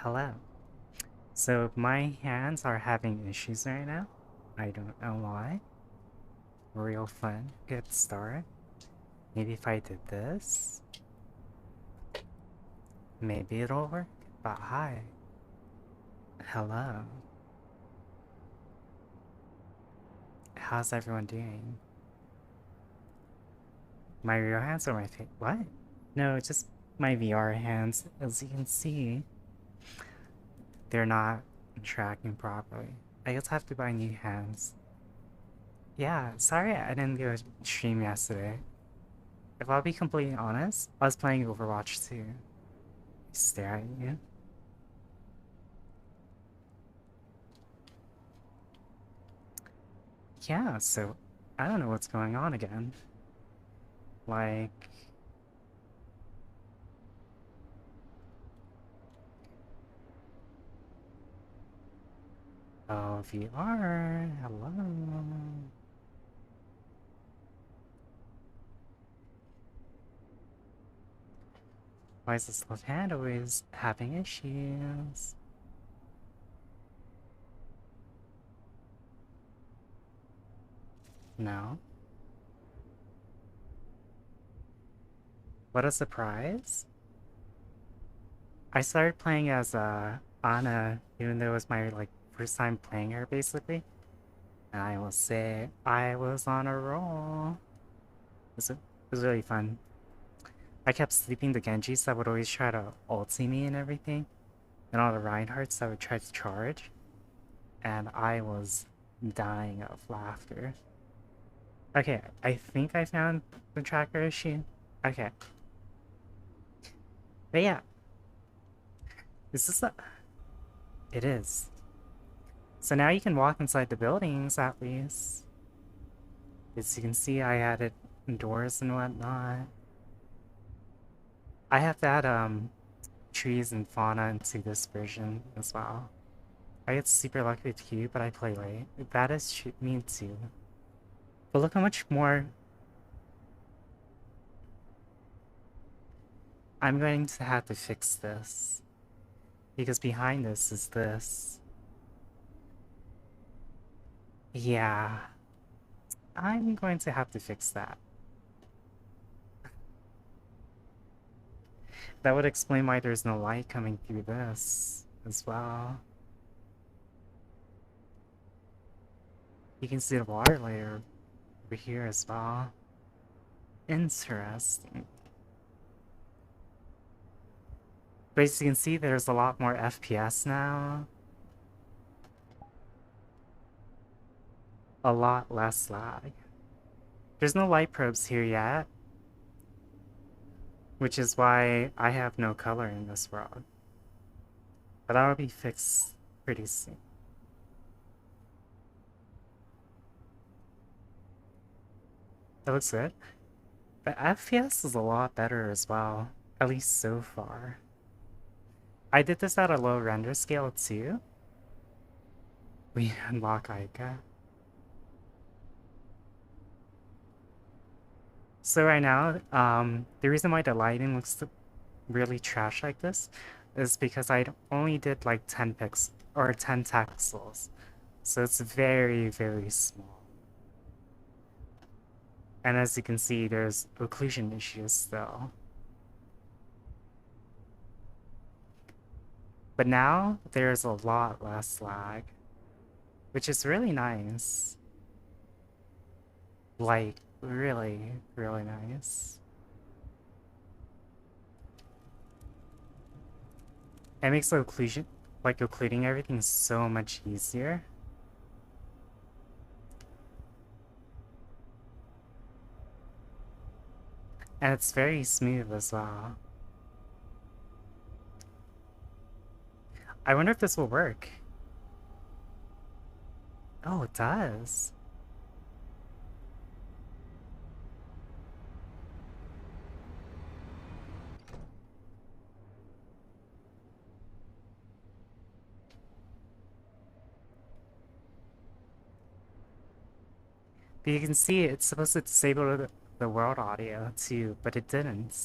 Hello. So my hands are having issues right now. I don't know why. Real fun. Good start. Maybe if I did this, maybe it'll work. But hi. Hello. How's everyone doing? My real hands or my face? What? No, just my VR hands. As you can see, they're not tracking properly. I guess I have to buy new hands. Yeah, sorry I didn't do a stream yesterday. If I'll be completely honest, I was playing Overwatch 2. Stare at you. Yeah, so I don't know what's going on again. Like, oh, VR, hello. Why is this left hand always having issues? No. What a surprise. I started playing as Ana, even though it was my like first time playing her basically. And I will say I was on a roll. It was really fun. I kept sleeping the Genjis that would always try to ulti me and everything, and all the Reinhardts that would try to charge, and I was dying of laughter. Okay, I think I found the tracker issue. Okay. But yeah, this is a... It is. So now you can walk inside the buildings, at least. As you can see, I added doors and whatnot. I have to add, trees and fauna into this version as well. I get super lucky with Q, but I play late. That is mean too. But look how much more I'm going to have to fix this. Because behind this is this. Yeah. I'm going to have to fix that. That would explain why there's no light coming through this as well. You can see the water layer over here as well. Interesting. But as you can see, there's a lot more FPS now. A lot less lag. There's no light probes here yet, which is why I have no color in this world. But that'll be fixed pretty soon. That looks good. But FPS is a lot better as well, at least so far. I did this at a low render scale too. We unlock Ica. So right now, the reason why the lighting looks really trash like this is because I only did like 10 pixels or 10 pixels. So it's very, very small. And as you can see, there's occlusion issues still. But now there's a lot less lag, which is really nice. Like, really, really nice. It makes the occlusion, like occluding everything so much easier. And it's very smooth as well. I wonder if this will work. Oh, it does. But you can see it's supposed to disable the world audio too, but it didn't.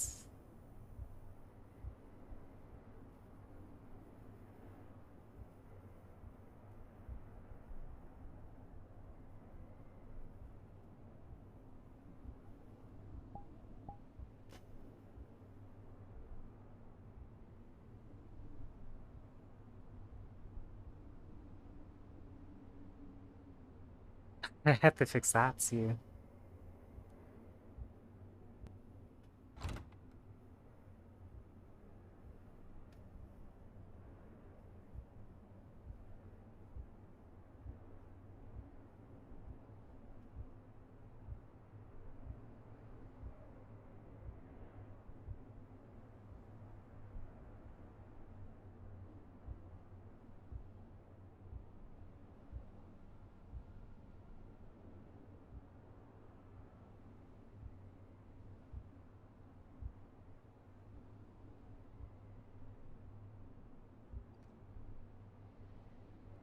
I had to fix that too.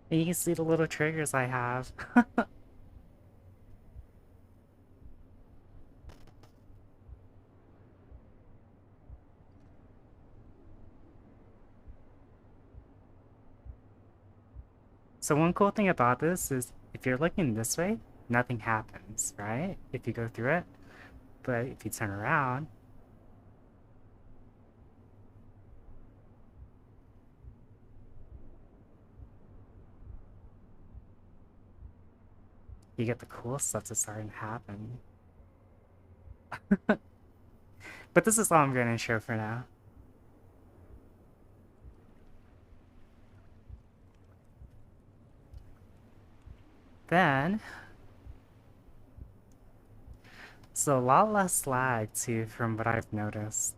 And you can see the little triggers I have. So one cool thing about this is if you're looking this way, nothing happens, right? If you go through it. But if you turn around, you get the cool stuff to start and happen. But this is all I'm going to show for now. Then, so a lot less lag too from what I've noticed.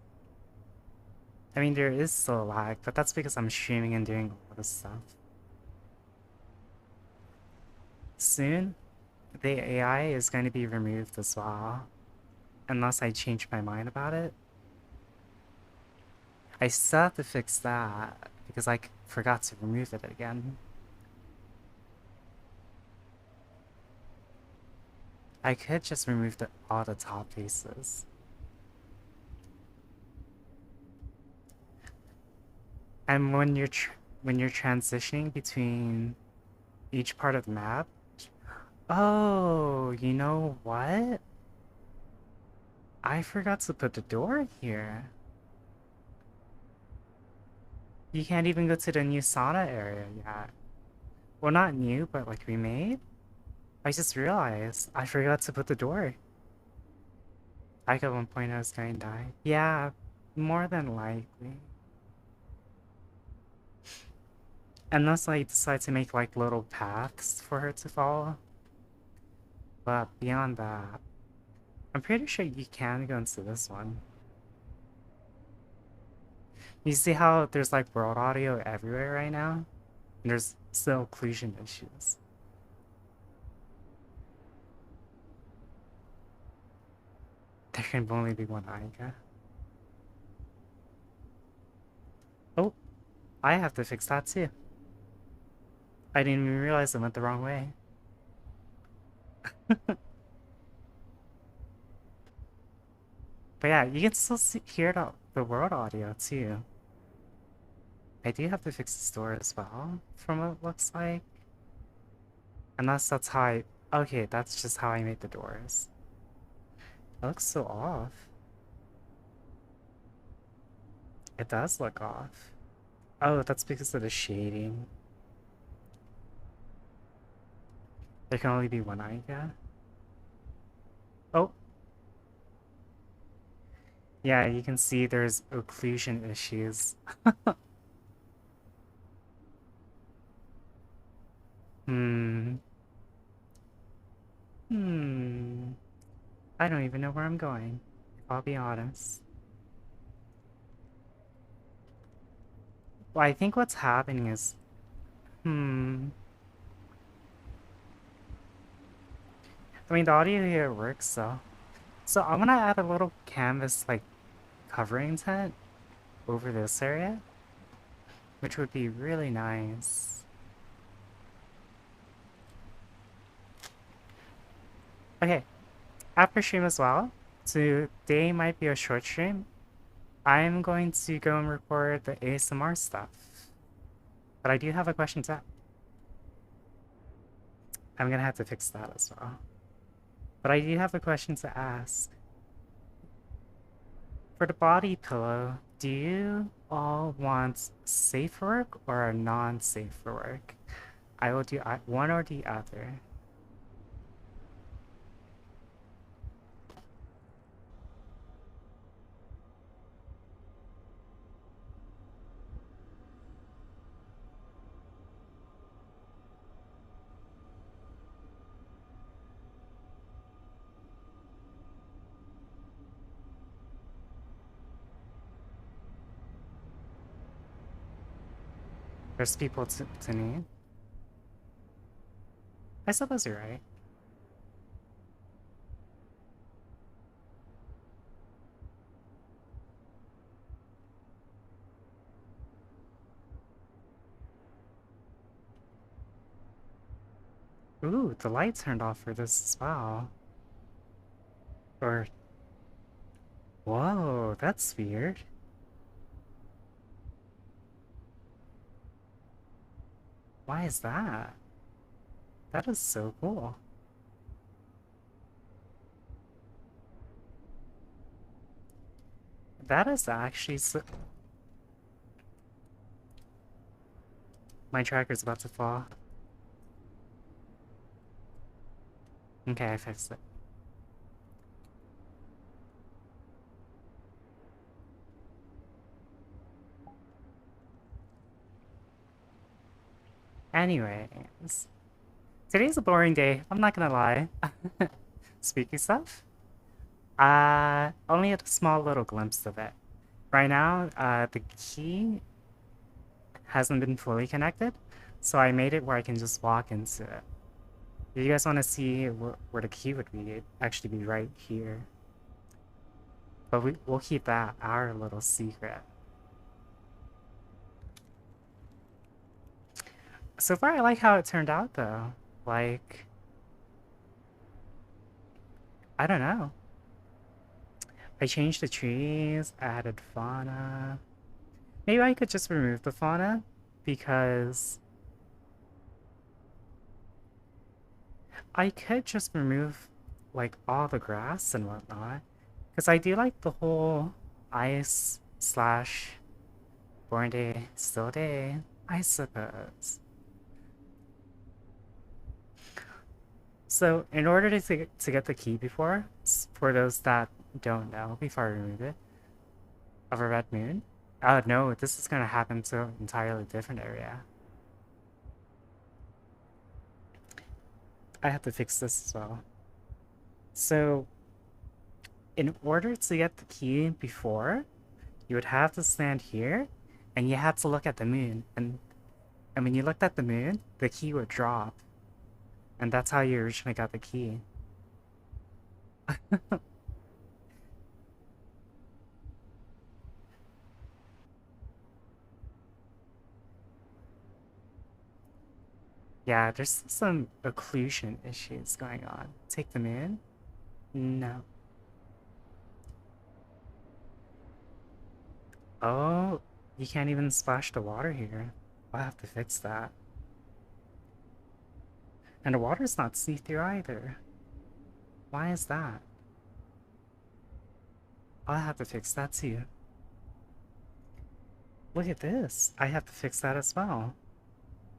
I mean, there is still lag, but that's because I'm streaming and doing a lot of stuff. Soon, the AI is going to be removed as well, unless I change my mind about it. I still have to fix that because I forgot to remove it again. I could just remove all the top faces. And when you're transitioning between each part of the map, oh, you know what? I forgot to put the door here. You can't even go to the new sauna area yet. Well, not new, but like remade. I just realized I forgot to put the door. Like at one point I was going to die. Yeah, more than likely. Unless I decide to make like little paths for her to follow. But beyond that, I'm pretty sure you can go into this one. You see how there's like world audio everywhere right now? And there's still occlusion issues. There can only be one Aika. Oh, I have to fix that too. I didn't even realize I went the wrong way. But yeah, you can still hear the world audio too. I do have to fix this door as well, from what it looks like. Unless that's how I... Okay, that's just how I made the doors. It looks so off. It does look off. Oh, that's because of the shading. There can only be one Aika. Oh, yeah, you can see there's occlusion issues. Hmm. Hmm. I don't even know where I'm going, if I'll be honest. Well, I think what's happening is... Hmm. I mean, the audio here works, so... So I'm gonna add a little canvas, like, covering tent over this area, which would be really nice. Okay, after stream as well, today might be a short stream. I'm going to go and record the ASMR stuff. But I do have a question to ask. I'm gonna have to fix that as well. But I do have a question to ask. For the body pillow, do you all want safe for work or non-safe for work? I will do one or the other. There's people to need. I suppose you're right. Ooh, the light turned off for this as well. Or, whoa, that's weird. Why is that? That is so cool. That is actually so... My tracker's about to fall. Okay, I fixed it. Anyways, today's a boring day, I'm not gonna lie. Spooky stuff? Only a small little glimpse of it. Right now, the key hasn't been fully connected, so I made it where I can just walk into it. If you guys want to see where the key would be, it'd actually be right here. But we'll keep that our little secret. So far, I like how it turned out, though. Like, I don't know. I changed the trees, added fauna. Maybe I could just remove the fauna, because I could just remove, like, all the grass and whatnot. Because I do like the whole ice slash born day, still day, I suppose. So in order to get the key before, for those that don't know, before I remove it, of a red moon, no, this is going to happen to an entirely different area. I have to fix this as well. So in order to get the key before, you would have to stand here, and you have to look at the moon, and when you looked at the moon, the key would drop, and that's how you originally got the key. Yeah, there's some occlusion issues going on. Take them in? No. Oh, you can't even splash the water here. I'll have to fix that. And the water's not see-through either. Why is that? I'll have to fix that too. Look at this. I have to fix that as well.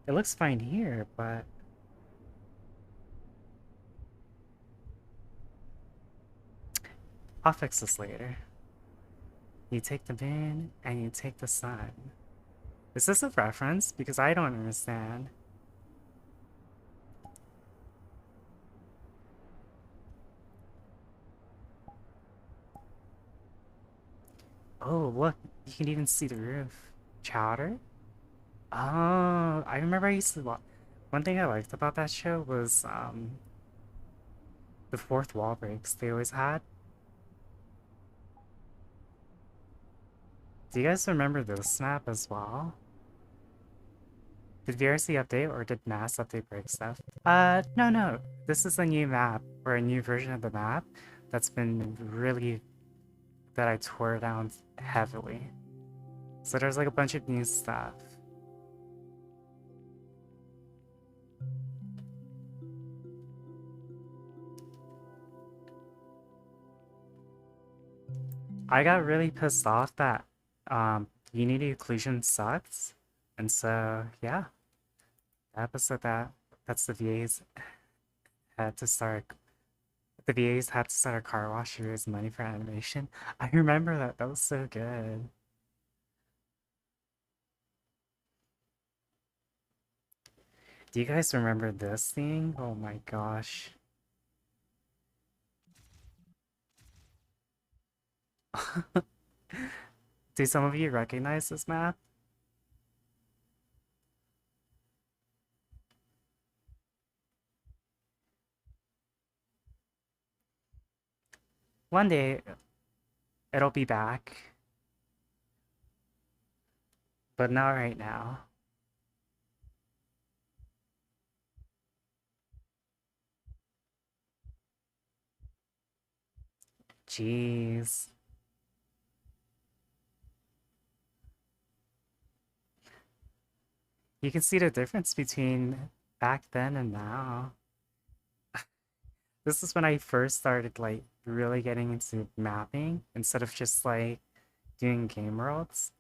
It looks fine here, but... I'll fix this later. You take the moon, and you take the sun. Is this a reference? Because I don't understand. Oh, look, you can even see the roof. Chowder? Oh, I remember I used to watch. One thing I liked about that show was the fourth wall breaks they always had. Do you guys remember this map as well? Did VRC update or did Mass update break stuff? No, no. This is a new map or a new version of the map that's been really that I tore down heavily. So there's like a bunch of new stuff. I got really pissed off that Unity occlusion sucks. And so yeah, the episode that's the VAs had to start the VAs had to start a car wash to raise money for animation. I remember that. That was so good. Do you guys remember this thing? Oh my gosh. Do some of you recognize this map? One day it'll be back, but not right now. Jeez. You can see the difference between back then and now. This is when I first started like really getting into mapping instead of just like doing game worlds.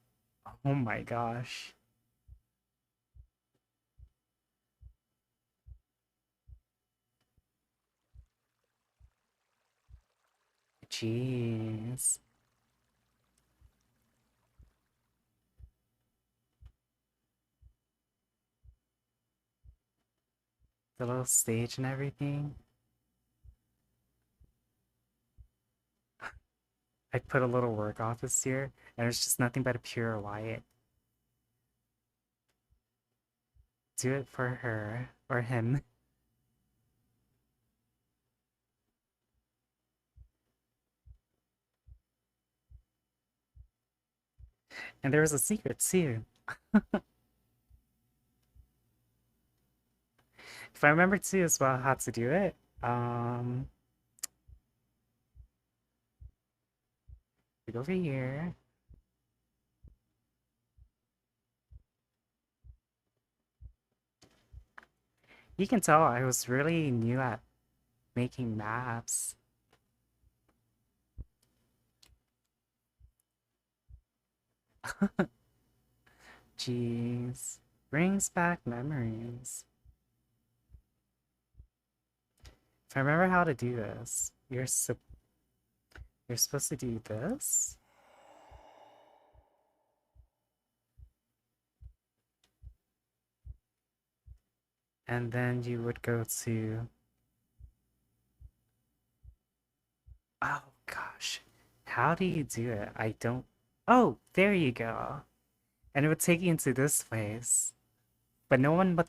Oh my gosh. Jeez. The little stage and everything. I put a little work office here, and it's just nothing but a pure white. Do it for her or him. And there was a secret too. If I remember too as well how to do it, we go over here. You can tell I was really new at making maps. Jeez. Brings back memories. If I remember how to do this, you're supposed to do this. And then you would go to... Oh gosh. How do you do it? I don't... Oh, there you go. And it would take you into this place. But no one but...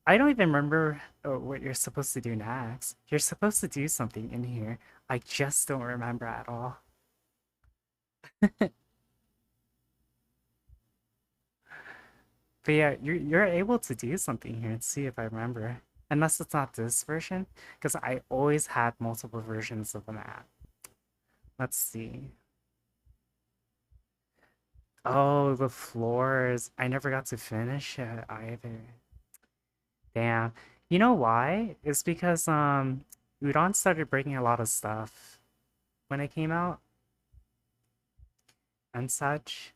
I don't even remember what you're supposed to do next. You're supposed to do something in here. I just don't remember at all. But yeah, you're able to do something here and see if I remember. Unless it's not this version, because I always had multiple versions of the map. Let's see. Oh, the floors. I never got to finish it either. Damn. You know why? It's because Udon started breaking a lot of stuff when it came out and such.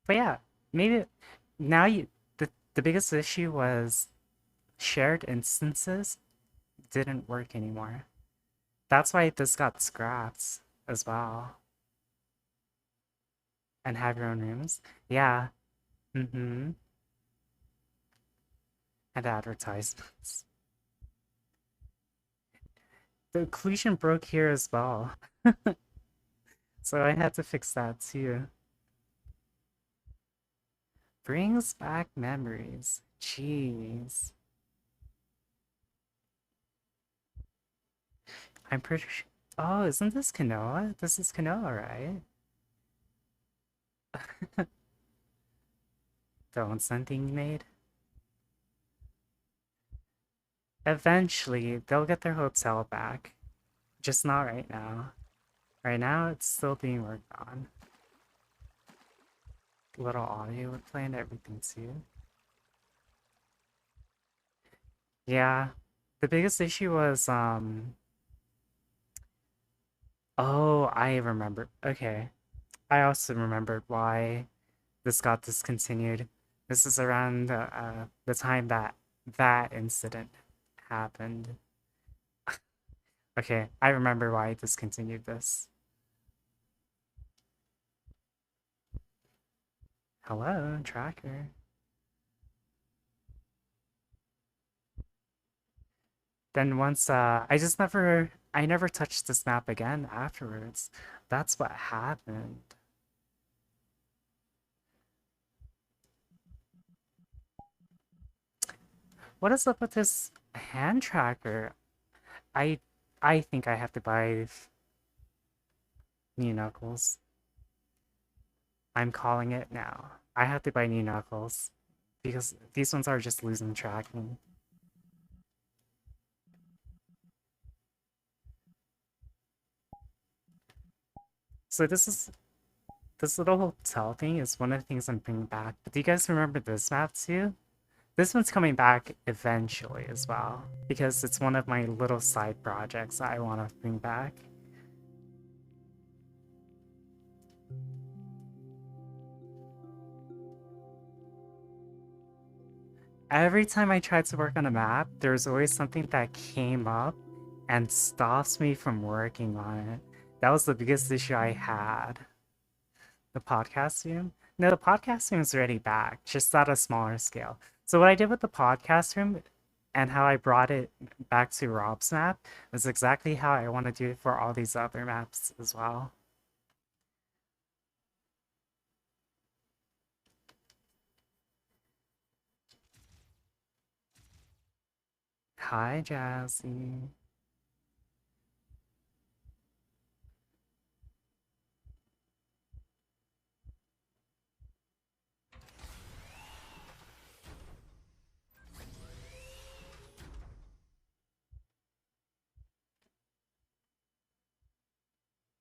But yeah, maybe now the biggest issue was shared instances didn't work anymore. That's why this got scrapped as well. And have your own rooms. Yeah. Mm-hmm. And advertisements. The occlusion broke here as well. So I had to fix that too. Brings back memories. Jeez. I'm pretty sure. Oh, isn't this Kanoa? This is Kanoa, right? The onsen thing you made? Eventually, they'll get their hotel back. Just not right now. Right now, it's still being worked on. Little audio would play and everything too. Yeah. The biggest issue was, oh, I remember. Okay. I also remembered why this got discontinued. This is around the time that that incident happened. Okay, I remember why I discontinued this. Hello, tracker. Then once I never touched this map again afterwards. That's what happened. What is up with this hand tracker? I I think I have to buy new knuckles. I'm calling it now. I have to buy new knuckles because these ones are just losing tracking. So this little hotel thing is one of the things I'm bringing back. But do you guys remember this map too? This one's coming back eventually as well because it's one of my little side projects I want to bring back. Every time I tried to work on a map, there's always something that came up and stops me from working on it. That was the biggest issue I had. The podcast room? No, the podcast room is already back, just at a smaller scale. So what I did with the podcast room and how I brought it back to Rob's map is exactly how I want to do it for all these other maps as well. Hi, Jazzy.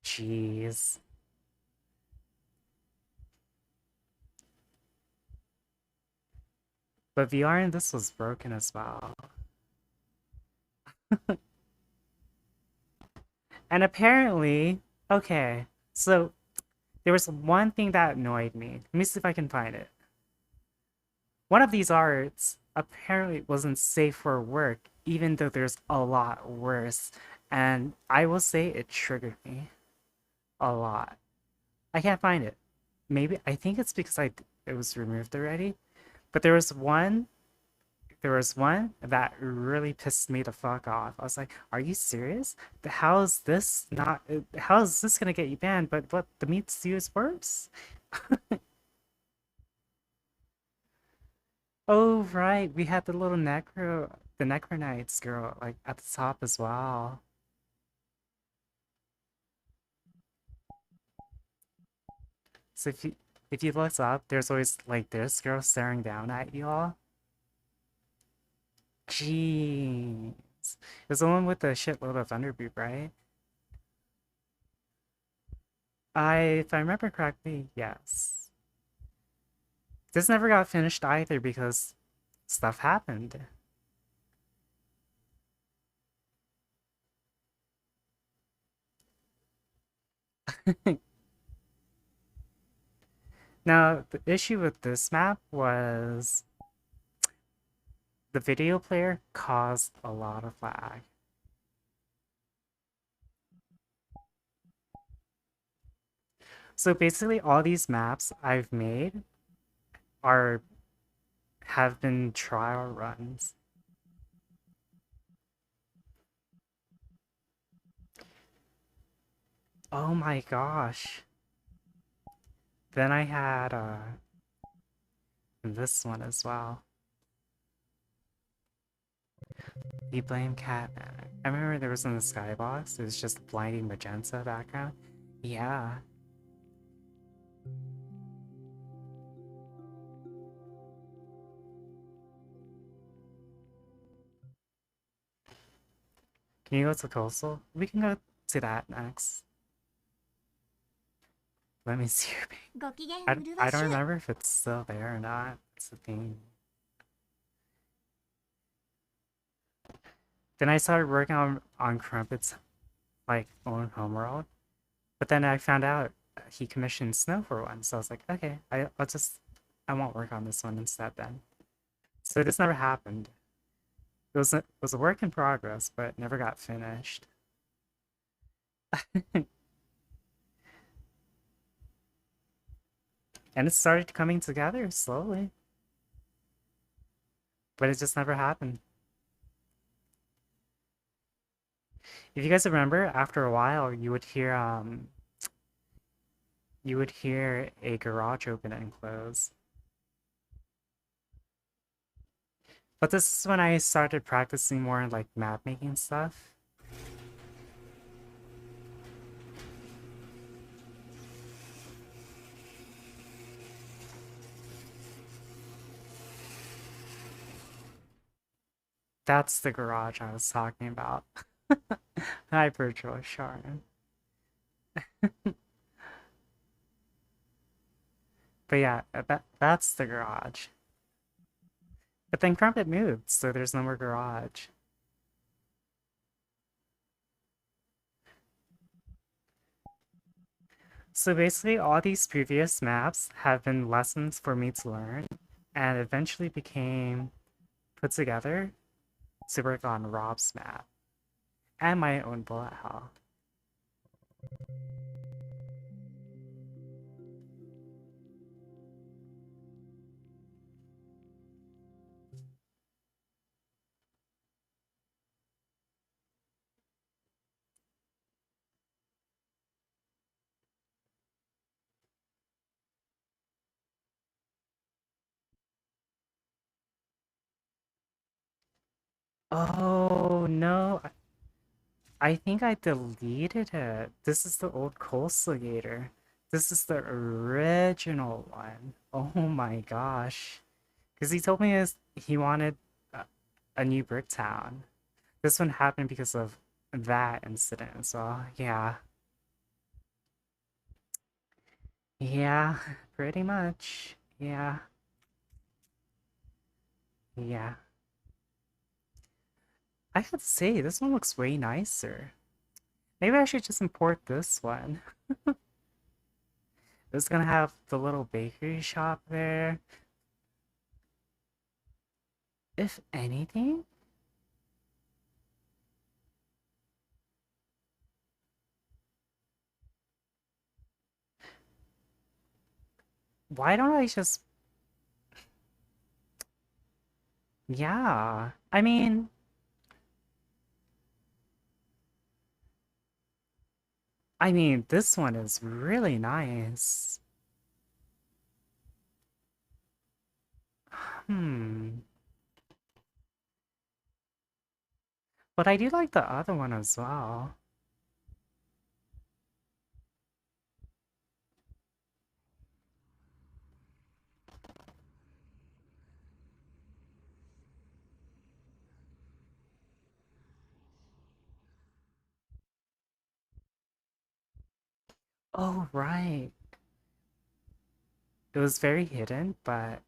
Jeez. But VR in this was broken as well. And apparently, okay, so there was one thing that annoyed me. Let me see if I can find it. One of these arts apparently wasn't safe for work, even though there's a lot worse. And I will say it triggered me a lot. I can't find it. Maybe I think it's because it was removed already. But there was one that really pissed me the fuck off. I was like, "Are you serious? How is this not? How is this gonna get you banned? But what the meats to you is worse." Oh right, we had the Necro Knights girl like at the top as well. So if you look up, there's always like this girl staring down at you all. Jeez, it's the one with the shitload of underboob, right? If I remember correctly, yes. This never got finished either because stuff happened. Now, the issue with this map was the video player caused a lot of lag. So basically, all these maps I've made are have been trial runs. Oh my gosh. Then I had this one as well. You blame Catman. I remember there was in the skybox, it was just blinding magenta background. Yeah. Can you go to Coastal? We can go to that next. Let me see your page. ご機嫌I, うるわ I し don't ゅう remember if it's still there or not. That's the thing. Then I started working on Crumpet's like own homeworld. But then I found out he commissioned Snow for one, so I was like, okay, I won't work on this one instead then. So this never happened. It was a work in progress, but it never got finished. And it started coming together slowly, but it just never happened. If you guys remember, after a while, you would hear a garage open and close. But this is when I started practicing more like map making stuff. That's the garage I was talking about. Hi, Virtual Sharon. But yeah, that's the garage. But then Crumpet moved, so there's no more garage. So basically, all these previous maps have been lessons for me to learn, and eventually became put together to work on Rob's map and my own bullet hell. Oh no, I think I deleted it. This is the old Coastal Gator. This is the original one. Oh my gosh. Because he told me he wanted a, a new brick town. This one happened because of that incident. So yeah, yeah, pretty much. Yeah, yeah. I have to say, this one looks way nicer. Maybe I should just import this one. It's gonna have the little bakery shop there. If anything, why don't I just... Yeah. I mean, this one is really nice. Hmm. But I do like the other one as well. Oh, right. It was very hidden, but...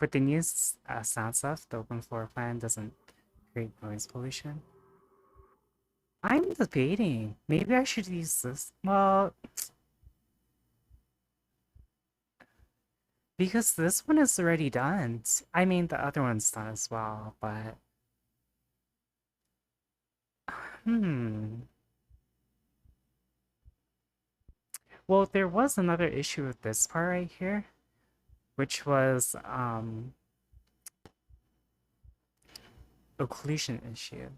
With the new sound stuff, the open floor plan doesn't create noise pollution. I'm debating. Maybe I should use this. Well, because this one is already done. I mean, the other one's done as well, but... Hmm. Well, there was another issue with this part right here, which was, occlusion issue.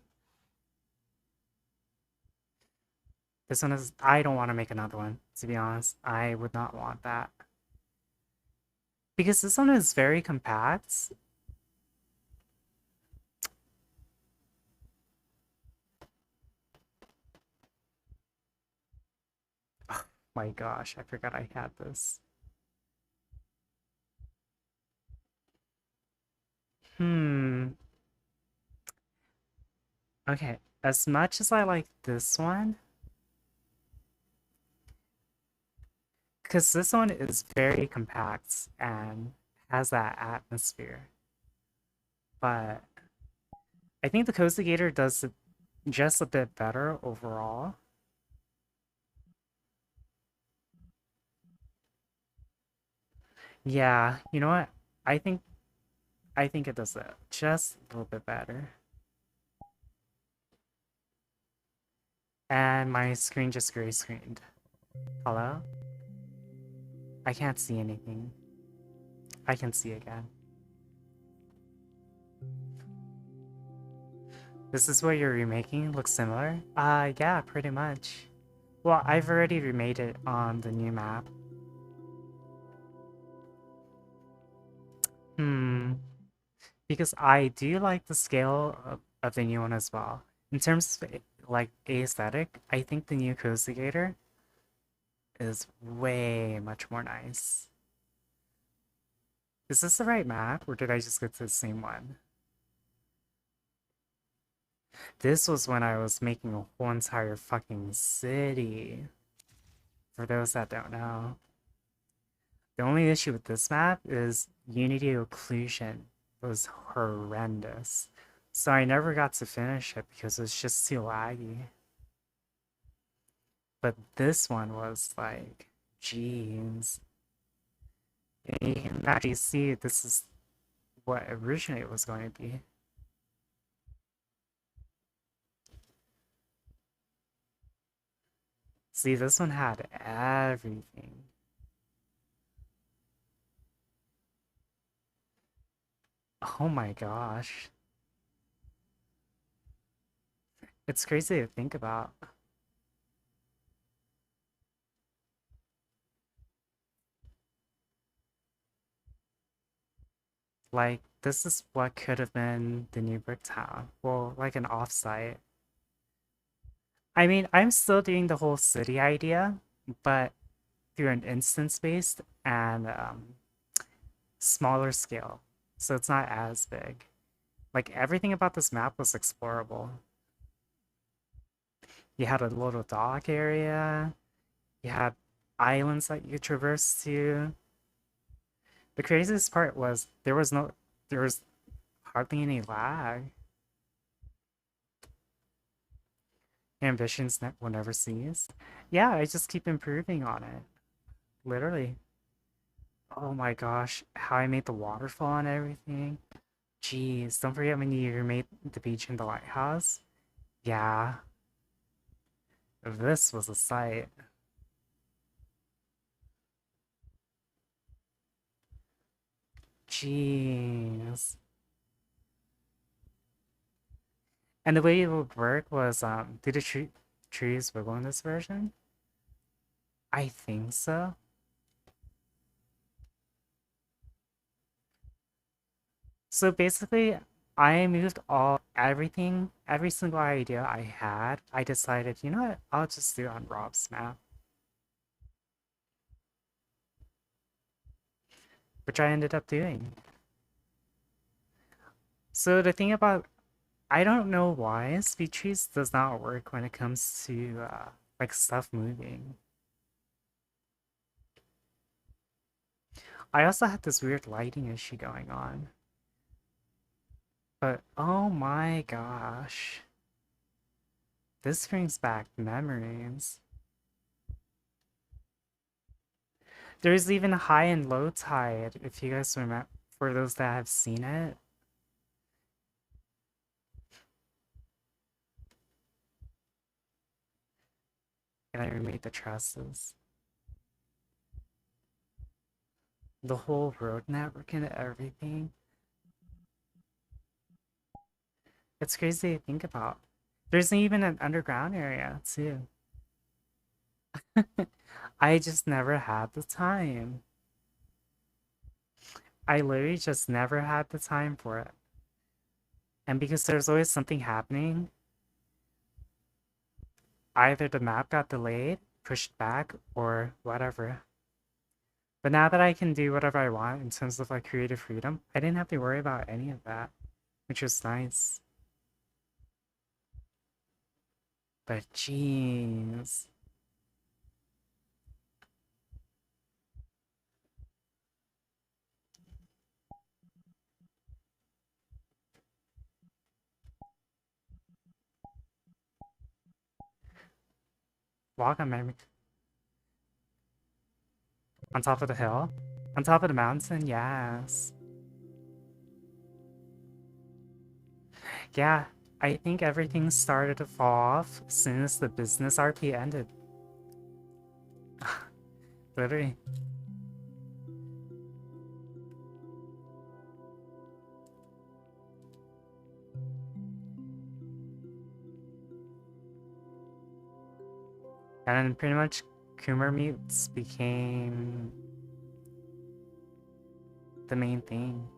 This one is... I don't want to make another one, to be honest. I would not want that. Because this one is very compact. Oh my gosh, I forgot I had this. Hmm. Okay, as much as I like this one, because this one is very compact and has that atmosphere, but I think the Cozy Gator does it just a bit better overall. Yeah, you know what? I think I think it does it just a little bit better. And my screen just gray screened. Hello? I can't see anything. I can see again. This is what you're remaking? Looks similar? Yeah, pretty much. Well, I've already remade it on the new map. Hmm. Because I do like the scale of the new one as well. In terms of like aesthetic, I think the new Cozy Gator is way much more nice. Is this the right map, or did I just get to the same one? This was when I was making a whole entire fucking city. For those that don't know. The only issue with this map is Unity occlusion was horrendous. So I never got to finish it because it was just too laggy. But this one was like, jeez. And you can actually see this is what originally it was going to be. See, this one had everything. Oh my gosh. It's crazy to think about. Like, this is what could have been the new Brick Town. Well, like an offsite. I mean, I'm still doing the whole city idea, but through an instance-based and smaller scale. So it's not as big. Like, everything about this map was explorable. You had a little dock area, you had islands that you traversed to. The craziest part was there was hardly any lag. Ambitions will never cease. Yeah, I just keep improving on it. Literally. Oh my gosh, how I made the waterfall and everything. Jeez, don't forget when you made the beach and the lighthouse. Yeah, this was a sight. Jeez. And the way it would work was, do the trees wiggle in this version? I think so. So basically, I moved every single idea I had. I decided, you know what, I'll just do it on Rob's map, which I ended up doing. So the thing about, I don't know why speed trees does not work when it comes to like stuff moving. I also had this weird lighting issue going on. But oh my gosh. This brings back memories. There's even high and low tide, if you guys remember, for those that have seen it. And I remade the trusses. The whole road network and everything. It's crazy to think about. There's even an underground area, too. I just never had the time. I literally just never had the time for it. And because there's always something happening, either the map got delayed, pushed back, or whatever. But now that I can do whatever I want in terms of like creative freedom, I didn't have to worry about any of that, which was nice. But jeez. Walk on memory. On top of the hill? On top of the mountain? Yes. Yeah, I think everything started to fall off as soon as the business RP ended. Literally. And then pretty much Coomer mutes became the main thing.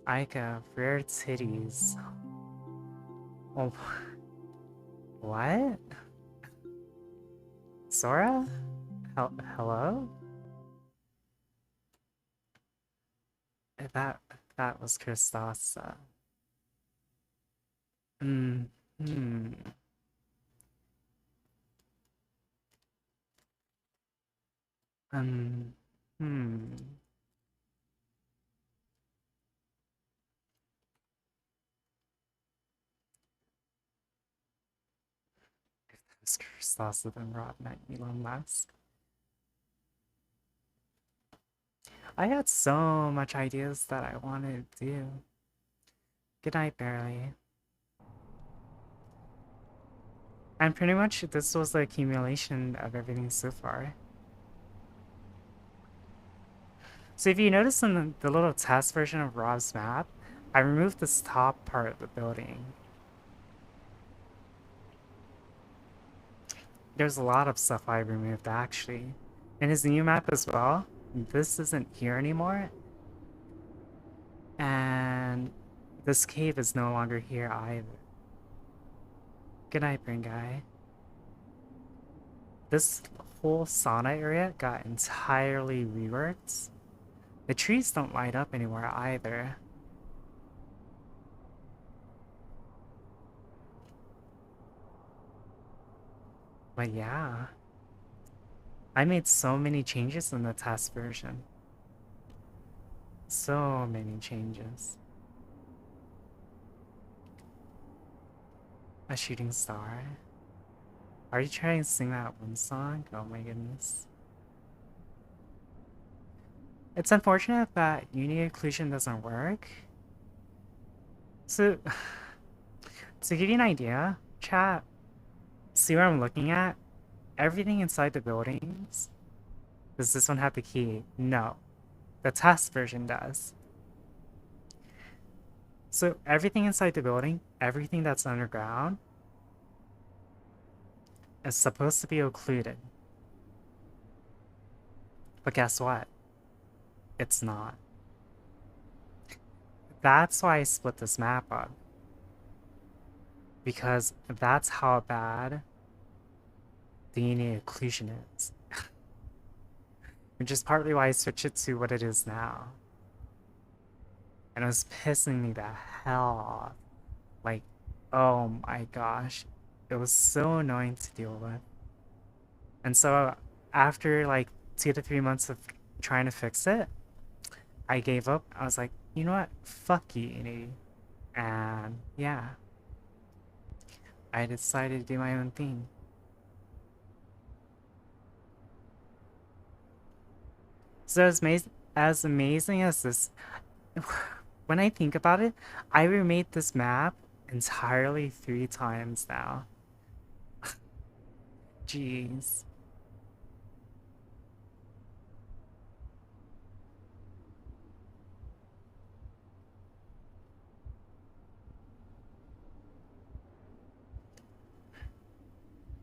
Aika, rare titties. Oh, what? Sora? Hello? That that was Christos. Hmm. Um. Hmm. If that was Christos, then Rob, not Elon Musk. I had so much ideas that I wanted to do. Good night, Barely. And pretty much this was the accumulation of everything so far. So if you notice in the little test version of Rob's map, I removed this top part of the building. There's a lot of stuff I removed actually. In his new map as well, this isn't here anymore. And this cave is no longer here either. Good night, Brain Guy. This whole sauna area got entirely reworked. The trees don't light up anymore either. But yeah, I made so many changes in the test version. So many changes. A shooting star. Are you trying to sing that one song? Oh my goodness. It's unfortunate that uni occlusion doesn't work. So, to give you an idea, chat, see what I'm looking at? Everything inside the buildings. Does this one have the key? No. The test version does. So everything inside the building, everything that's underground, is supposed to be occluded. But guess what? It's not. That's why I split this map up. Because that's how bad the uni occlusion is. Which is partly why I switched it to what it is now. And it was pissing me the hell off. Like, oh my gosh. It was so annoying to deal with. And so after like 2 to 3 months of trying to fix it, I gave up. I was like, you know what? Fuck you, Unity. And yeah, I decided to do my own thing. So as amazing as this, when I think about it, I remade this map entirely 3 times now. Jeez.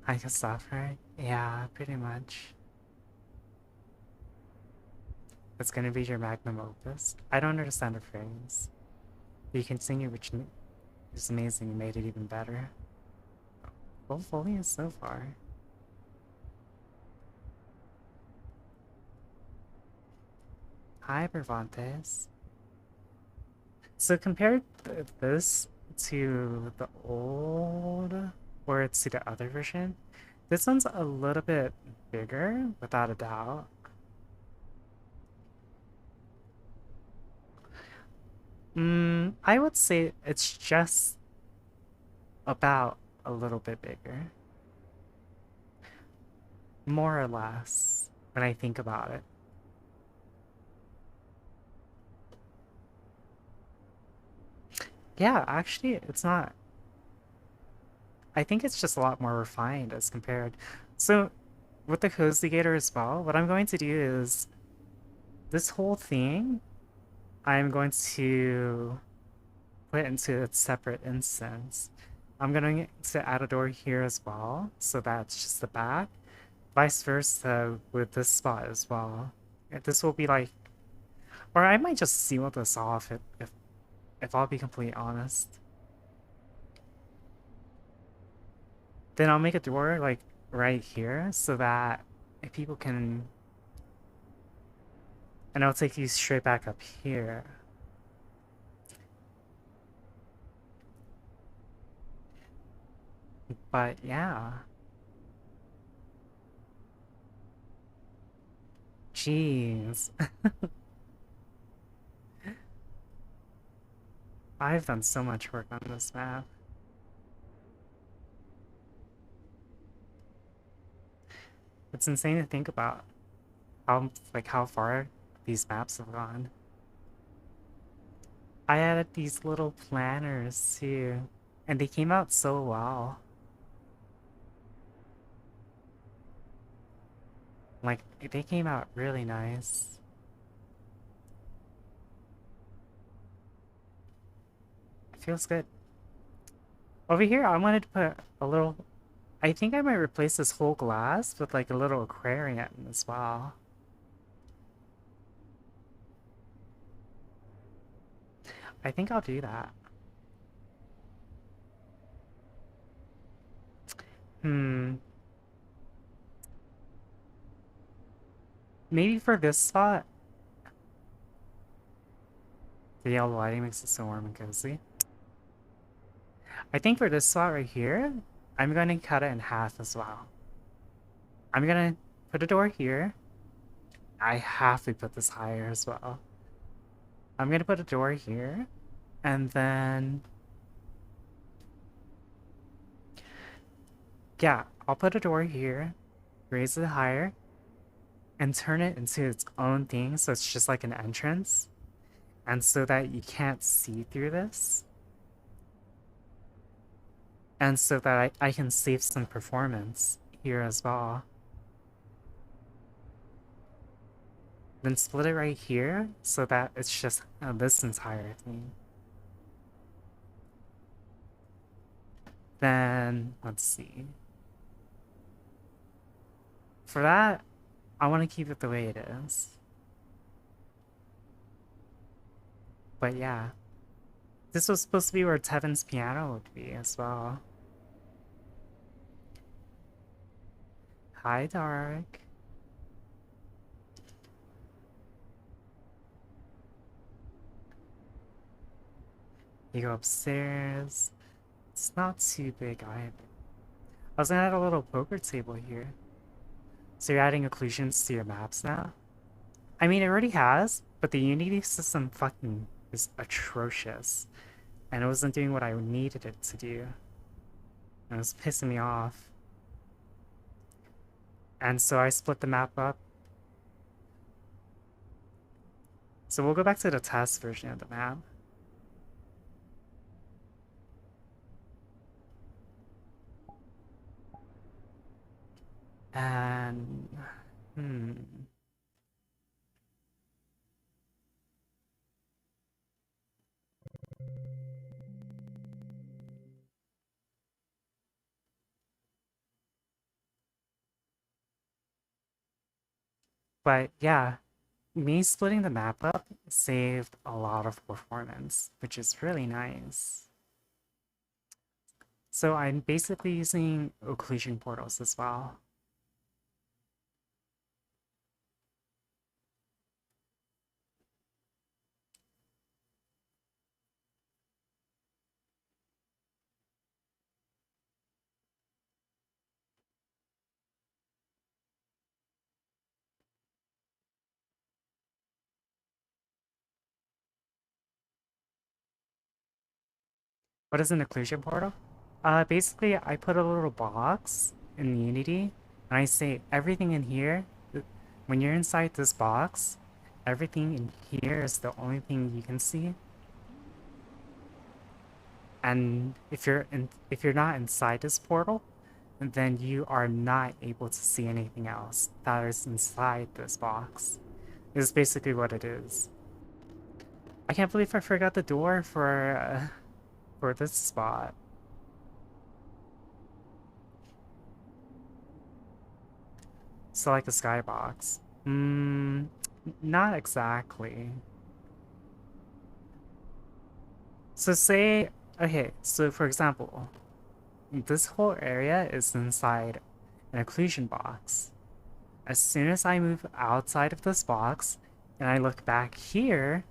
I can stop, right? Yeah, pretty much. It's gonna be your magnum opus. I don't understand the phrase. You continue, which is amazing. You made it even better. Full foliage so far. Hi, Bervantes. So compared this to the old, or to the other version, this one's a little bit bigger, without a doubt. I would say it's just about a little bit bigger. More or less, when I think about it. Yeah, actually, it's not. I think it's just a lot more refined as compared. So, with the Cozy Gator as well, what I'm going to do is this whole thing, I'm going to put into its separate instance. I'm going to add a door here as well, so that's just the back. Vice versa with this spot as well. This will be like, or I might just seal this off if I'll be completely honest. Then I'll make a door like right here so that if people can, and I'll take you straight back up here. But yeah. Jeez. I've done so much work on this map. It's insane to think about how far these maps have gone. I added these little planners too, and they came out so well. Like, they came out really nice. It feels good. Over here, I wanted to put a little... I think I might replace this whole glass with like a little aquarium as well. I think I'll do that. Hmm. Maybe for this spot, the yellow lighting makes it so warm and cozy. I think for this spot right here, I'm going to cut it in half as well. I'm going to put a door here. I have to put this higher as well. I'm going to put a door here, and then... yeah, I'll put a door here, raise it higher, and turn it into its own thing so it's just like an entrance. And so that you can't see through this. And so that I can save some performance here as well. Then split it right here so that it's just this entire thing. Then, let's see. For that, I want to keep it the way it is. But yeah. This was supposed to be where Tevin's piano would be as well. Hi, Dark. You go upstairs. It's not too big either. I was gonna add a little poker table here. So you're adding occlusions to your maps now? I mean, it already has, but the Unity system fucking is atrocious. And it wasn't doing what I needed it to do. And it was pissing me off. And so I split the map up. So we'll go back to the test version of the map. And... But yeah, me splitting the map up saved a lot of performance, which is really nice. So I'm basically using occlusion portals as well. What is an occlusion portal? Basically, I put a little box in Unity, and I say everything in here, when you're inside this box, everything in here is the only thing you can see. And if you're not inside this portal, then you are not able to see anything else that is inside this box. This is basically what it is. I can't believe I forgot the door for for this spot. So like a skybox. Not exactly. So say, okay, so for example, this whole area is inside an occlusion box. As soon as I move outside of this box and I look back here,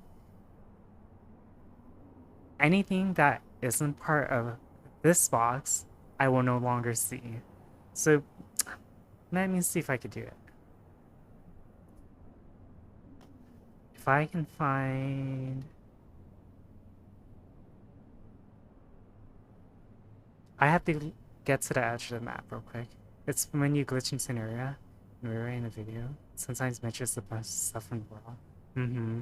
anything that isn't part of this box, I will no longer see. So let me see if I could do it. If I can find... I have to get to the edge of the map real quick. It's when you glitch into an area, and we were in the video. Sometimes mentions the best stuff in the world. Mm-hmm.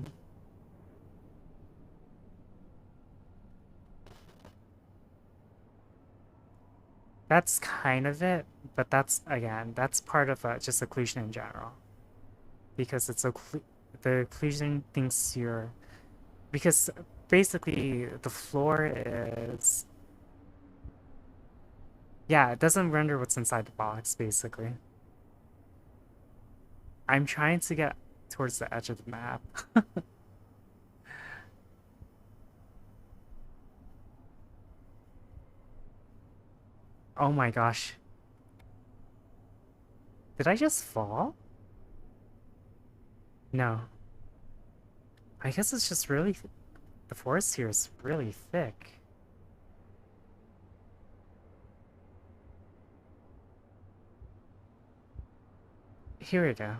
That's kind of it, but that's, again, that's part of just occlusion in general. Because it's the occlusion thinks you're... Because basically the floor is... Yeah, it doesn't render what's inside the box, basically. I'm trying to get towards the edge of the map. Oh my gosh. Did I just fall? No. I guess it's just really... The forest here is really thick. Here we go.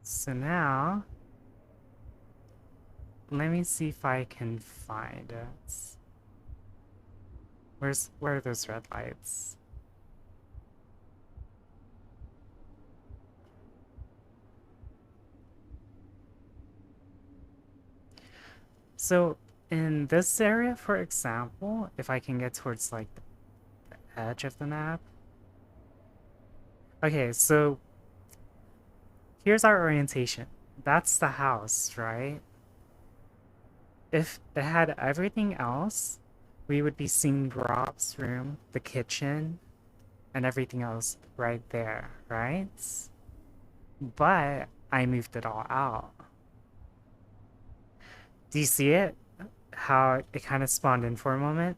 So now... Let me see if I can find it. Where are those red lights? So in this area, for example, if I can get towards like the edge of the map. Okay, so here's our orientation. That's the house, right? If it had everything else, we would be seeing Rob's room, the kitchen, and everything else right there, right? But I moved it all out. Do you see it? How it kind of spawned in for a moment?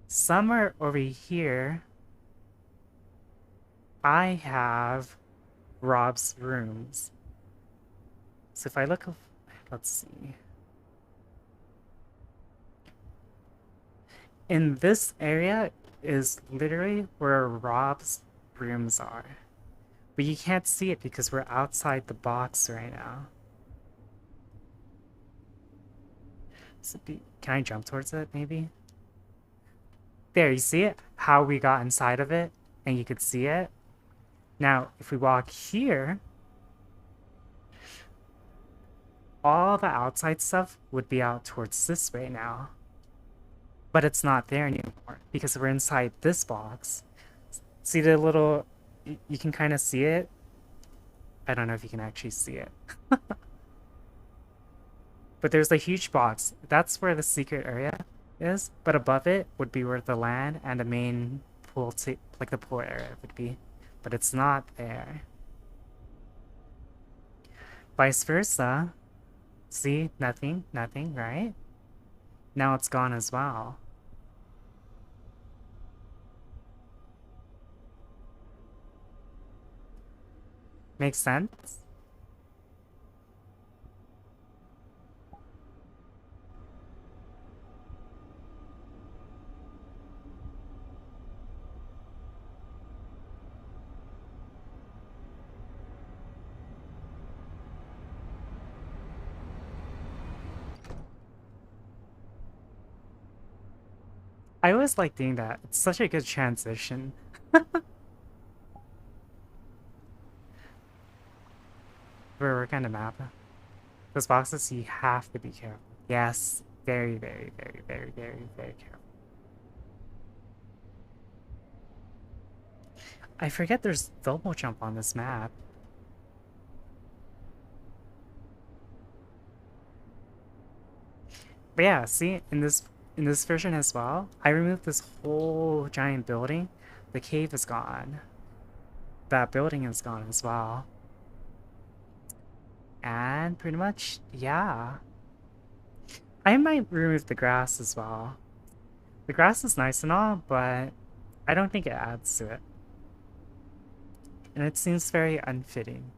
Somewhere over here, I have Rob's rooms. So if I look, let's see. In this area is literally where Rob's rooms are. But you can't see it because we're outside the box right now. So can I jump towards it, maybe? There, you see it? How we got inside of it, and you could see it. Now, if we walk here, all the outside stuff would be out towards this way now. But it's not there anymore because we're inside this box. See the little... You can kind of see it. I don't know if you can actually see it. But there's a huge box. That's where the secret area is. But above it would be where the land and the main pool, like the pool area would be. But it's not there. Vice versa. See? Nothing, nothing, right? Now it's gone as well. Makes sense? I always like doing that. It's such a good transition. We're kind of map. Those boxes, you have to be careful. Yes, very, very, very, very, very, very careful. I forget there's double jump on this map. But yeah, see, in this version as well, I removed this whole giant building. The cave is gone. That building is gone as well. And pretty much, yeah. I might remove the grass as well. The grass is nice and all, but I don't think it adds to it. And it seems very unfitting.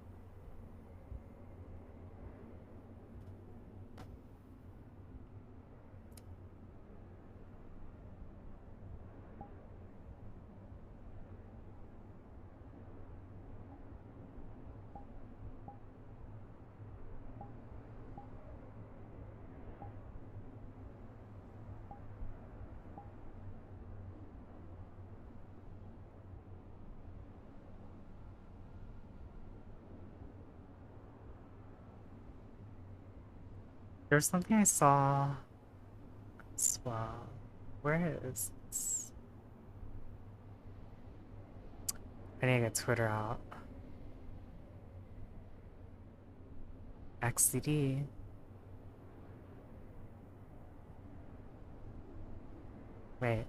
There's something I saw as well. Where is this? I need to get Twitter out. XCD. Wait.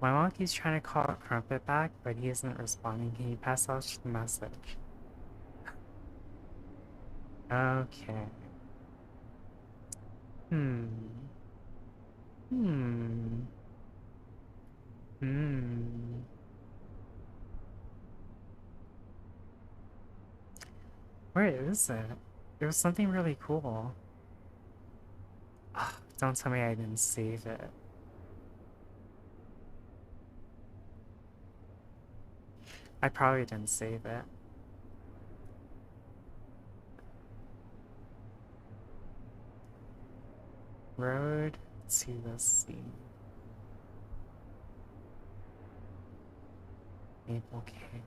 My mom keeps trying to call Crumpet back, but he isn't responding. Can you pass out the message? Okay. Hmm. Hmm. Hmm. Where is it? There was something really cool. Ugh, don't tell me I didn't save it. I probably didn't save it. Road to the sea. Maple Cave.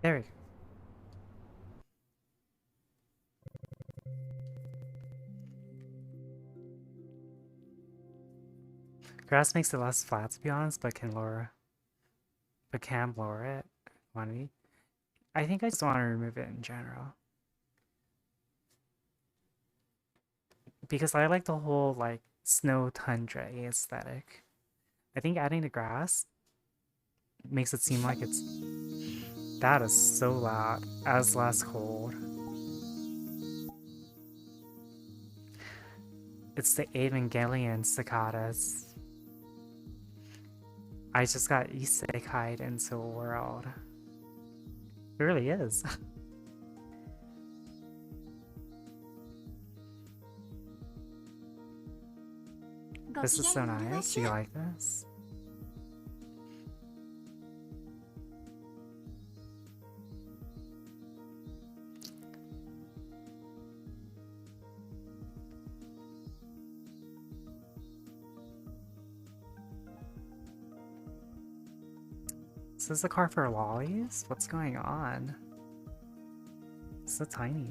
There we go. Grass makes it less flat to be honest, but can lower it. Quantity. I think I just want to remove it in general. Because I like the whole like snow tundra aesthetic. I think adding the grass makes it seem like it's that is so loud as less cold. It's the Evangelion cicadas. I just got isekai'd into a world. It really is. This is so nice. Do you like this? Is this a car for lollies? What's going on? It's so tiny.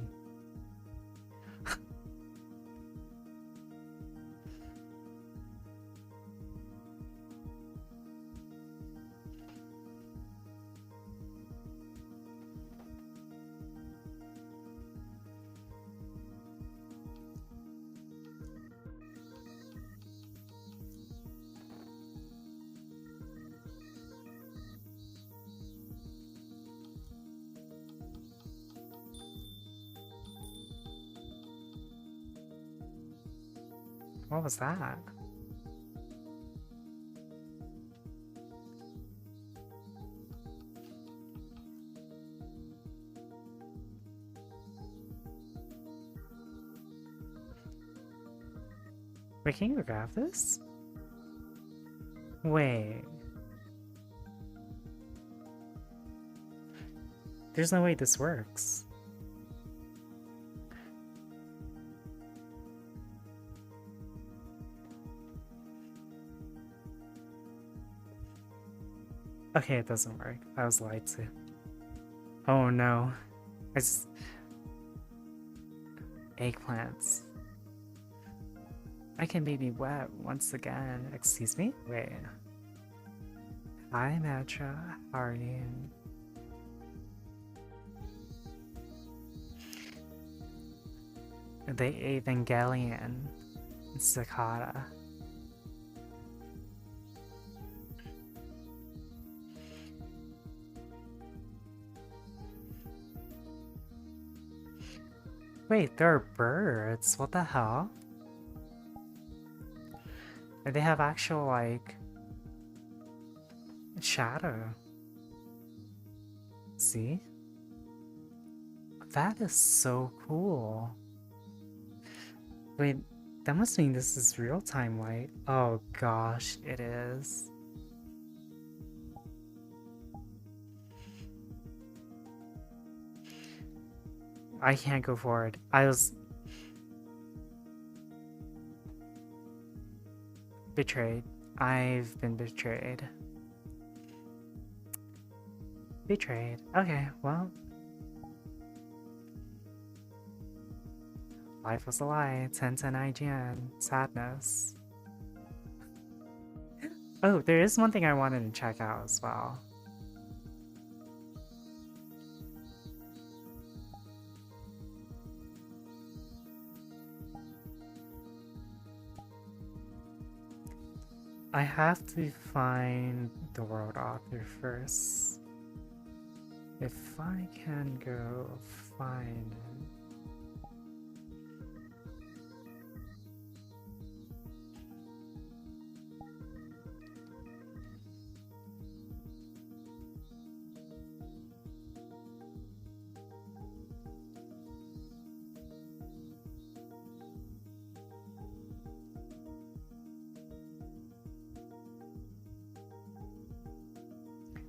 What was that? Wait, can you grab this? Wait. There's no way this works. Okay, it doesn't work. I was lied to. Oh no. I just... Eggplants. I can make me wet once again. Excuse me? Wait. Hi, Matra. How are you? The Evangelion. Cicada. Wait, there are birds. What the hell? And they have actual, like, shadow. See? That is so cool. Wait, that must mean this is real-time light. Oh gosh, it is. I can't go forward. I was... betrayed. I've been betrayed. Betrayed. Okay, well... Life was a lie. 1010 IGN. Sadness. Oh, there is one thing I wanted to check out as well. I have to find the world author first. If I can go find it.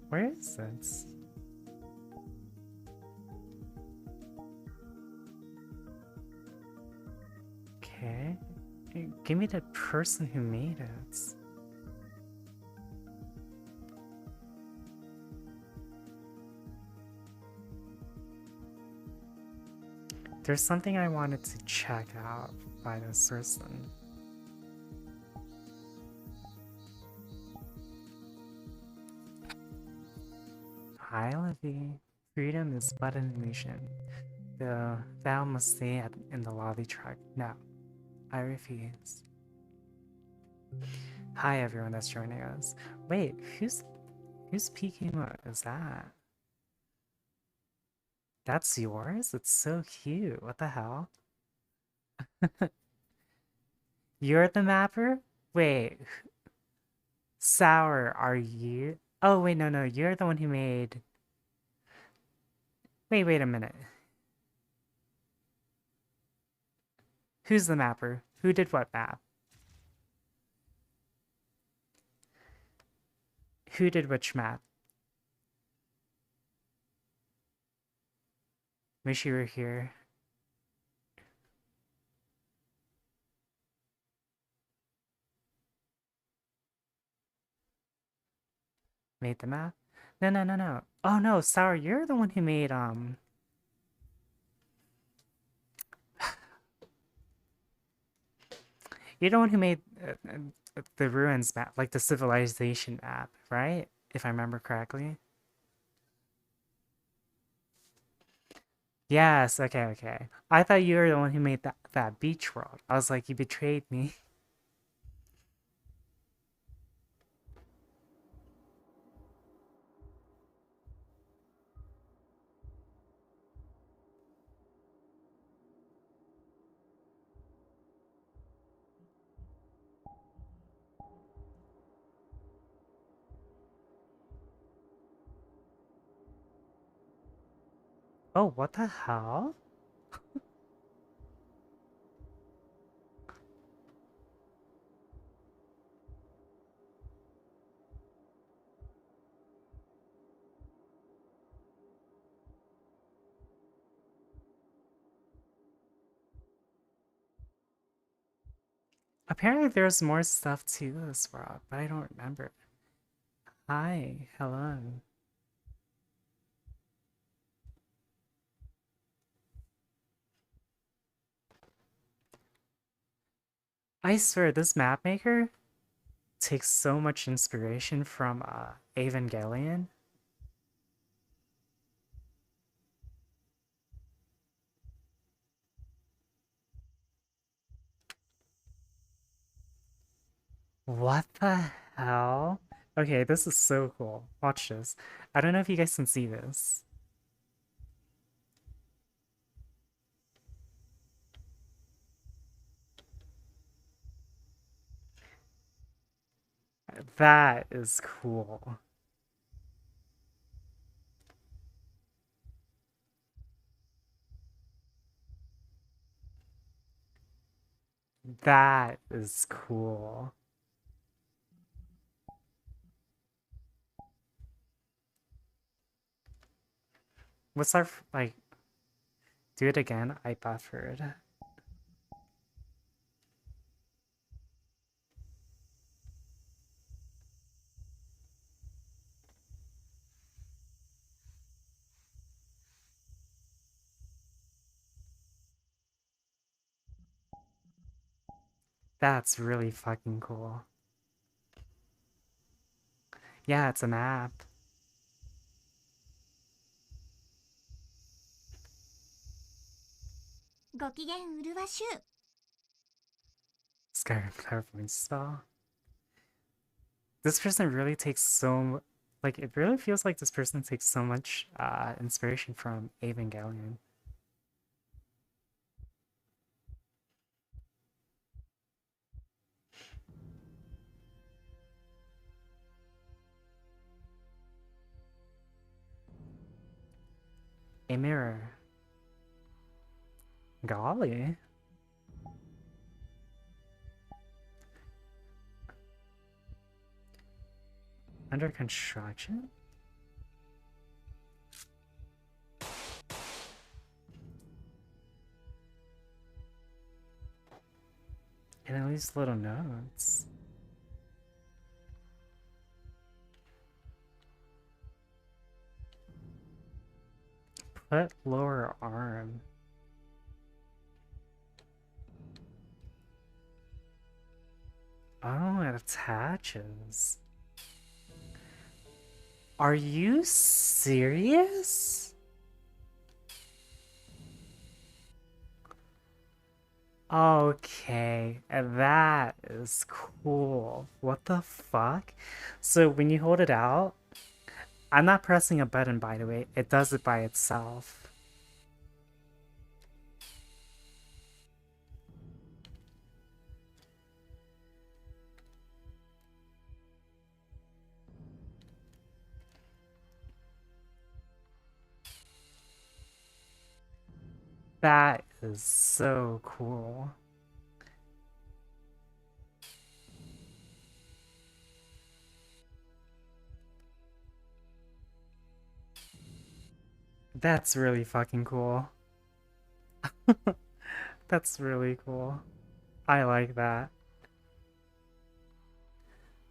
Where is this? Okay. Give me the person who made it. There's something I wanted to check out by this person. Hi, Livy. Freedom is but an illusion. Thou must stay in the lobby track. No, I refuse. Hi, everyone that's joining us. Wait, who's peeking? What is that? That's yours? It's so cute. What the hell? You're the mapper? Wait, Sour, are you? Oh, wait, no, you're the one who made... Wait a minute. Who's the mapper? Who did what map? Who did which map? Wish you were here. Made the map? No. Oh no, Sour, you're the one who made, You're the one who made the ruins map, like the civilization map, right? If I remember correctly. Yes, okay. I thought you were the one who made that beach world. I was like, you betrayed me. Oh, what the hell? Apparently there's more stuff to this world, but I don't remember. Hi, hello. I swear, this map maker takes so much inspiration from Evangelion. What the hell? Okay, this is so cool. Watch this. I don't know if you guys can see this. That is cool. That is cool. What's our, like, do it again? I buffered. That's really fucking cool. Yeah, it's a map. Skyrim Clairvoyant spell. This person really takes so, like, it really feels like this person takes so much inspiration from Evangelion. A mirror. Golly. Under construction? And at least little notes. Put lower arm. Oh, it attaches. Are you serious? Okay, that is cool. What the fuck? So when you hold it out, I'm not pressing a button, by the way. It does it by itself. That is so cool. That's really fucking cool. That's really cool. I like that.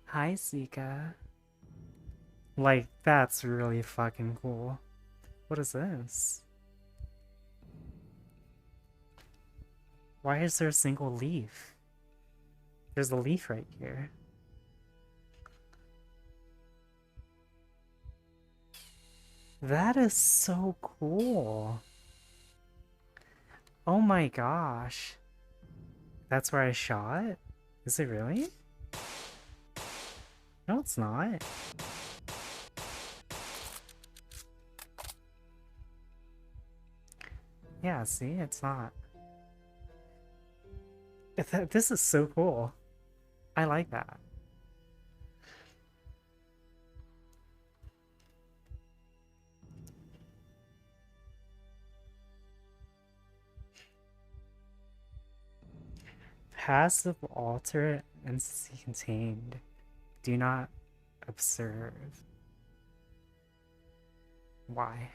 Hi, Zika. Like, that's really fucking cool. What is this? Why is there a single leaf? There's a leaf right here. That is so cool. Oh my gosh. That's where I shot? Is it really? No, it's not. Yeah, see? It's not. This is so cool. I like that. Passive alter entity contained. Do not observe. Why?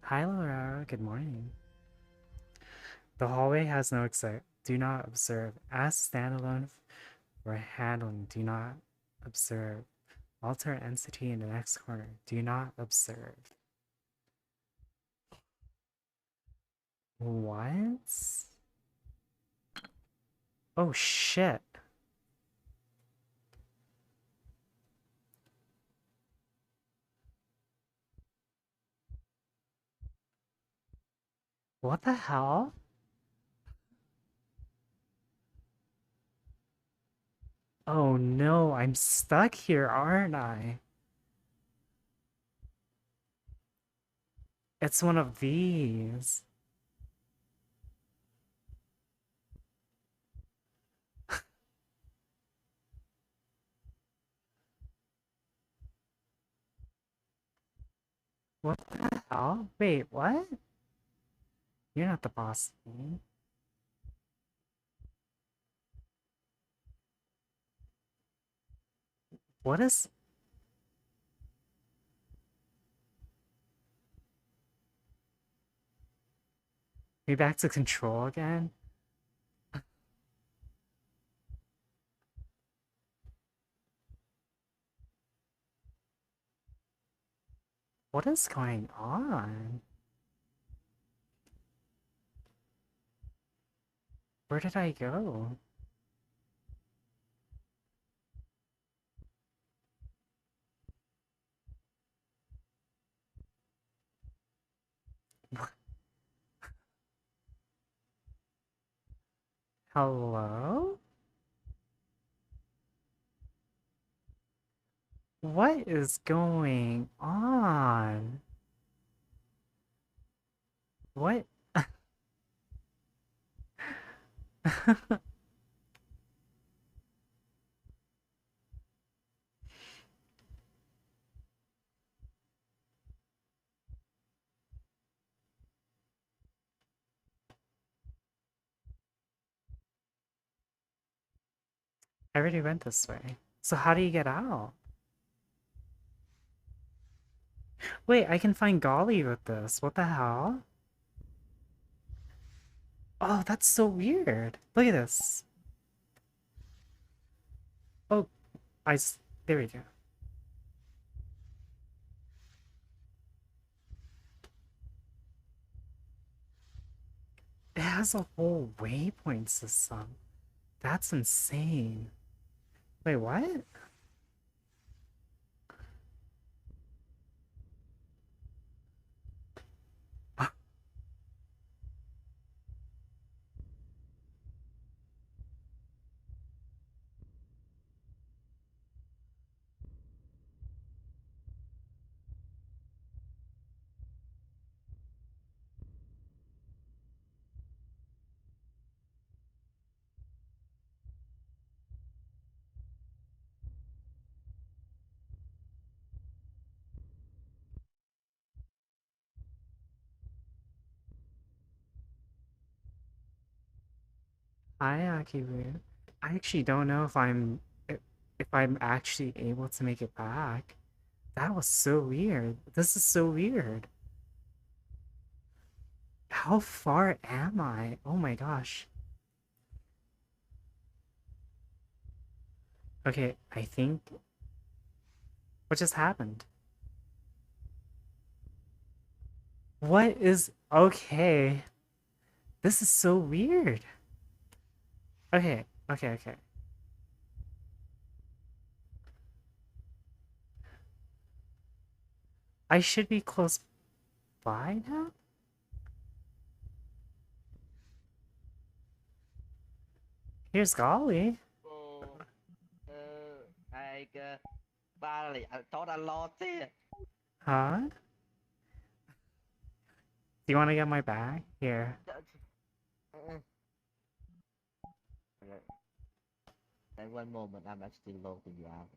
Hi, Laura. Good morning. The hallway has no exit. do not observe. Ask standalone for handling, do not observe. Alter entity in the next corner, do not observe. What? Oh shit. What the hell? Oh no, I'm stuck here, aren't I? It's one of these. What the hell? Wait, what? You're not the boss of me. What is... We back to control again? What is going on? Where did I go? Hello? What is going on? What? I already went this way. So how do you get out? Wait, I can find Golly with this. What the hell? Oh, that's so weird. Look at this. Oh, there we go. It has a whole waypoint system. That's insane. Wait, what? Hi, Akiru. I actually don't know if I'm actually able to make it back. That was so weird. This is so weird. How far am I? Oh my gosh. Okay, I think... What just happened? What is... Okay. This is so weird. Okay, okay. I should be close by now? Here's Golly. Ồ, ai cơ ba lại cho đã lo thế. Huh? Do you want to get my bag? Here. Tại one moment I'm actually loading you out.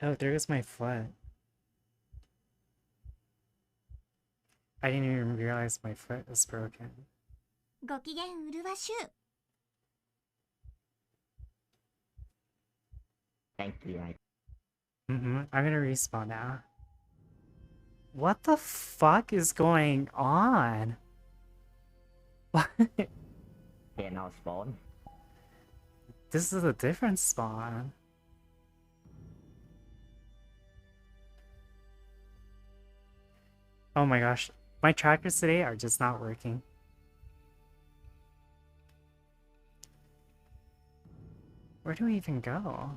Oh, there goes my foot. I didn't even realize my foot was broken. ご機嫌うるわしゅう Thank you. I'm gonna respawn now. What the fuck is going on? What? our spawn. This is a different spawn. Oh my gosh. My trackers today are just not working. Where do we even go?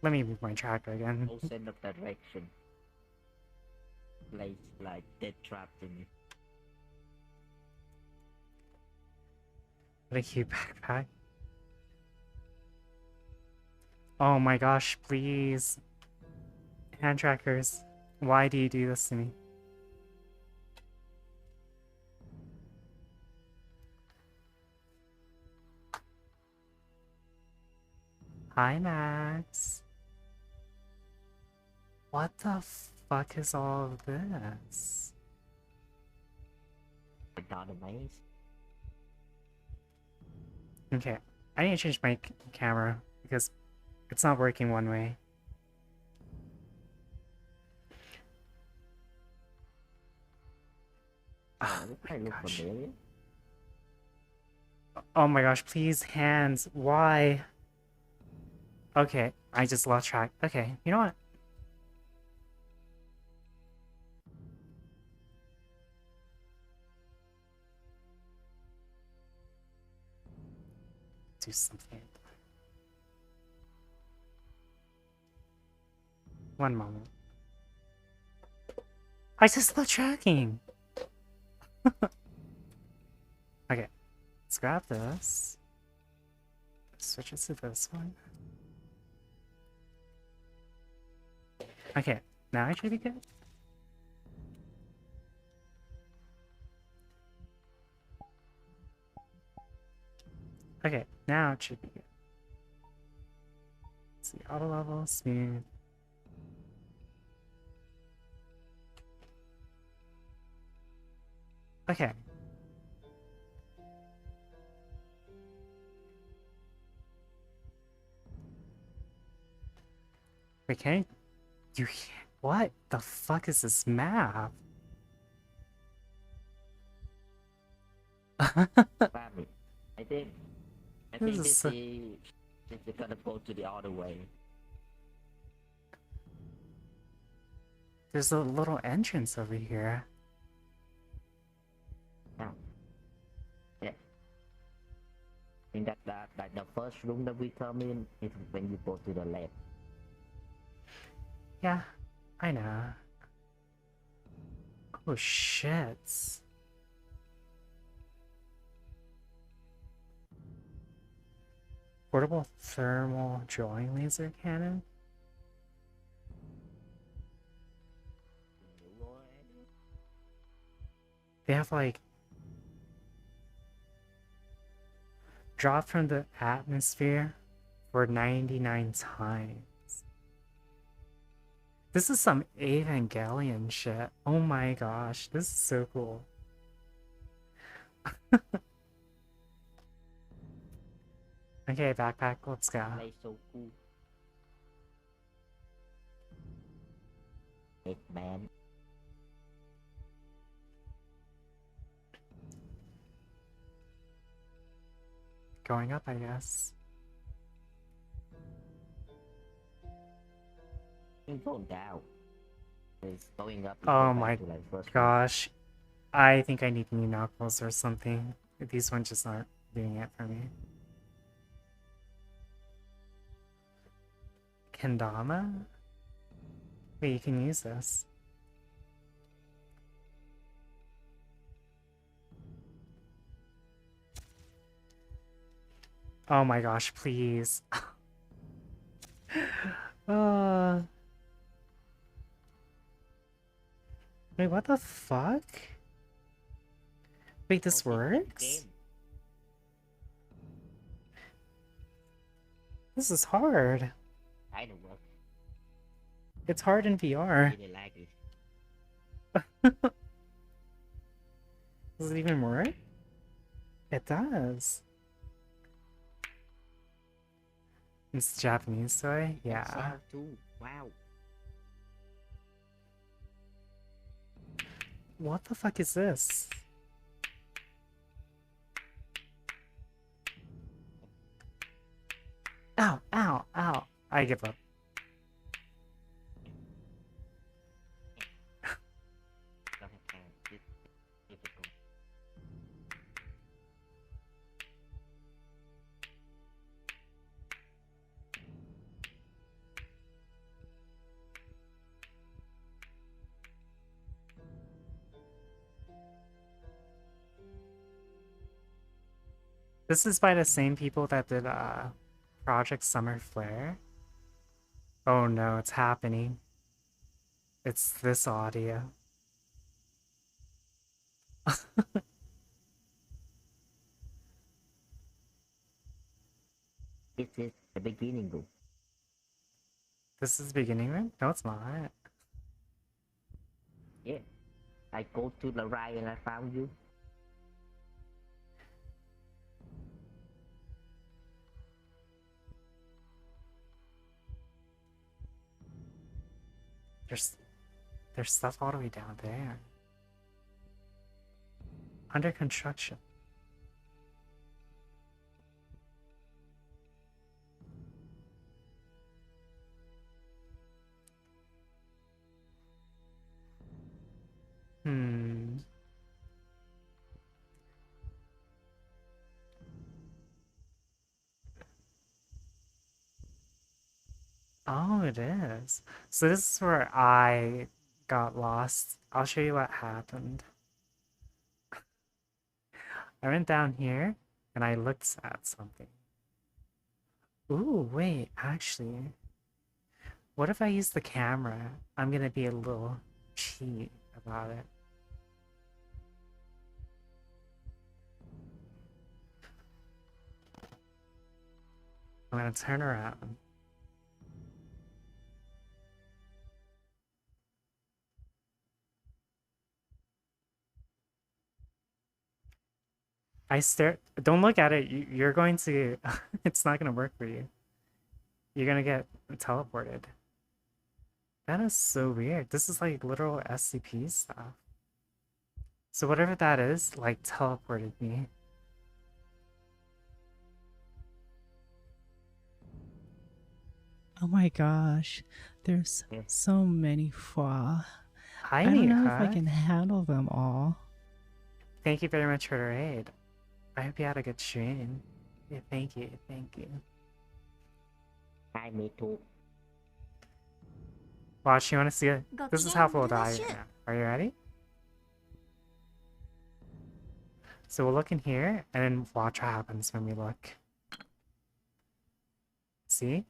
Let me move my tracker again. No sense of direction. Place like dead trapped in. What a cute backpack. Oh my gosh, please. Hand trackers. Why do you do this to me? Hi, Max. What the fuck is all of this? Not a maze. Okay, I need to change my camera because it's not working one way. Oh I my look gosh. familiar. Oh my gosh, please, hands. Why? Okay, I just lost track. Okay, you know what? Do something. One moment. I just lost tracking! Okay, let's grab this. Switch it to this one. Okay, now I should be good. Okay, now it should be good. Let's see, auto level, smooth. Okay. Wait, can you... What the fuck is this map? Family. I think This is this so- is gonna go to the other way. There's a little entrance over here. Now. Yeah. In that like the first room that we come in is when you go to the left. Yeah, I know. Oh shit. Portable thermal drawing laser cannon? They have like drop from the atmosphere for 99 times. This is some Evangelion shit. Oh my gosh, this is so cool. Okay, backpack, let's go. Play so cool. Hey man. Going up, I guess. Go down. It's going up. Oh my gosh. I think I need new knuckles or something. These ones just aren't doing it for me. Kendama? Wait, you can use this. Oh my gosh, please. Wait, what the fuck? Wait, this works? This is hard. I don't work. It's hard in VR. Really like it. Does it even work? It does. It's Japanese toy? Yeah. Sound too. Wow. What the fuck is this? Ow, ow, ow. I give up. This is by the same people that did Project Summer Flare. Oh no, it's happening. It's this audio. This is the beginning room. This is the beginning room? No, it's not. Yeah. I go to the right and I found you. There's stuff all the way down there. Under construction. Hmm. Oh, it is. So this is where I got lost. I'll show you what happened. I went down here and I looked at something. Ooh, wait, actually, what if I use the camera? I'm gonna be a little cheat about it. I'm gonna turn around. I stare. Don't look at it. You're going to. It's not gonna work for you. You're gonna get teleported. That is so weird. This is like literal SCP stuff. So whatever that is, like teleported me. Oh my gosh, there's Yeah. so many fois. Hi, I don't know if I Neha. can handle them all. Thank you very much for the raid. I hope you had a good stream. Yeah, thank you, thank you. Hi, me too. Watch, you wanna see it? This is how we'll die Gokigen right now. Are you ready? So we'll look in here, and then watch what happens when we look. See?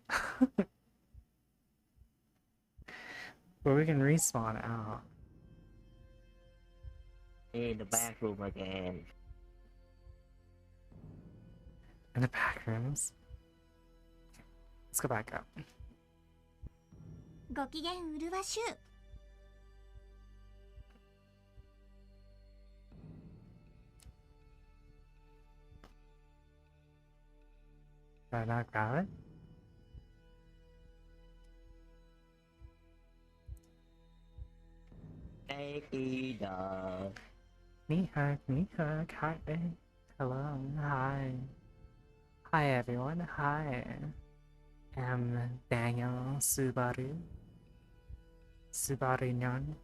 But we can respawn out. In the bathroom again. In the back rooms. Let's go back up. ご機嫌うるわしゅう Did I not grab it? Take it up. Knee hug, hi. Hello, hi. Hi everyone, hi. I'm Daniel Subaru. Subaru Nyan.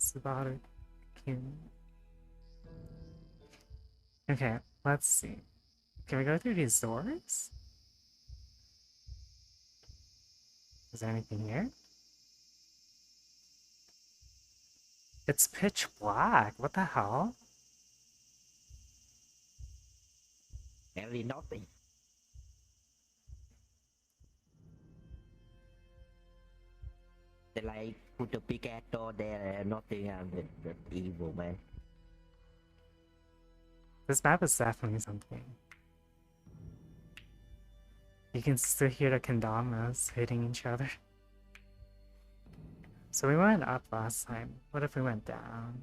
Subaru Kun. Okay, let's see. Can we go through these doors? Is there anything here? It's pitch black. What the hell? Really nothing. They like put a big ass door there and nothing that's evil, man. This map is definitely something. You can still hear the kendamas hitting each other. So we went up last time. What if we went down?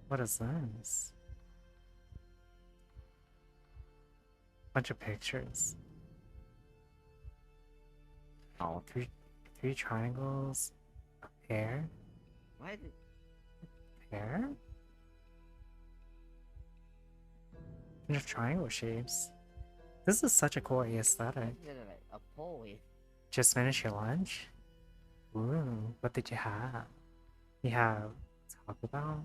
What is this? Bunch of pictures. Oh, three triangles, a pair, why is it? pair? And of triangle shapes. This is such a cool aesthetic. Is it like a pole? Just finished your lunch? Ooh, what did you have? You have Taco Bell?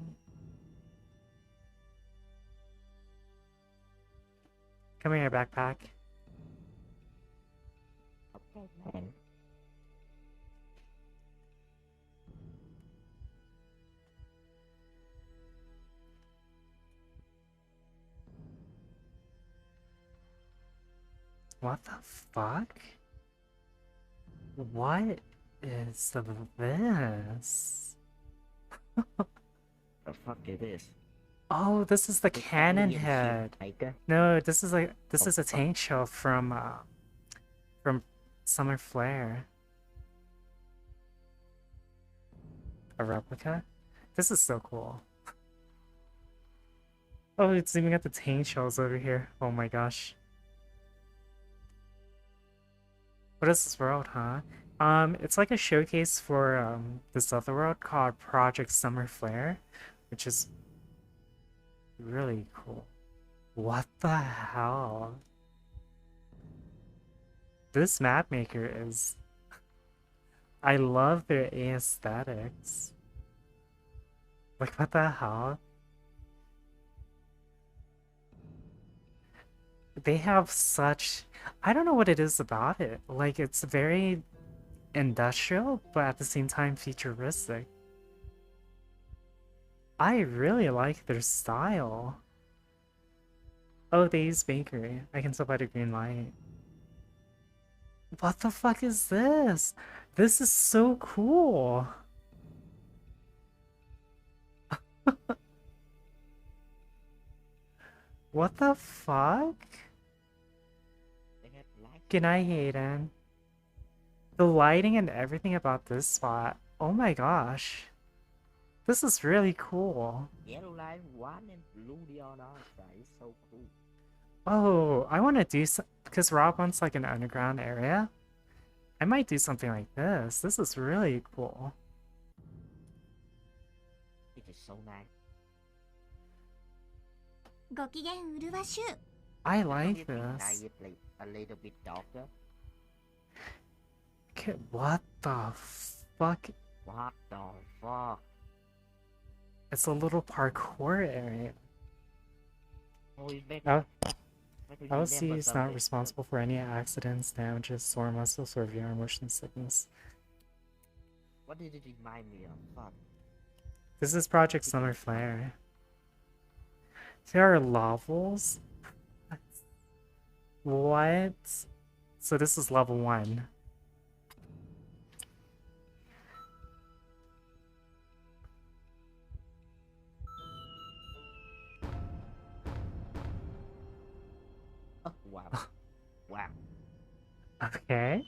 Come here, backpack. Okay, man. What the fuck? What is this? The fuck it is? Oh, this is the It's cannon alien ship, head. Tiger. No, this is like this Oh, is a fuck. tank shell from Summer Flare. A replica? This is so cool. Oh, it's even got the tank shells over here. Oh my gosh. What is this world, huh? It's like a showcase for this other world called Project Summer Flare, which is really cool. What the hell? This map maker is... I love their aesthetics. Like, what the hell? They have such... I don't know what it is about it. Like, it's very industrial, but at the same time futuristic. I really like their style. Oh, they use bakery. I can still buy the green light. What the fuck is this? This is so cool. What the fuck? They have light. Good night, Hayden. The lighting and everything about this spot. Oh my gosh. This is really cool. Yellow line one and blue the other side. It's so cool. Oh, I want to do some, because Rob wants like an underground area. I might do something like this. This is really cool. It is so nice. ご機嫌うるわしゅう I Don't like you think this. night like a little bit darker? What the fuck? What the fuck? It's a little parkour area. Oh, it's better. L- Better LC remember is not something. responsible for any accidents, damages, sore muscles, or VR motion sickness. What did it remind me of? Fuck. This is Project Summer Flare. There are levels? What? So this is level 1. Oh, wow. Wow. Okay.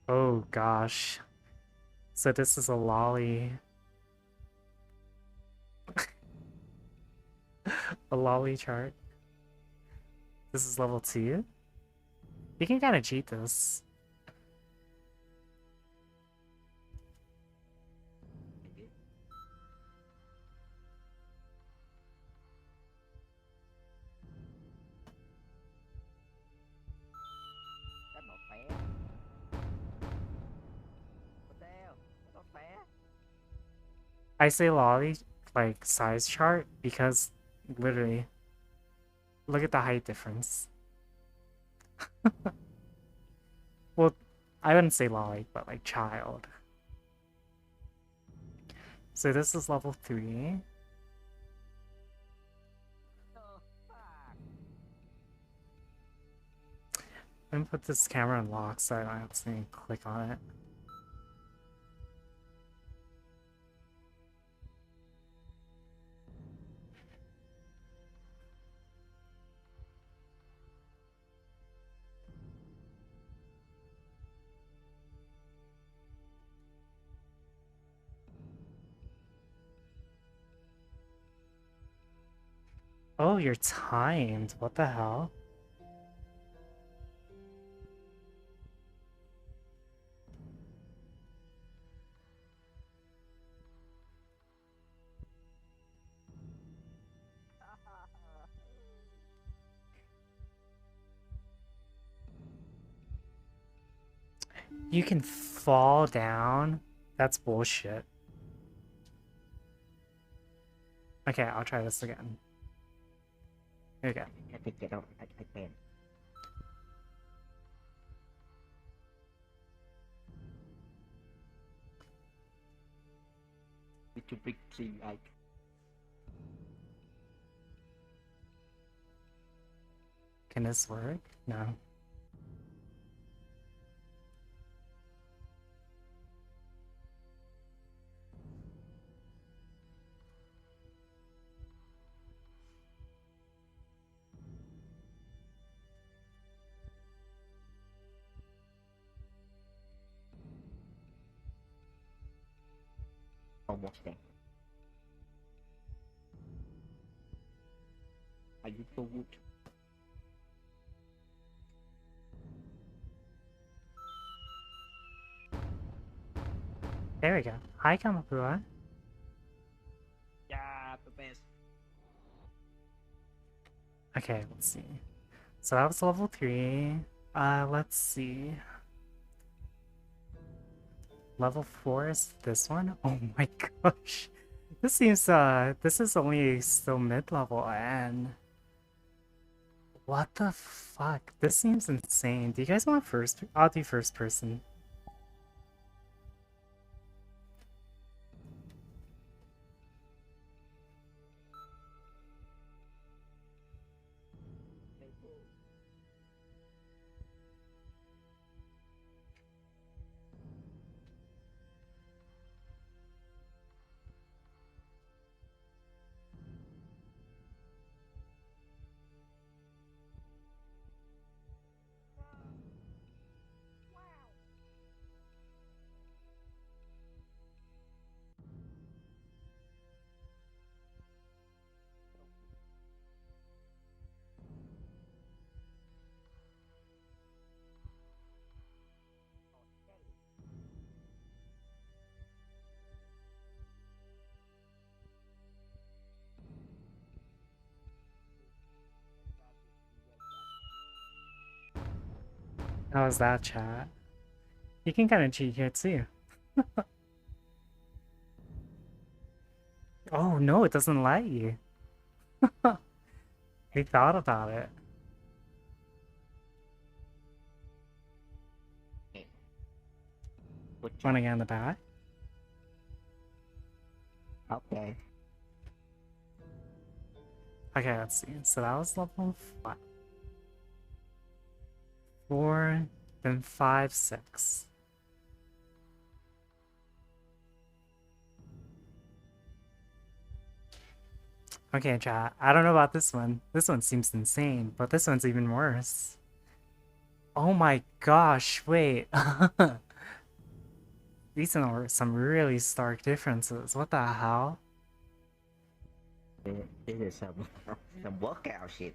Oh gosh. So this is a lolly. A lolly chart. This is level 2. You can kind of cheat this. Thank you. That's not fair. What the hell? That's not fair. I say lolly, like size chart, because literally, look at the height difference. Well, I wouldn't say lolly, but like child. So this is level 3. Oh, fuck. I'm gonna put this camera in lock so I don't have to click on it. Oh, you're timed. What the hell? You can fall down? That's bullshit. Okay, I'll try this again. Here we go. I can get out. I can. It's a big thing. Can this work? No. Almost there. I use the wood. There we go. Hi, Kamakura. Yeah, the best. Okay, let's see. So that was level 3. Let's see. Level 4 is this one? Oh my gosh. This seems, this is only still mid-level and... What the fuck? This seems insane. Do you guys want first? I'll do first person. How was that, chat? You can kind of cheat here too. Oh no, it doesn't let you. He thought about it. Wanna get on the back? Okay. Okay, let's see. So that was level 5. 4, then 5, 6. Okay, chat. I don't know about this one. This one seems insane, but this one's even worse. Oh my gosh, wait. These are some really stark differences. What the hell? This is some workout shit.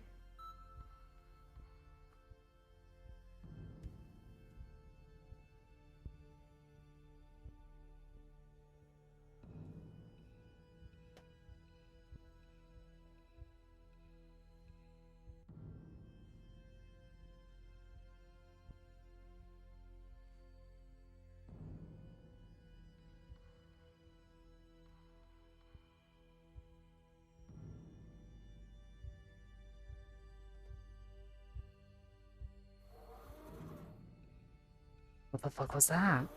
What the fuck was that?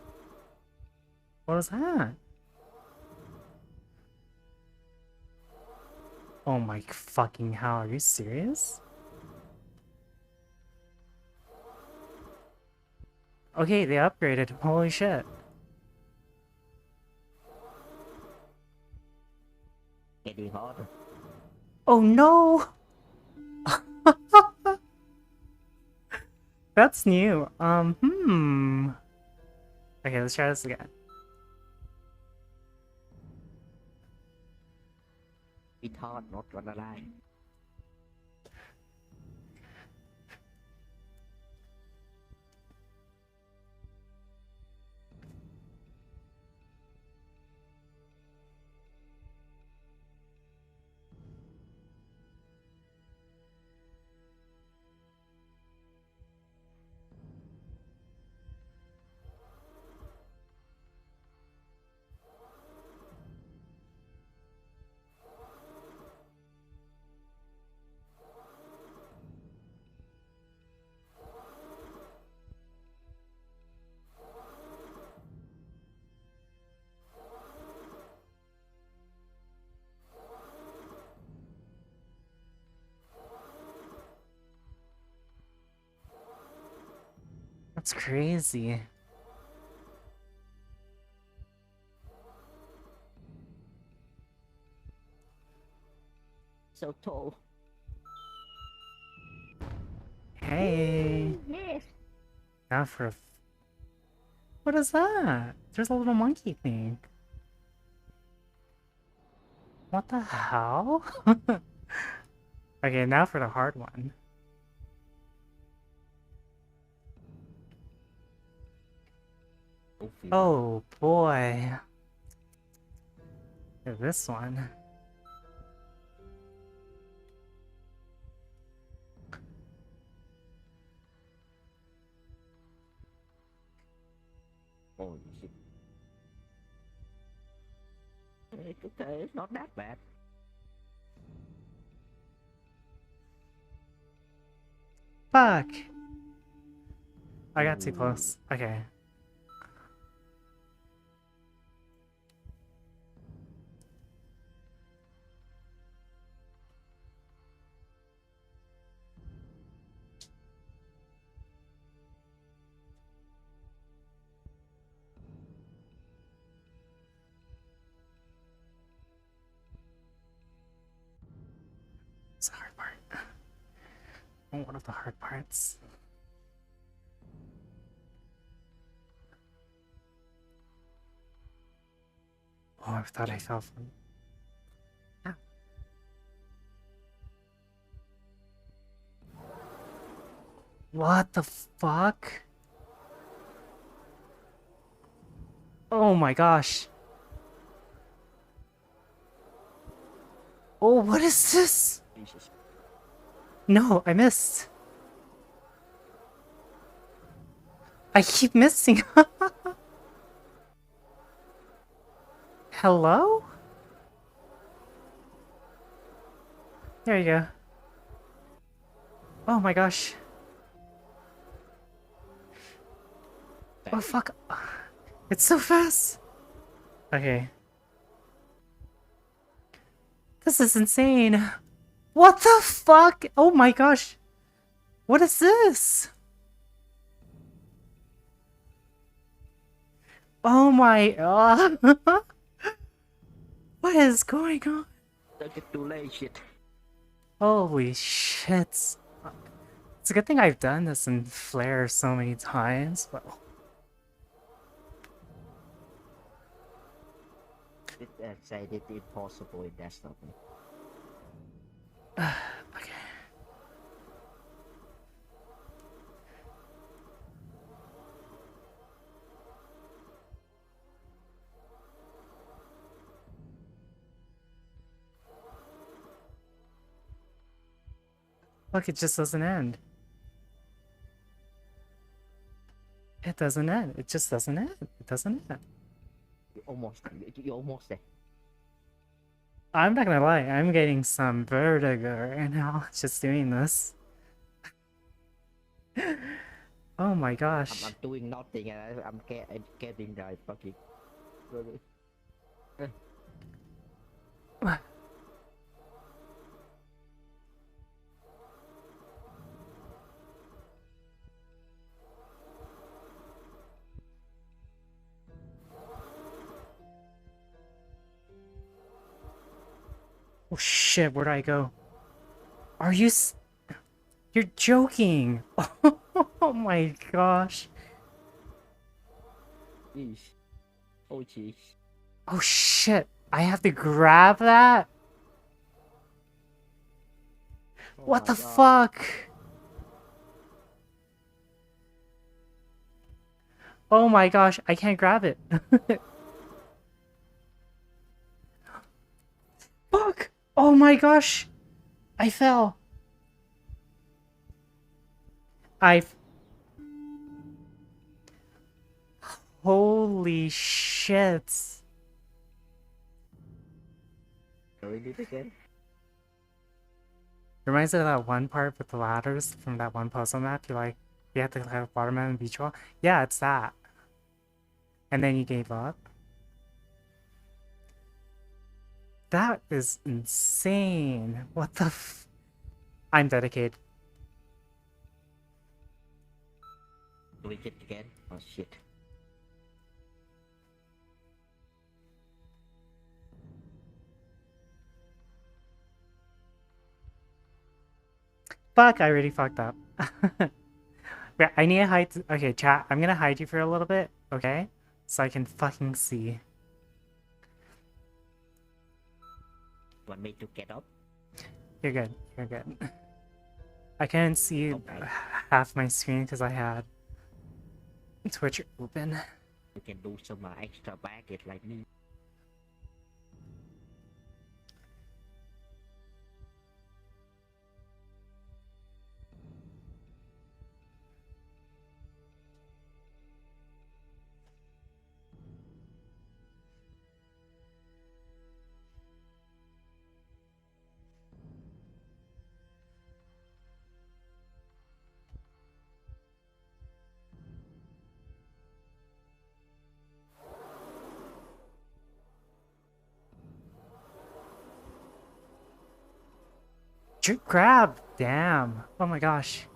What was that? Oh my fucking hell, are you serious? Okay, they upgraded. Holy shit. Getting harder. Oh no! That's new. Okay, let's try this again. It's hard, not gonna lie. That's crazy. So tall. Hey. Yes. Now for what is that? There's a little monkey thing. What the hell? Okay, now for the hard one. Oh boy. This one. Holy shit. It's okay, it's not that bad. Fuck! I got too close. Okay. It's a hard part. One of the hard parts. Oh, I thought I fell from. What the fuck? Oh my gosh. Oh, what is this? Jesus. No, I missed. I keep missing. Hello? There you go. Oh my gosh. Oh fuck. It's so fast. Okay. This is insane. What the fuck? Oh my gosh. What is this? Oh my god. What is going on? Don't get too late, shit. Holy shit. It's a good thing I've done this in Flare so many times, but It said it impossible in that stuff. okay. Look, it just doesn't end. It doesn't end. It just doesn't end. It doesn't end. You're almost there. I'm not gonna lie, I'm getting some vertigo right now just doing this. Oh my gosh. I'm doing nothing and I'm getting the fucking. Oh shit, where do I go? Are you You're joking! Oh my gosh. Jeez. Oh jeez. Oh shit, I have to grab that? Oh What my the God. fuck? Oh my gosh, I can't grab it. Fuck! Oh my gosh! I fell. Holy shit. Doing it again? Reminds me of that one part with the ladders from that one puzzle map. You have to collect watermelon and beach ball. Yeah, it's that. And then you gave up. That is insane. What the I'm dedicated. we get again? Oh shit. Fuck, I already fucked up. Wait, I need to hide. Okay, chat, I'm gonna hide you for a little bit, okay? So I can fucking see. Want me to get up? You're good. You're good. I couldn't see Okay. half my screen because I had Twitch open. You can do some extra baggage like me. Grab! Damn. Oh my gosh.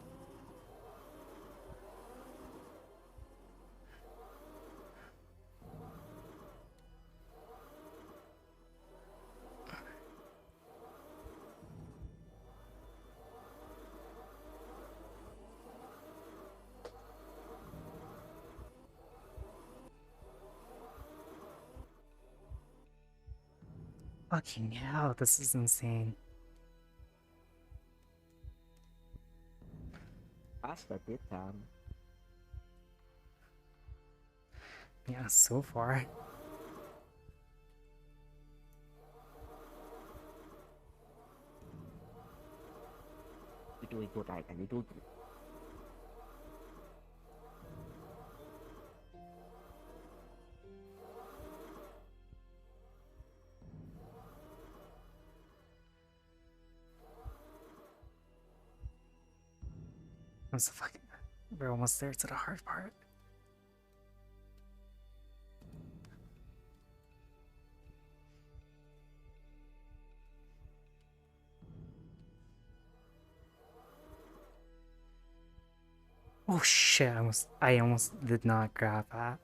Fucking hell, this is insane. Faster this time. Yeah, so far. We do it good right and we do it. What's the fucking... We're almost there to the hard part. Oh shit, I almost did not grab that.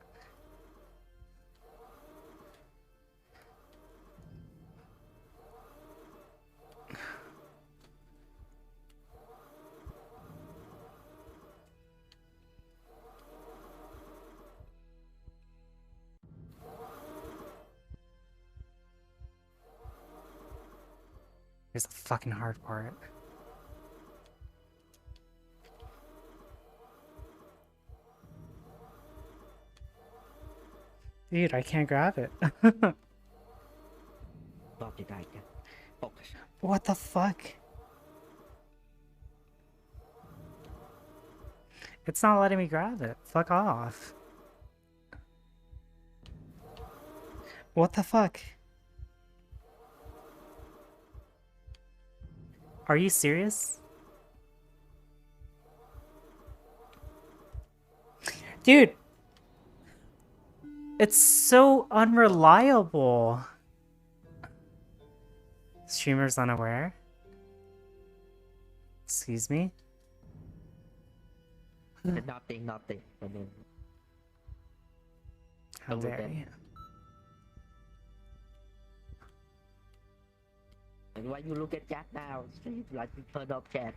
Here's the fucking hard part. Dude, I can't grab it. Not did I get. Focus. What the fuck? It's not letting me grab it. Fuck off. What the fuck? Are you serious? Dude! It's so unreliable. Streamer's unaware? Excuse me? Nothing. I mean, How Over dare there. you? and when you look at chat now, it's like you turn off chat.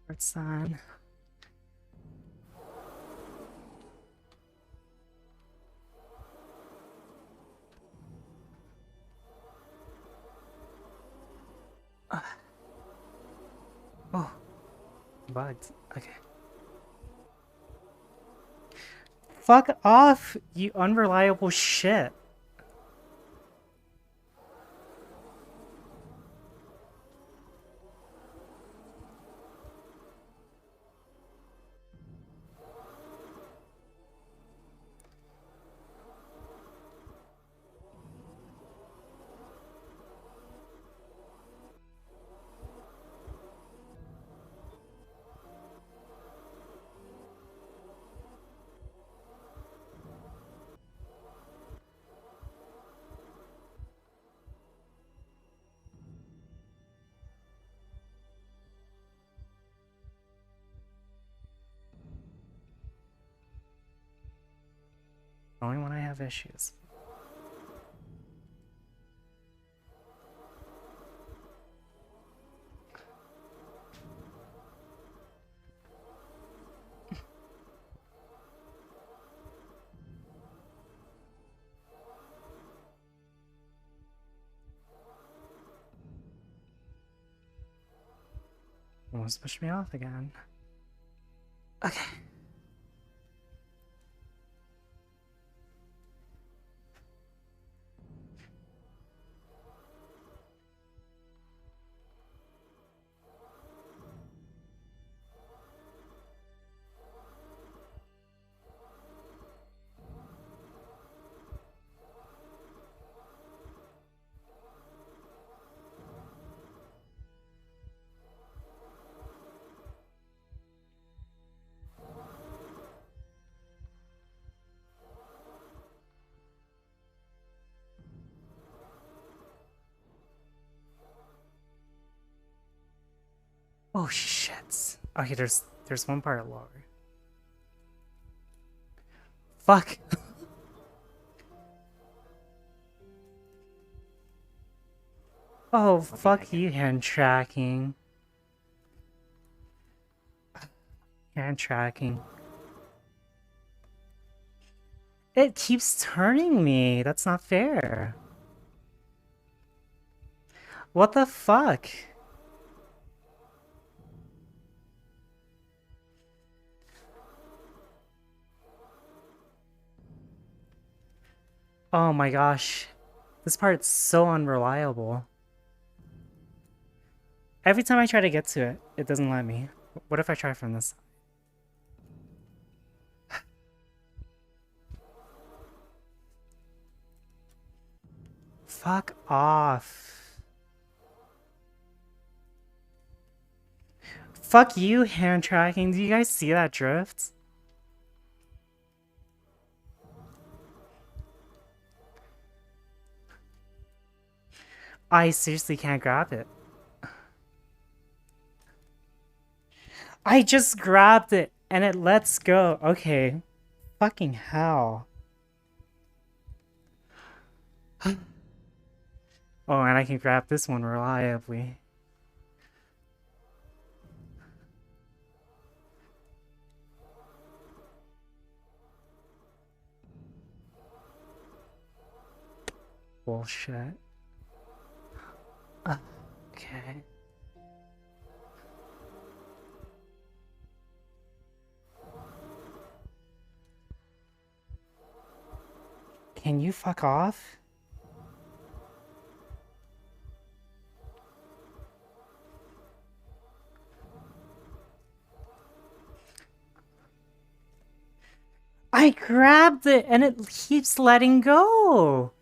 What's on? Oh, bugged. Okay. Fuck off, you unreliable shit. Only when I have issues. Almost pushed me off again. Okay. Oh shit. Okay, there's one part lower. Fuck. Oh, fuck you, hand tracking. Hand tracking. It keeps turning me. That's not fair. What the fuck? Oh my gosh. This part's so unreliable. Every time I try to get to it, it doesn't let me. What if I try from this side? Fuck off. Fuck you, hand tracking. Do you guys see that drift? I seriously can't grab it. I just grabbed it and it lets go. Okay. Fucking hell. Oh, and I can grab this one reliably. Bullshit. Okay. Can you fuck off? I grabbed it and it keeps letting go.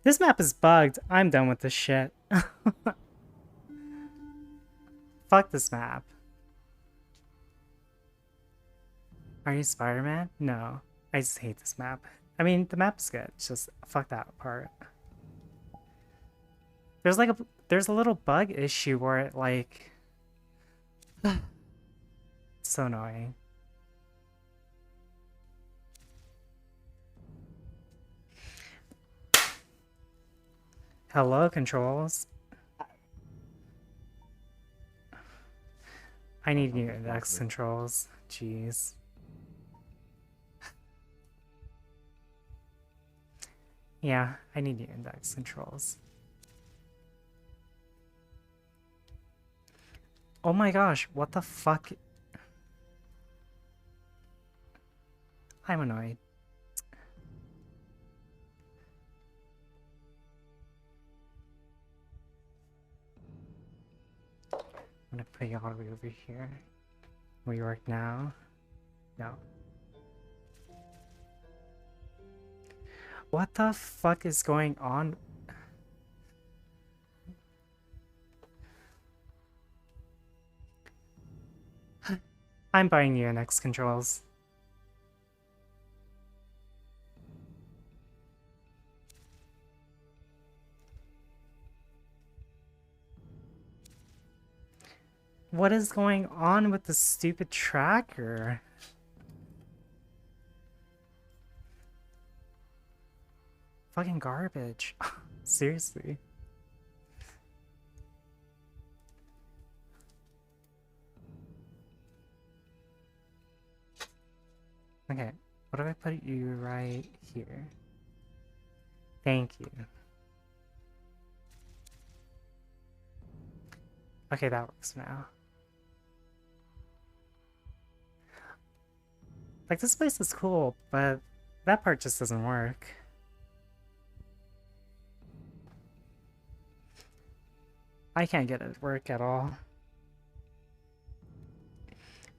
This map is bugged. I'm done with this shit. Fuck this map. Are you Spider-Man? No. I just hate this map. I mean, the map's good. It's just fuck that part. There's a little bug issue where it like it's so annoying. Hello, controls. I need new index controls. Jeez. Yeah, I need new index controls. Oh my gosh, what the fuck? I'm annoyed. I'm gonna put you all the way over here. Will you work now? No. What the fuck is going on? I'm buying you NX controls. What is going on with the stupid tracker? fucking garbage. Seriously. Okay, what if I put you right here? Thank you. Okay, that works now. Like, this place is cool, but that part just doesn't work. I can't get it to work at all.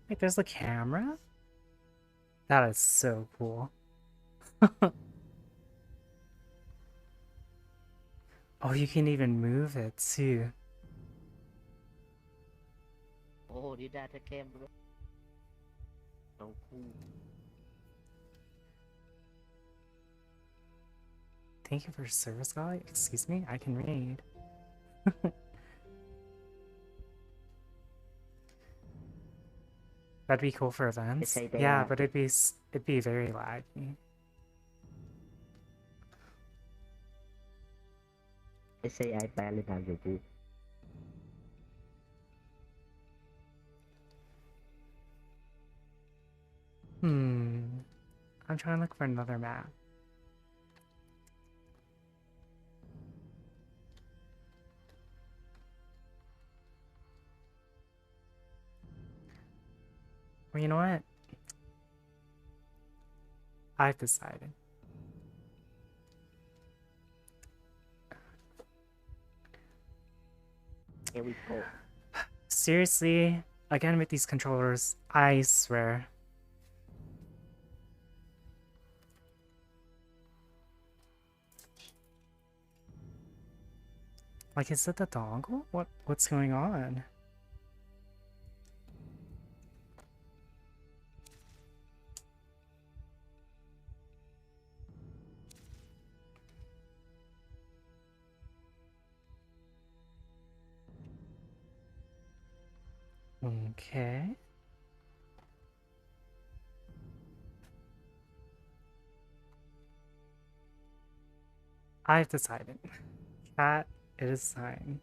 Wait, there's a camera? That is so cool. Oh, you can even move it too. Oh, the data camera. So cool. Thank you for service, guy. Excuse me, I can read. That'd be cool for events. say they Yeah, are- but it'd be very laggy. They say I barely have YouTube. I'm trying to look for another map. Well, you know what? I've decided. Here we go. Seriously, again with these controllers, I swear. Like, is it the dongle? What's going on? Okay. I've decided. Chat, it is time.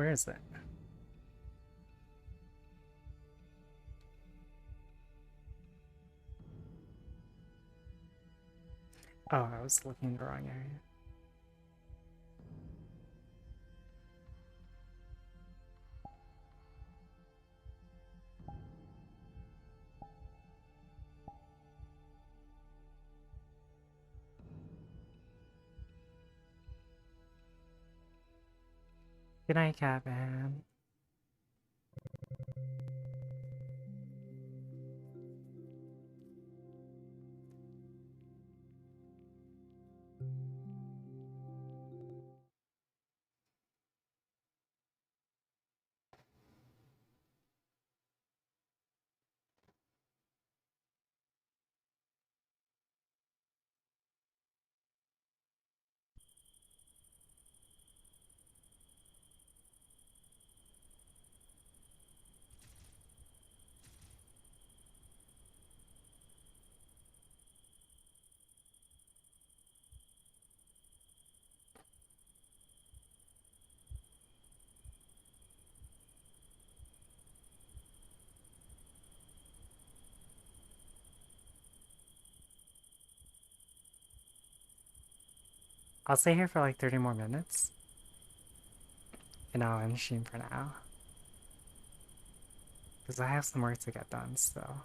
Where is it? Oh, I was looking in the wrong area. Good night, Catman. I'll stay here for like 30 more minutes. And I'll end stream for now. Because I have some work to get done still.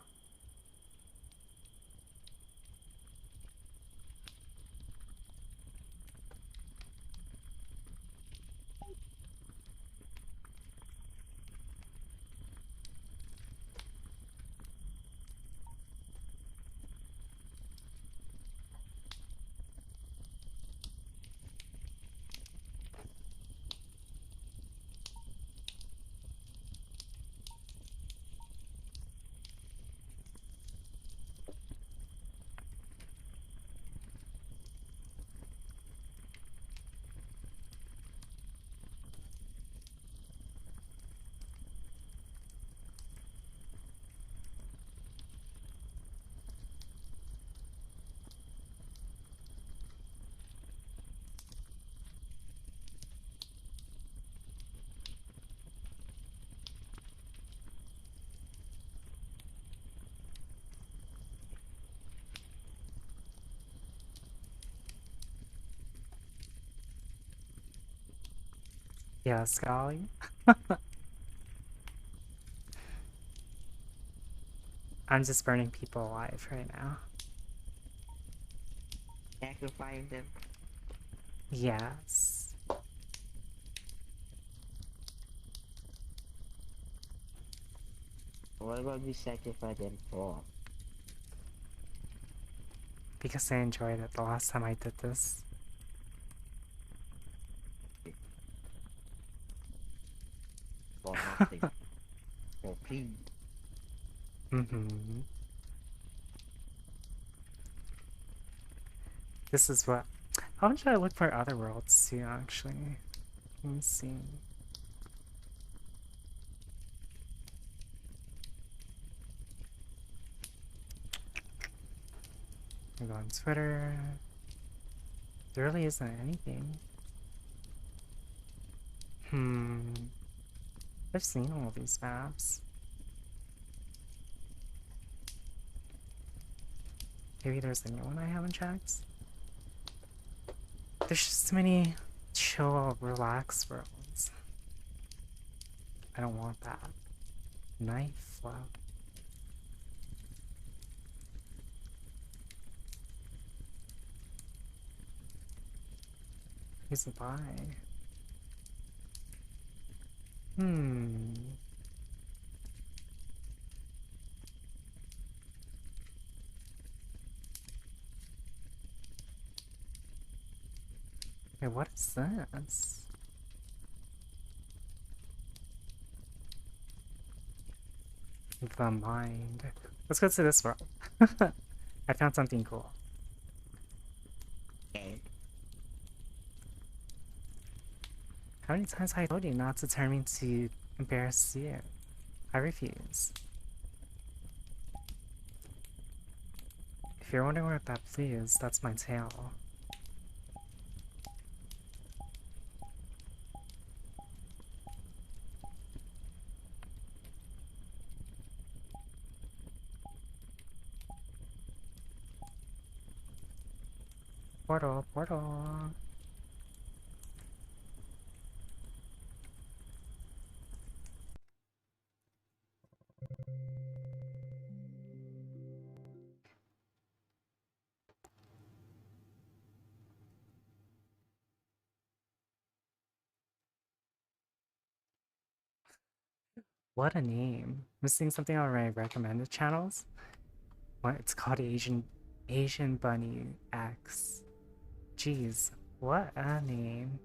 Yeah, Scully. I'm just burning people alive right now. Sacrifice them. Yes. What about we sacrifice them for? Because I enjoyed it the last time I did this. For nothing. For free. Mm-hmm. This is what... How should I look for other worlds too, actually? Let me see. I go on Twitter. There really isn't anything. I've seen all these maps. Maybe there's a new one I haven't checked. There's just too many chill, relaxed worlds. I don't want that. Knife flow. Who's it by? Hey, what is this? The mind. Let's go to this world. I found something cool. Okay. How many times have I told you not to turn me to embarrass you? I refuse. If you're wondering what that blue is, that's my tail. Portal, portal. What a name. I'm seeing something on my recommended channels. What? It's called Asian Bunny X. Jeez, what a name.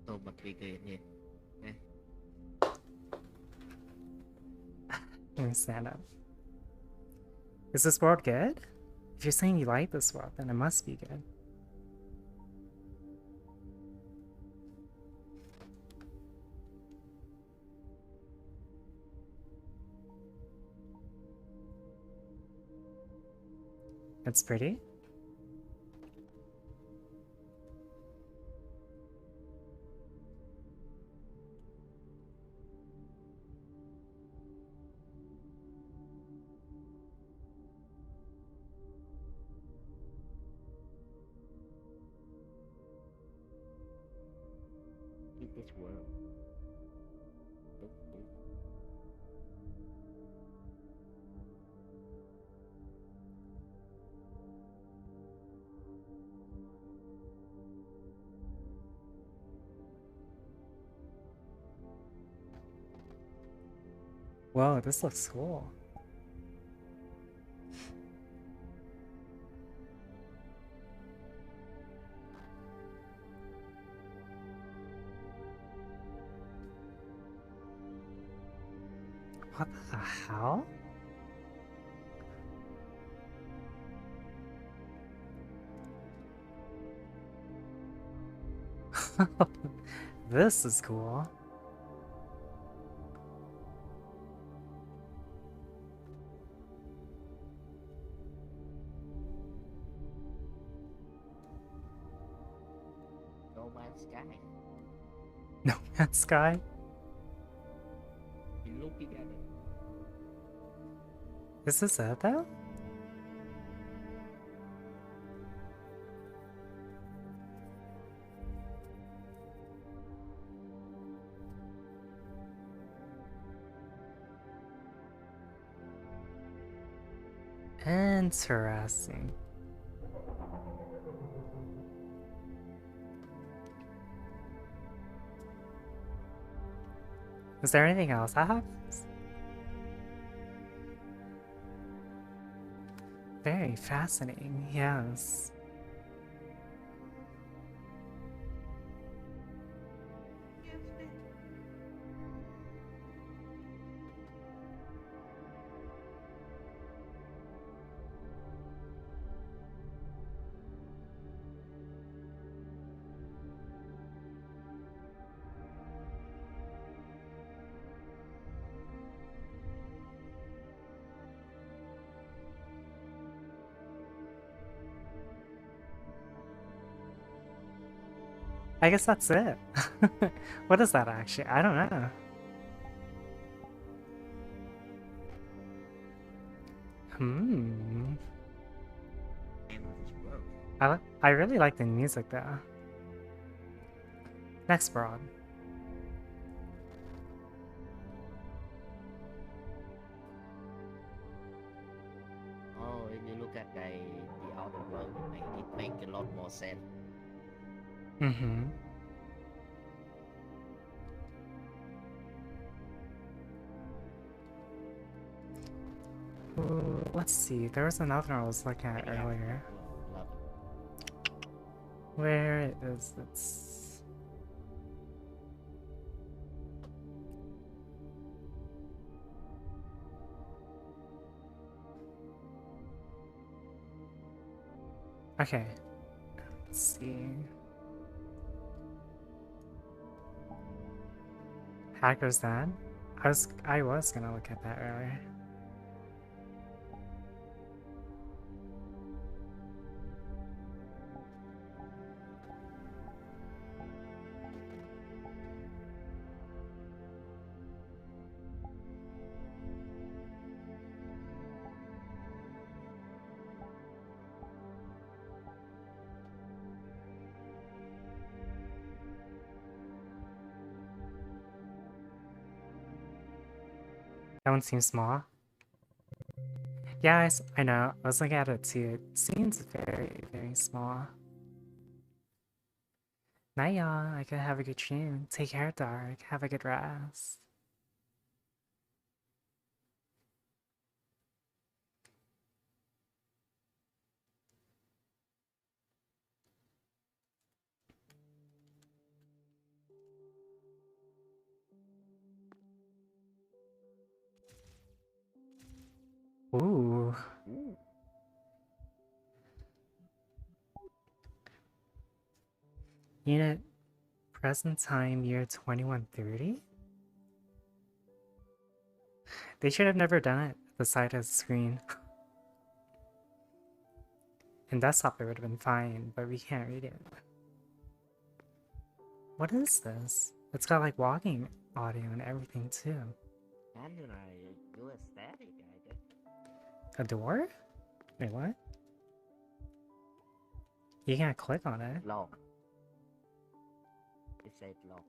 So much bigger in here. Let me stand up. Is this world good? If you're saying you like this world, then it must be good. It's pretty? In this world. Look, look. Whoa, this looks cool. What the hell? This is cool. No Man's Sky. No Man's Sky? You looking at it. Is this it though? Interesting. Is there anything else that happens? Very fascinating, yes. I guess that's it. What is that actually? I don't know. Hmm. I really like the music though. Next broad. Oh, if you look at the outer world, it make a lot more sense. Mm-hmm. Ooh, let's see. There was another one I was looking at Yeah, earlier. love it. Where is it? Okay. Let's see. Hacker's Den? I was gonna look at that earlier. That one seems small. Yeah, I know. I was looking at it too. It seems very, very small. Night, y'all. I could have a good dream. Take care, Dark. Have a good rest. Ooh. Unit present time year 2130? They should have never done it at the side of the screen. In desktop it would have been fine, but we can't read it. What is this? It's got like walking audio and everything too. And you're static, I guess. A door? Wait, what? You can't click on it. Lock. It said lock.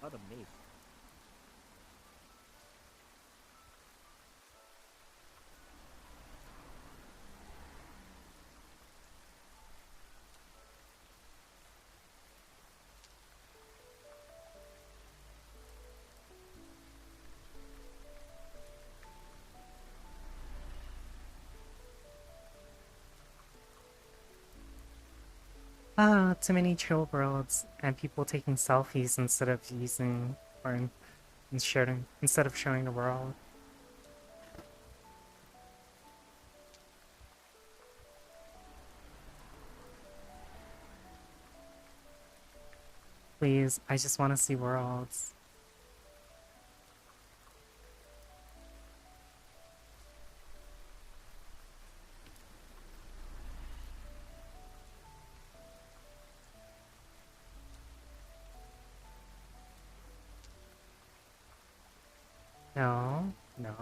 Oh, the maze. Ah, too many chill worlds and people taking selfies instead of using or instead of showing the world. Please, I just want to see worlds. No, no.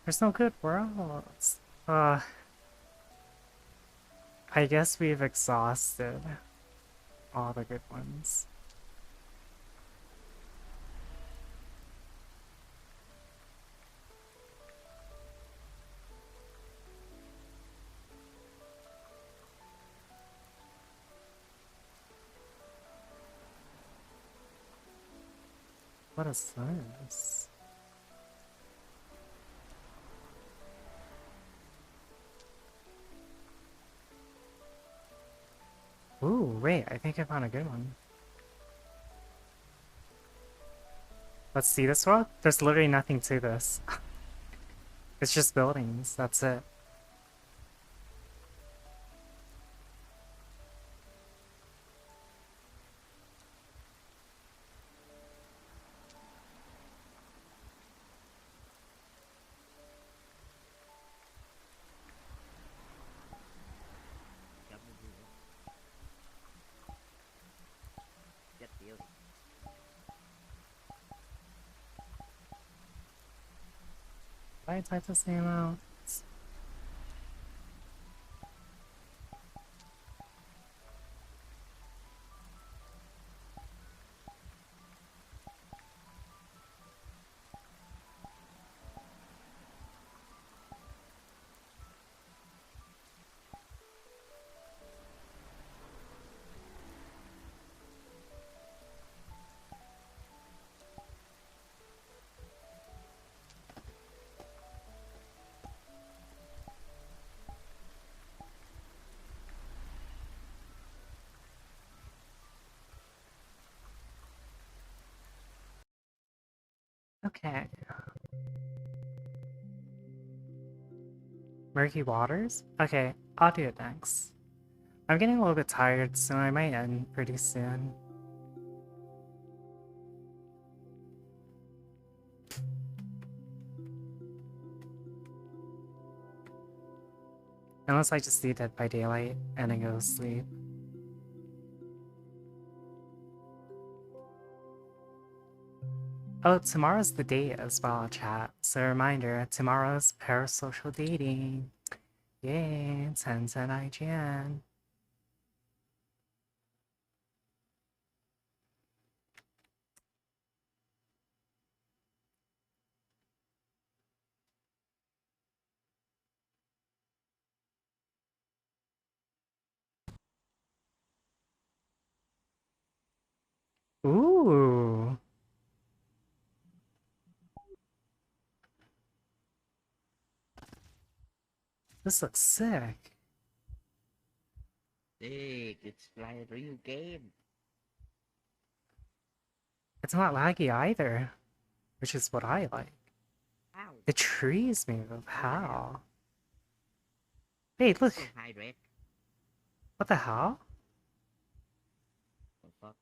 There's no good worlds. I guess we've exhausted all the good ones. What is this? Ooh, wait, I think I found a good one. Let's see this world? There's literally nothing to this. It's just buildings, that's it. Just building. Did I type the same out? Okay. Murky Waters? Okay, I'll do it next. I'm getting a little bit tired, so I might end pretty soon. Unless I just see Dead by Daylight and then go to sleep. Oh, tomorrow's the date as well, chat. So reminder, tomorrow's parasocial dating. Yay, 10/10 IGN. Ooh. This looks sick. Sick, it's like a real game. It's not laggy either, which is what I like. Wow. The trees move. How? Wait, look. So high red. What the hell? The fuck?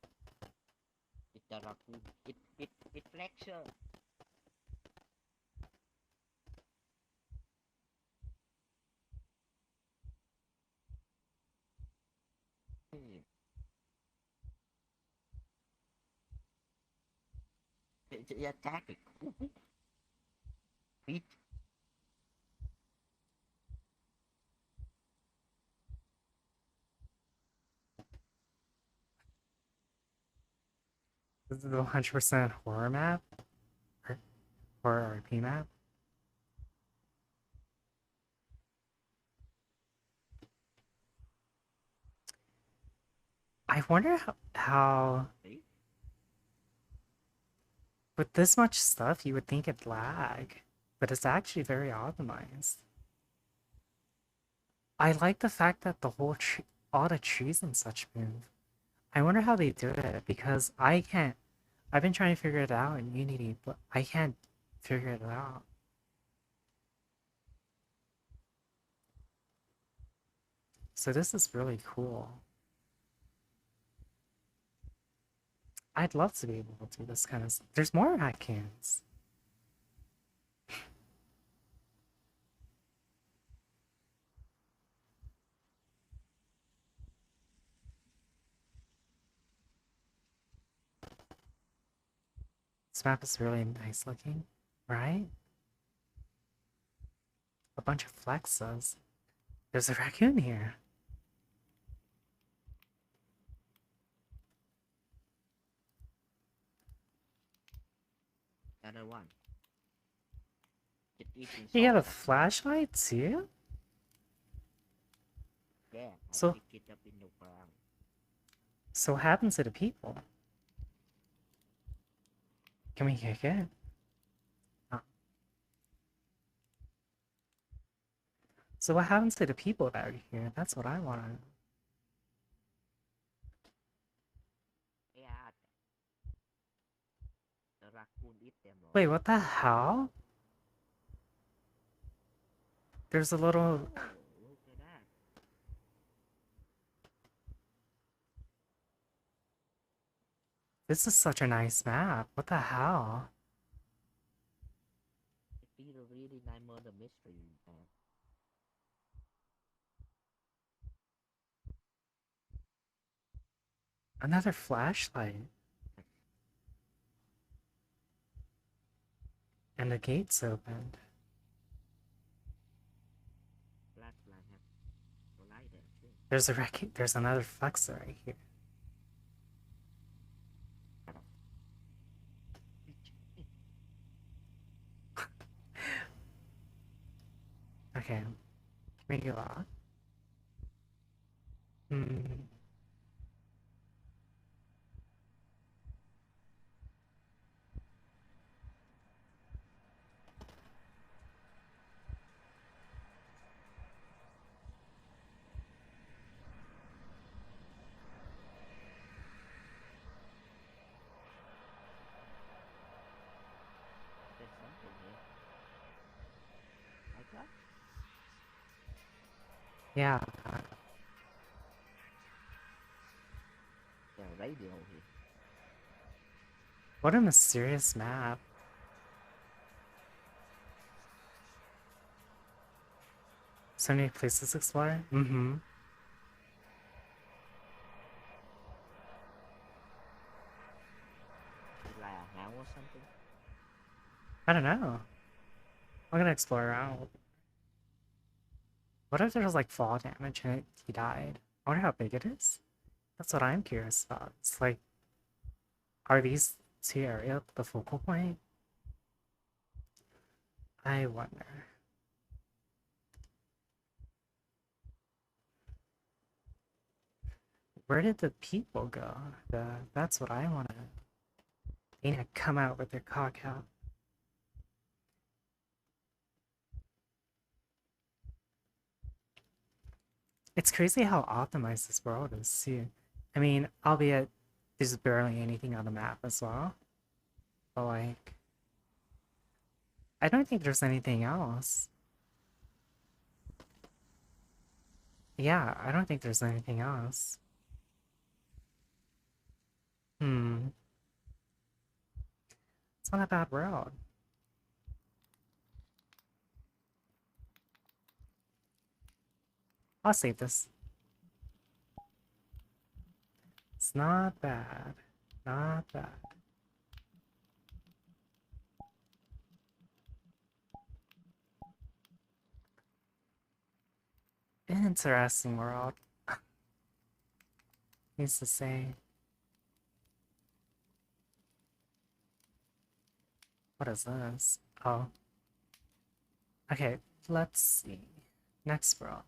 It's a raccoon. It flexure. It's attack it. Beat. This is the 100% horror map? Or horror RP map? I wonder how See? with this much stuff you would think it'd lag, but it's actually very optimized. I like the fact that the whole tree, all the trees and such move. I wonder how they do it because I can't. I've been trying to figure it out in Unity, but I can't figure it out. So this is really cool. I'd love to be able to do this kind of. There's more raccoons. This map is really nice looking, right? A bunch of flexes. There's a raccoon here. Another one. Just eating You got a salt. flashlight too? Yeah, I So- pick it up in the ground. So what happens to the people? Can we kick it? Oh. So what happens to the people that are here? That's what I want to know. Yeah. The raccoon eat them. Right? Wait, what the hell? There's a little... Oh, look at that. This is such a nice map. What the hell? It is a really nice murder mystery. Another flashlight. And the gate's opened. Flashlight have a lighter too. There's a raccoon. There's another flexer right here. Okay. Can we go on? Hmm. There's something here. Like that? Yeah. There's a radio here. What a mysterious map. So many places to explore? Mm-hmm. Is it like a house or something? I don't know. I'm gonna explore around. What if there's like fall damage and he died? I wonder how big it is. That's what I'm curious about. It's like, are these two areas the focal point? I wonder. Where did the people go? That's what I want to. They need to come out with their cock out. It's crazy how optimized this world is, too. I mean, albeit there's barely anything on the map as well. But, like, I don't think there's anything else. Yeah, I don't think there's anything else. It's not a bad world. I'll save this. It's not bad. Not bad. Interesting world. Needs to say. What is this? Oh. Okay, let's see. Next world.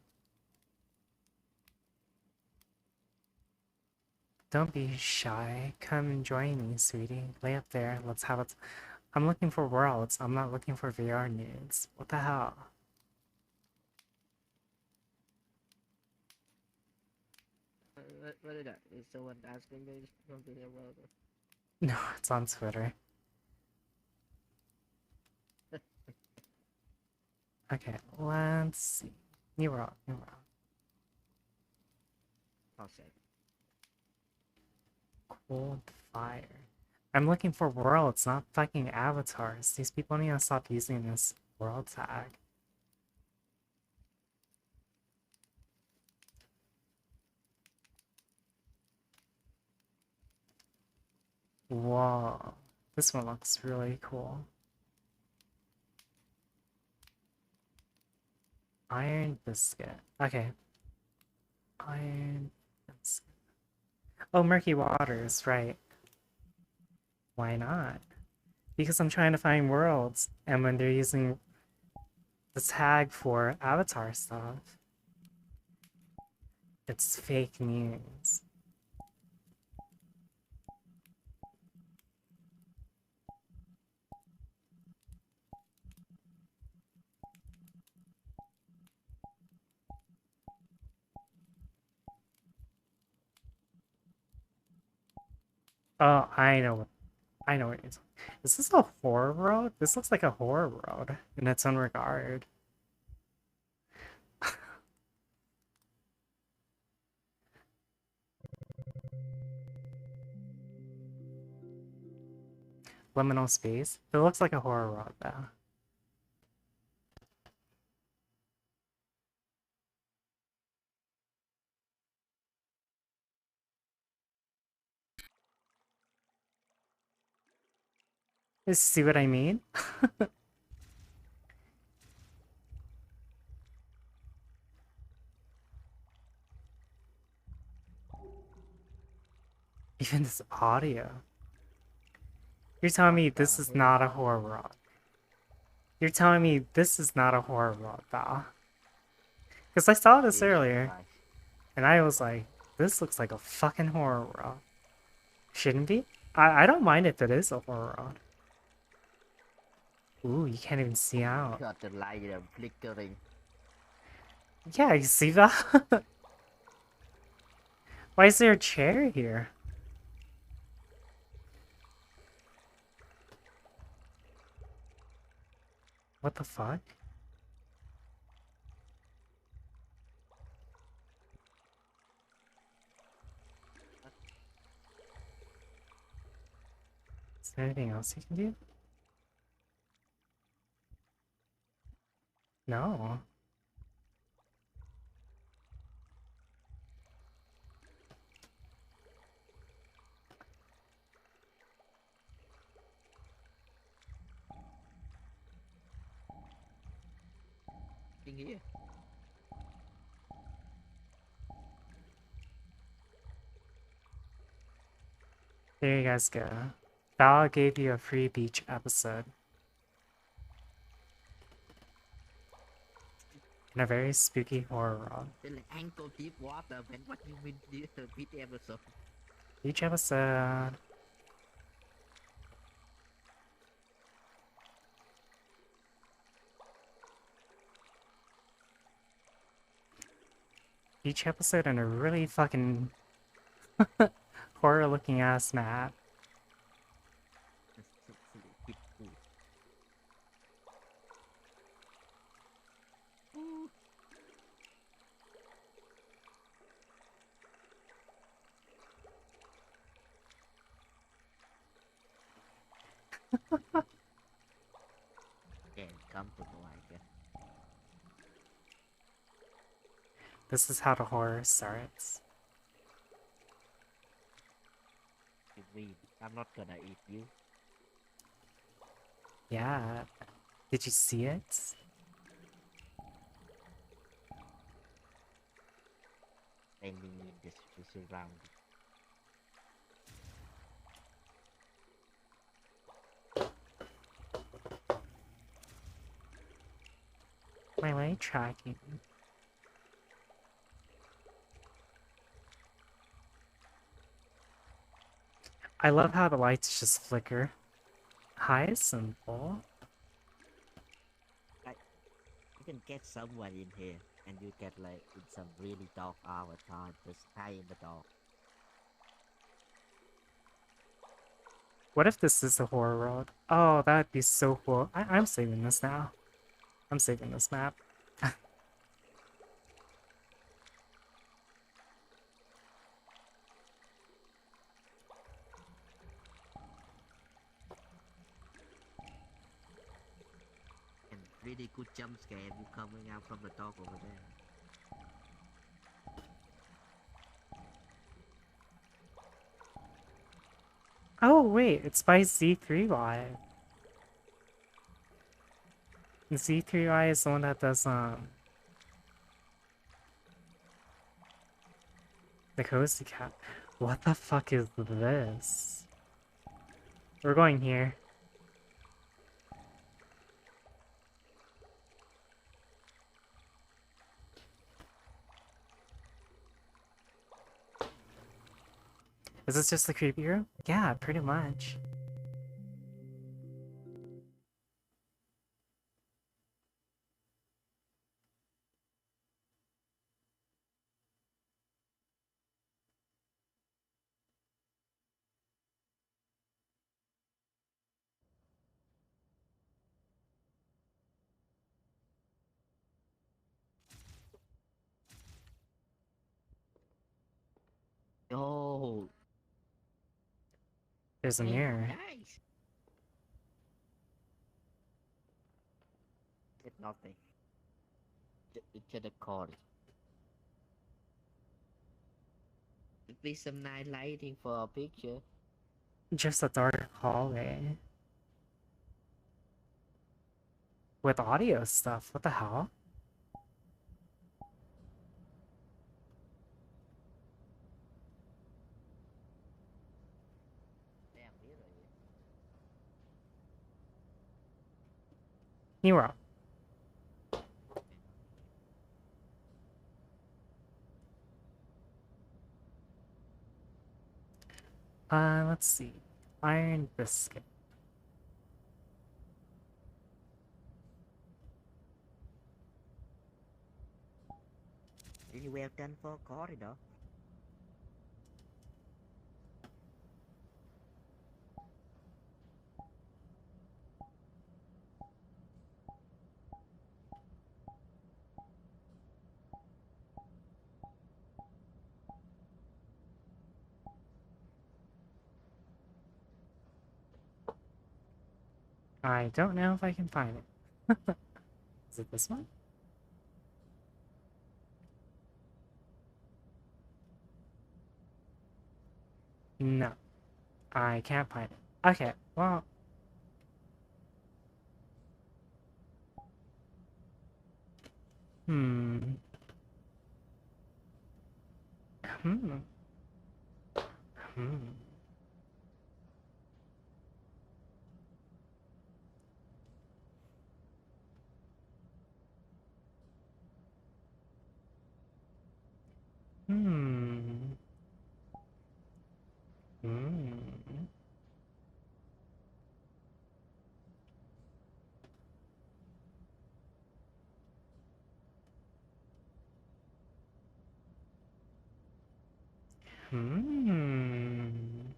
Don't be shy. Come and join me, sweetie. Lay up there. Let's have it. I'm looking for worlds. I'm not looking for VR nudes. What the hell? What is that? Is someone asking me something about it? No, it's on Twitter. Okay, let's see. New world, new world. I'll say. Cold fire. I'm looking for worlds, not fucking avatars. These people need to stop using this world tag. Whoa. This one looks really cool. Iron biscuit. Okay. Iron biscuit. Oh, murky waters, right. Why not? Because I'm trying to find worlds, and when they're using the tag for avatar stuff, it's fake news. Oh, I know what it is. Is this a horror world? This looks like a horror world in its own regard. Liminal space. It looks like a horror world though. You see what I mean? Even this audio. You're telling me this is not a horror world. You're telling me this is not a horror world, though. Because I saw this earlier, and I was like, this looks like a fucking horror world. Shouldn't be? I don't mind if it is a horror world. Ooh, you can't even see out. Got the light flickering. Yeah, you see that? Why is there a chair here? What the fuck? Is there anything else you can do? No. In here. There you guys go. Val gave you a free beach episode. In a very spooky horror world. It's like ankle deep water, man. What you mean this beat episode? Beach episode. Beach episode and a really fucking horror looking ass map. Yeah, comfortable, I guess. This is how the horror starts. You mean I'm not gonna eat you? Yeah. Did you see it? I need this to surround. My light tracking. I love how the lights just flicker. Hi, Simple. You can get someone in here, and you get like in some really dark hour time, just stay in the dark. What if this is a horror world? Oh, that'd be so cool. I'm saving this now. I'm saving this map. And really good jump scare you coming out from the dark over there. Oh, wait, it's by Z3Y. Z3Y is the one that does, the Cozy Cat. What the fuck is this? We're going here. Is this just the creepy room? Yeah, pretty much. Oh, There's a hey, mirror. nice. It's nothing. It's just a cord. It'd be some nice lighting for a picture. Just a dark hallway. With audio stuff, what the hell? Damn, really? Nero. Let's see. Iron Biscuit. Really well done for a corridor. I don't know if I can find it. Is it this one? No. I can't find it. Okay, well. Hmm. Hmm. Hmm. Hmm. Hmm. Hmm.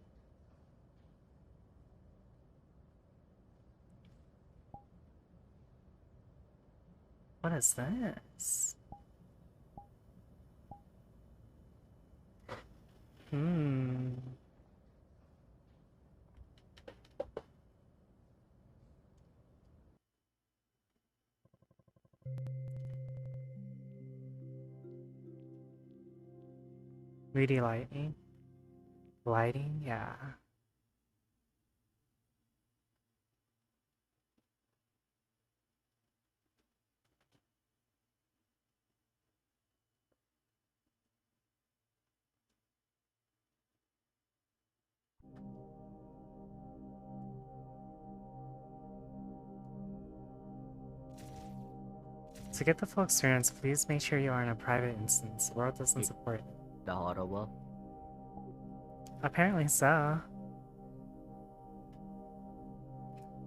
What is this? Hmm. Really lighting? Lighting? Yeah. To get the full experience, please make sure you are in a private instance. The world doesn't support it. The horror world. Apparently so.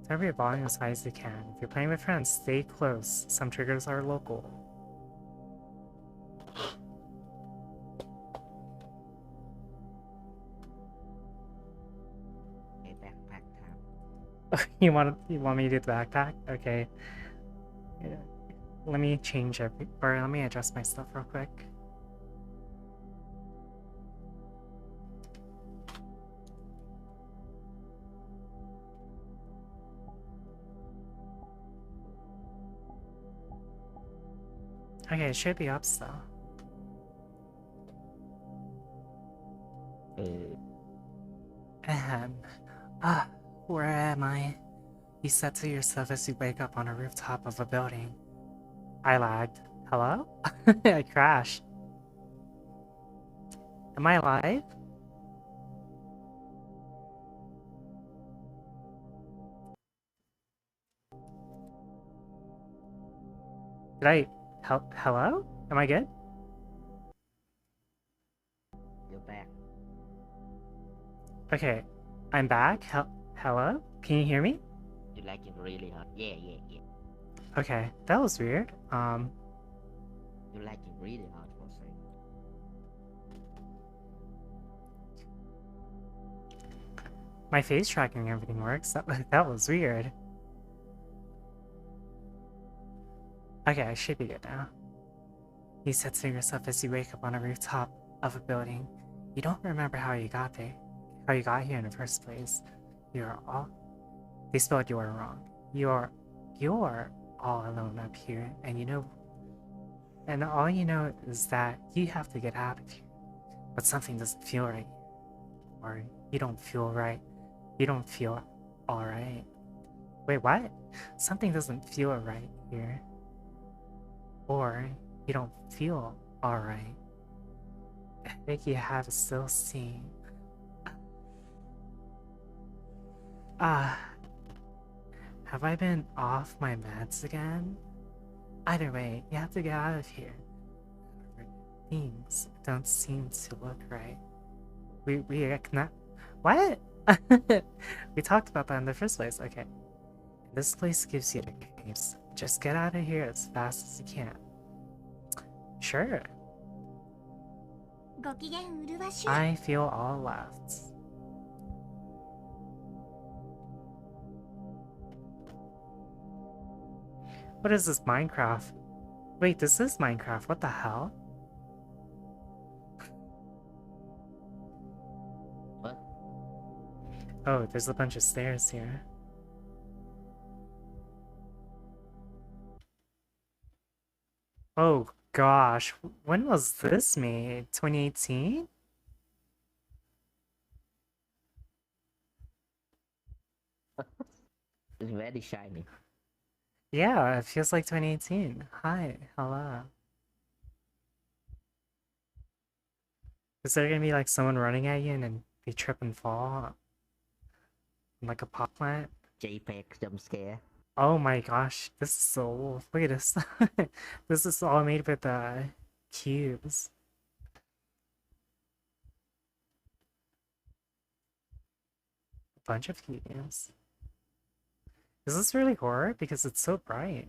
Turn your volume as high as you can. If you're playing with friends, stay close. Some triggers are local. A backpack time. You want me to do the backpack? Okay. Yeah. Let me change let me adjust my stuff real quick. Okay, it should be up still. Ahem. Where am I? You said to yourself as you wake up on a rooftop of a building. I lagged. Hello? I crashed. Am I alive? Did I... hello? Am I good? You're back. Okay. I'm back. Hello? Can you hear me? You like it really hard. Yeah. Okay. That was weird. You like it really hard for a second. My face tracking and everything works. That was weird. Okay, I should be good now. You said to yourself as you wake up on a rooftop of a building. You don't remember how you got there. How you got here in the first place. You're all... They spelled you are wrong. You're all alone up here, and you know... And all you know is that you have to get out of here. But something doesn't feel right. Or you don't feel right. You don't feel alright. Wait, what? Something doesn't feel right here. Or you don't feel alright. I think you have still seen. Have I been off my meds again? Either way, you have to get out of here. Things don't seem to look right. We cannot. What? We talked about that in the first place. Okay. This place gives you the caves. Just get out of here as fast as you can. Sure. ご機嫌うるわしゅう I feel all left. What is this Minecraft? Wait, this is Minecraft. What the hell? What? Oh, there's a bunch of stairs here. Oh gosh, when was this made? 2018? It's very shiny. Yeah, it feels like 2018. Hi, hello. Is there gonna be like someone running at you and then they trip and fall? Like a pot plant? JPEG jump scare. Oh my gosh, this is so old. Look at this. This is all made with cubes. A bunch of cubes. Is this really horror? Because it's so bright.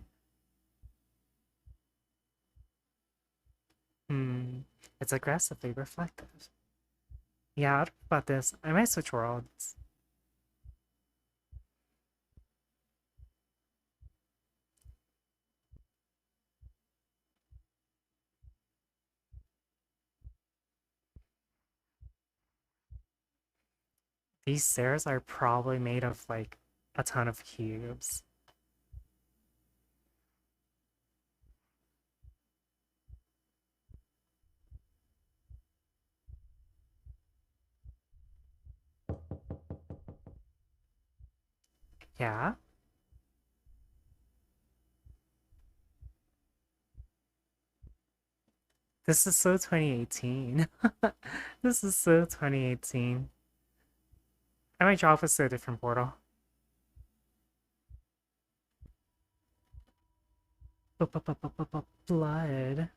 It's aggressively reflective. Yeah, I don't know about this. I might switch worlds. These stairs are probably made of like a ton of cubes. Yeah. This is so 2018. This is so 2018. I might drop us to a different portal. Blood.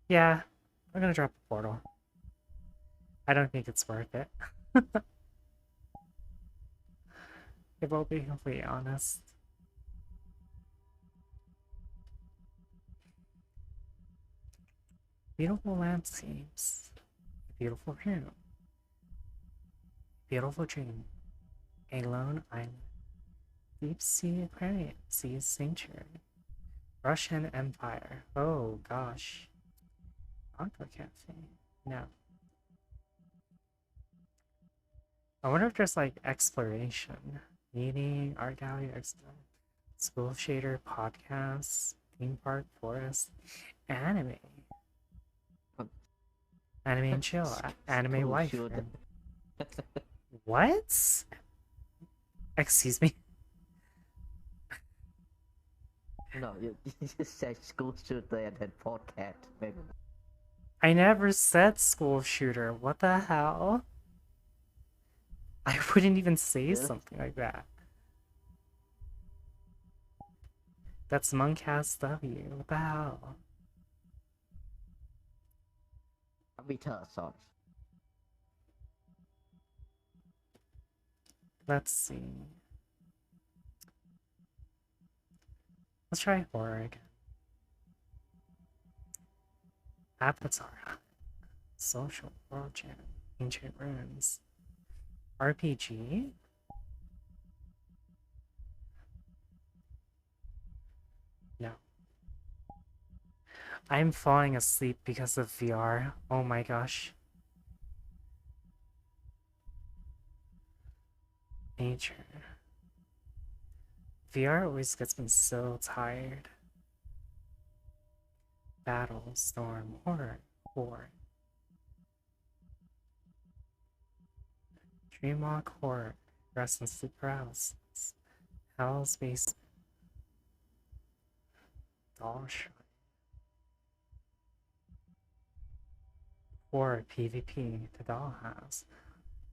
Yeah, I'm gonna drop a portal. I don't think it's worth it. If I'll be completely honest. Beautiful landscapes. Beautiful view. Beautiful dream. A lone island. Deep sea aquarium. Sea sanctuary. Russian Empire. Oh gosh. Aqua Cafe. No. I wonder if there's like exploration. Meeting, art gallery, school shader, podcasts, theme park, forest, anime. Anime and chill. Anime School wife. shooter. What? Excuse me? No, you just said school shooter and then podcast. Maybe. I never said school shooter. What the hell? I wouldn't even say Yeah. something like that. That's Monkcast W. What the hell? Avatar songs. Let's see. Let's try horror again. Avatar. Social World Jam. Ancient Ruins. RPG? No. I'm falling asleep because of VR. Oh my gosh. Nature. VR always gets me so tired. Battle, storm, horror, horror. Dreamwalk, horror, rest and sleep paralysis. Hell's Base. Doll Shrine. Horror, PvP, the Dollhouse.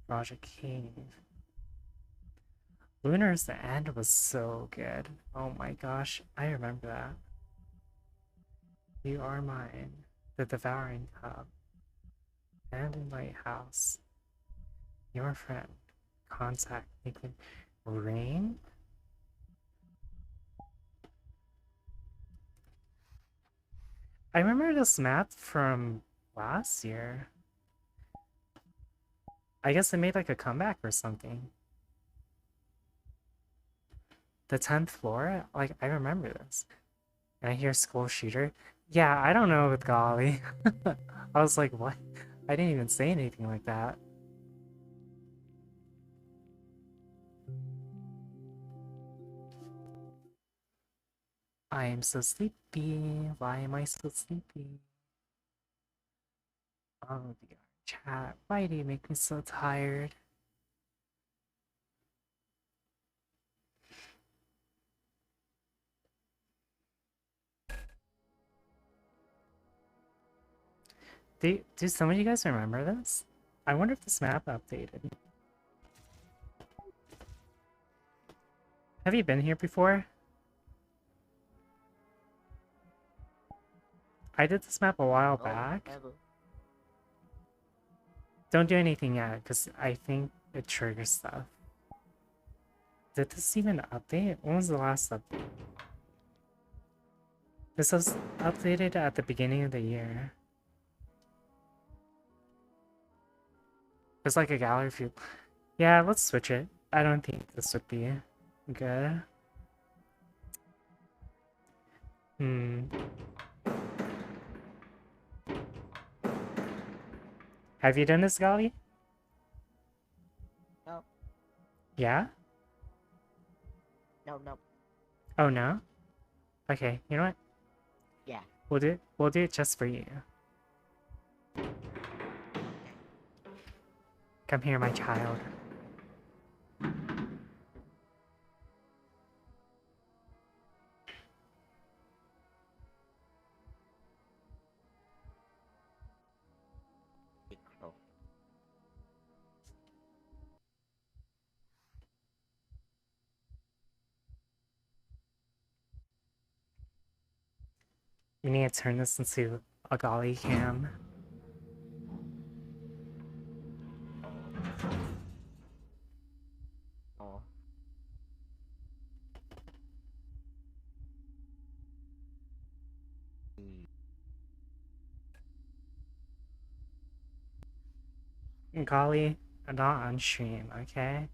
Project Cave. Lunar's End was so good. Oh my gosh, I remember that. You Are Mine, The Devouring Cup, Abandoned Lighthouse, Your Friend, Contact, Liquid, Rain? I remember this map from last year. I guess it made like a comeback or something. The 10th floor? Like, I remember this. And I hear school shooter. Yeah, I don't know with Golly. I was like, what? I didn't even say anything like that. I am so sleepy. Why am I so sleepy? Oh, dear. Chat, why do you make me so tired? Do some of you guys remember this? I wonder if this map updated. Have you been here before? I did this map a while Oh, back. ever. Don't do anything yet, because I think it triggers stuff. Did this even update? When was the last update? This was updated at the beginning of the year. There's like a gallery view. Yeah, let's switch it. I don't think this would be good. Have you done this, Gali? No, Yeah? no. Oh no? Okay, you know what? Yeah. We'll do it just for you. Come here, my child. Big crow. You need to turn this into a golly cam. Oh. Golly, not on stream, okay?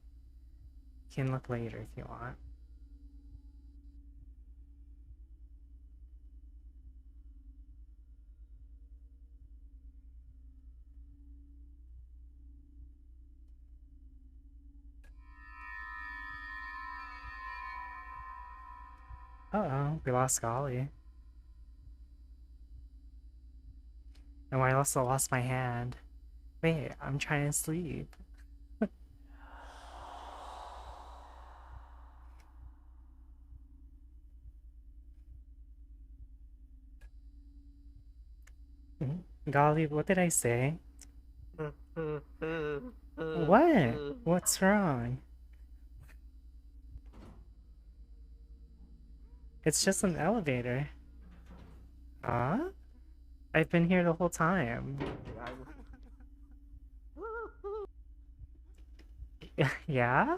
You can look later if you want. Uh-oh, we lost Golly. Oh, I also lost my hand. Wait, I'm trying to sleep. Golly, what did I say? What? What's wrong? It's just an elevator. Huh? I've been here the whole time. Yeah?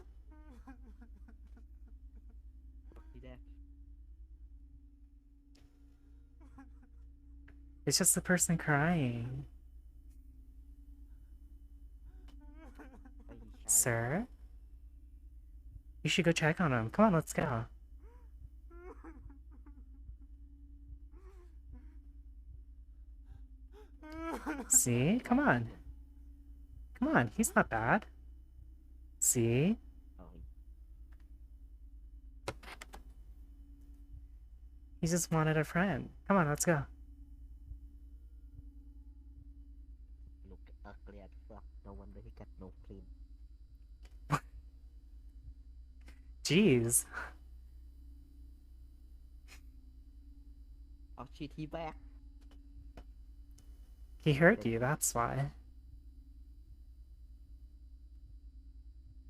It's just a person crying. Sir? You should go check on him. Come on, let's go. See? Come on. Come on, he's not bad. See? He just wanted a friend. Come on, let's go. Look ugly as fuck. No wonder he got no clean. Jeez. Oh shit, he back. He hurt you, that's why.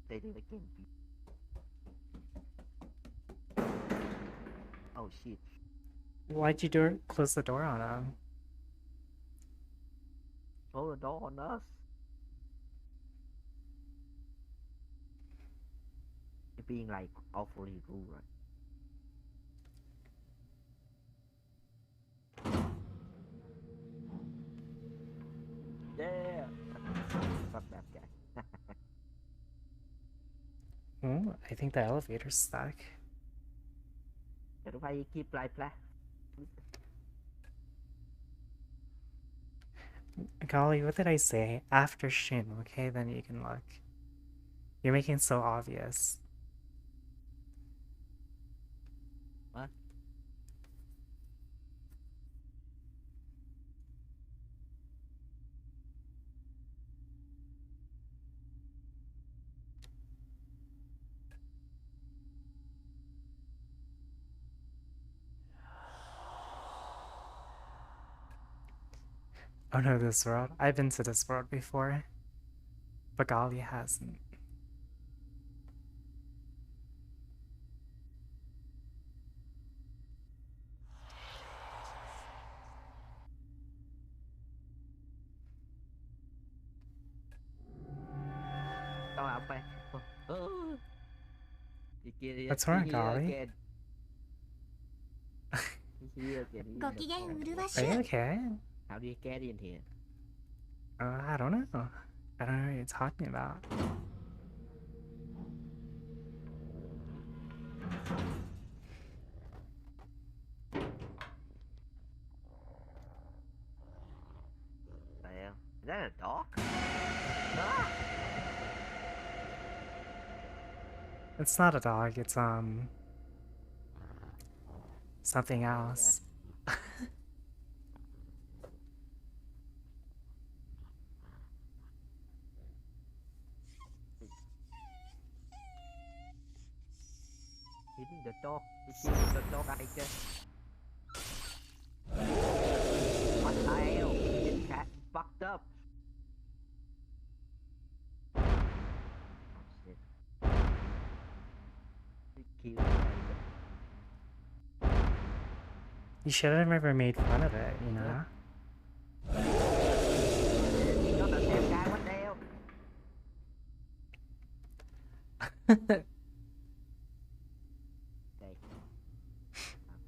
They did again. Oh shit. Why'd you close the door on him? Close the door on us. You're being like awfully rude, right? Yeah. Fuck that guy. Oh, I think the elevator's stuck. Pero why you keep like that? Golly, what did I say? After Shin, okay? Then you can look. You're making it so obvious. What? Oh no, this world. I've been to this world before. But Golly hasn't. Tao ảo bay. What's wrong, Golly? Again. Here again. ご機嫌うるわし Are ゅ you okay? How do you get in here? I don't know. I don't know what you're talking about. Damn. Is that a dog? Ah! It's not a dog, it's something else. Hitting the dog. He's hitting the dog, I guess. What the hell? This cat fucked up. Oh shit. He killed the You should have never made fun of it, you know? You're the same guy, what the hell? Đây.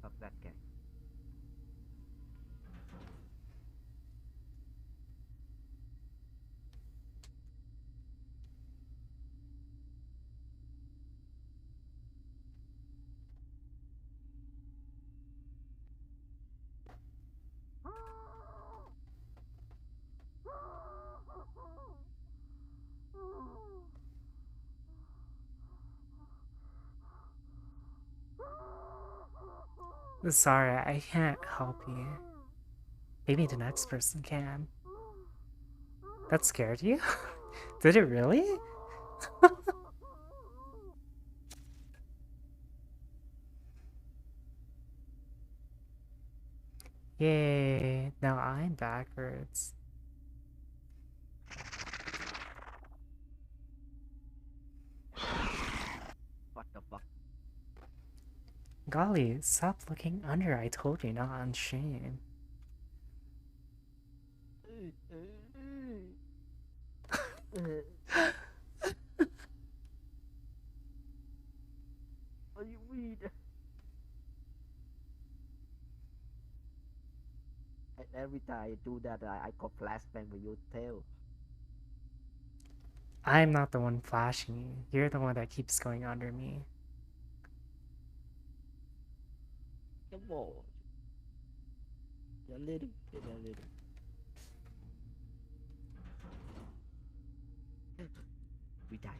Fuck that guy. Sorry, I can't help you. Maybe the next person can. That scared you? Did it really? Yay, now I'm backwards. What the fuck? Golly, stop looking under, I told you, not on stream. What do you mean? Every time you do that, I got flashbang with your tail. I'm not the one flashing you. You're the one that keeps going under me. Come on. A little bit, a little. We die.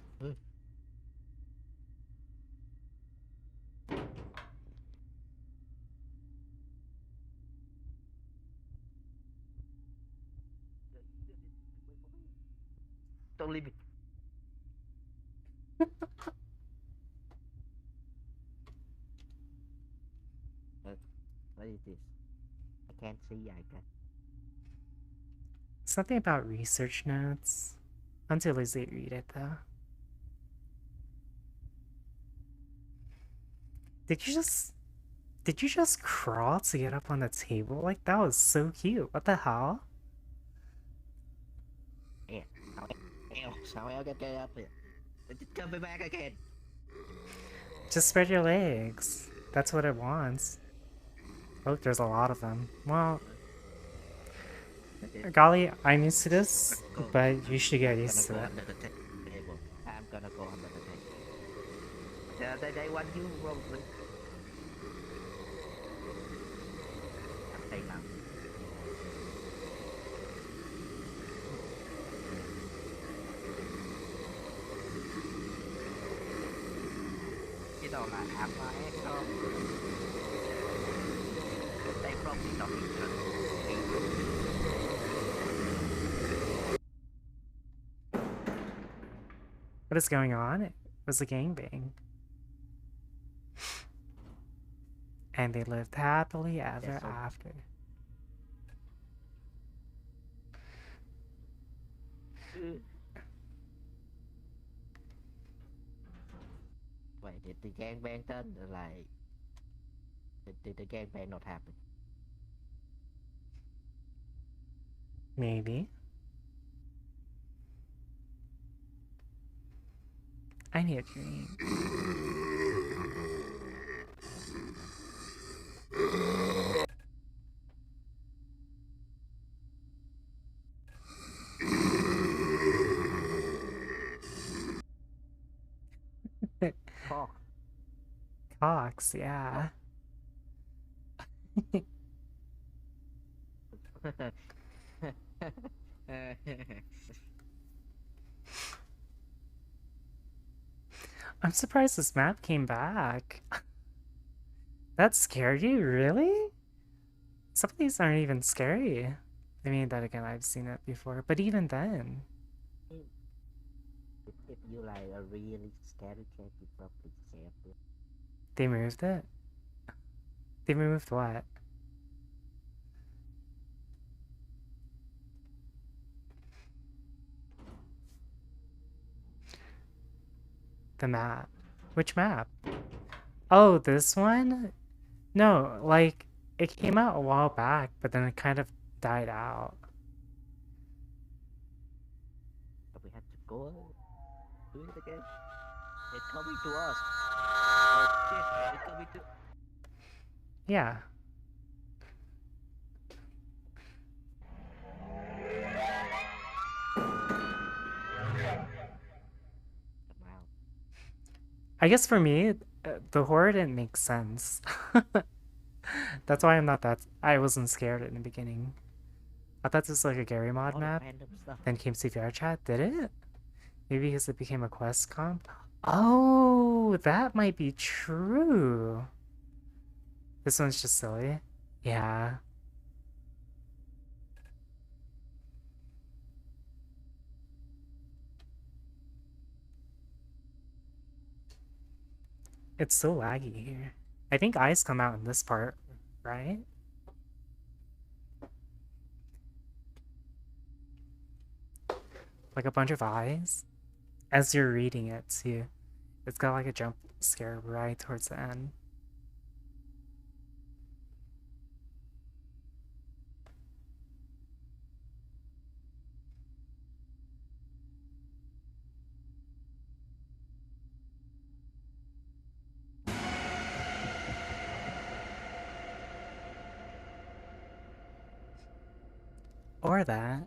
Don't leave me. What is this? I can't see, I guess. Something about research notes. Until Lizzie read it though. Did you just crawl to get up on the table? Like that was so cute. What the hell? Yeah. Sao I get up here? Come back again. Just spread your legs. That's what it wants. Oh, there's a lot of them. Well, golly, I'm used to this, but you should get used to it. Under the table. I'm gonna go under the table. They want you, Roland. I'm staying now. You know, like, I'm like, they probably not interested. What is going on? It was a gangbang. And they lived happily ever Yes, so- after. Wait, did the gangbang done? Like, did the gangbang not happen? Maybe. I need a drink. Talk. Cox, yeah. I'm surprised this map came back. That scared you, really? Some of these aren't even scary. I mean, that again, I've seen it before, but even then. If you like a really scary cat, you probably scared it. They moved it? They moved what? The map. Which map? Oh, this one? No, like, It came out a while back, but then it kind of died out. But we have to go do it again. It's coming to us. Oh shit, it's coming to. Yeah. Wow. I guess for me, the horror didn't make sense. That's why I'm not that. I wasn't scared in the beginning. I thought this was like a Gary mod All the map. random stuff. Then came to VR chat. Did it? Maybe because it became a quest comp. Oh, that might be true. This one's just silly. Yeah. It's so laggy here. I think eyes come out in this part, right? Like a bunch of eyes as you're reading it too. It's got like a jump scare right towards the end. Or that.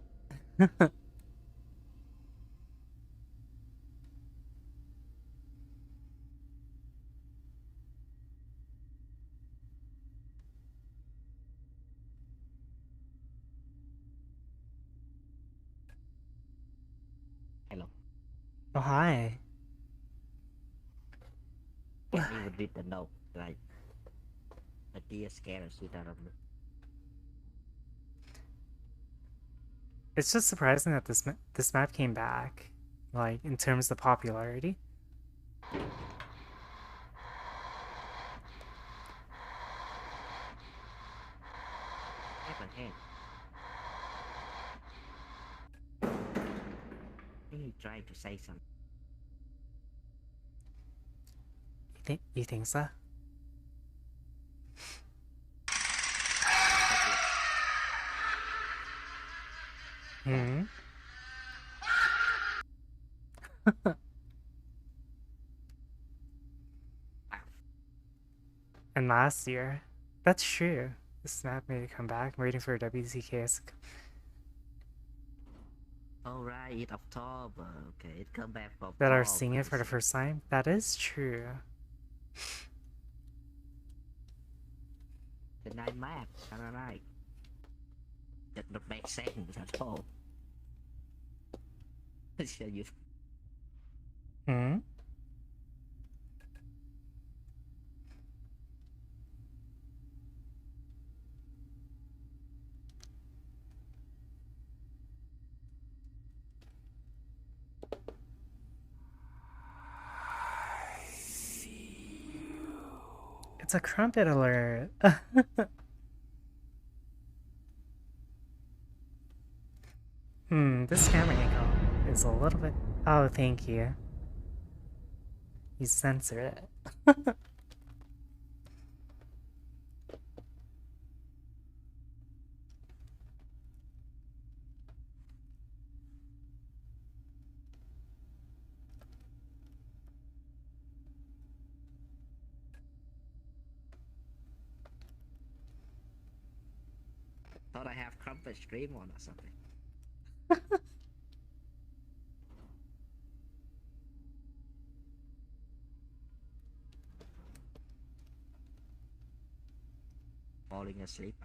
Hello. Oh, hi. Can't even read the note. Like, a deer scared the shit out of me. It's just surprising that this map came back, like in terms of popularity. Have a hand. He tried to say something. You think so? Hmm. And last year, that's true. This map made a comeback. I'm waiting for WCKS. Alright, it's October. Okay, it come back from That are fall, seeing it for the crazy. first time. That is true. The night map, alright. That not make sense at all. So you Hmm. It's a crumpet alert. This camera angle is a little bit. Oh, thank you. You censor it. thought I have crumpet stream on or something. Falling asleep.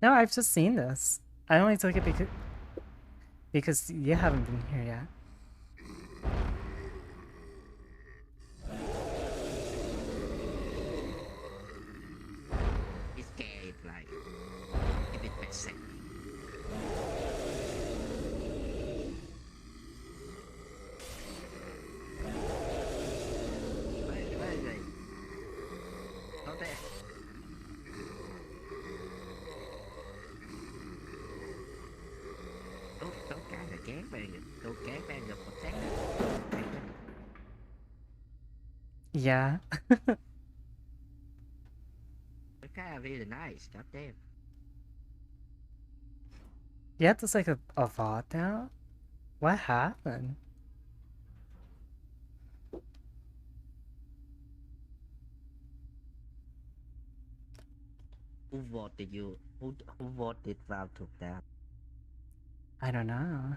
No, I've just seen this. I only took it because you haven't been here yet. It's scary, like a bit basic. Wait. Not there. Don't gang the gangbang. Don't gangbang the protector. Yeah. kind of really nice. God damn. You have to like a VOD now? What happened? Who voted you? Who voted Val took that? I don't know.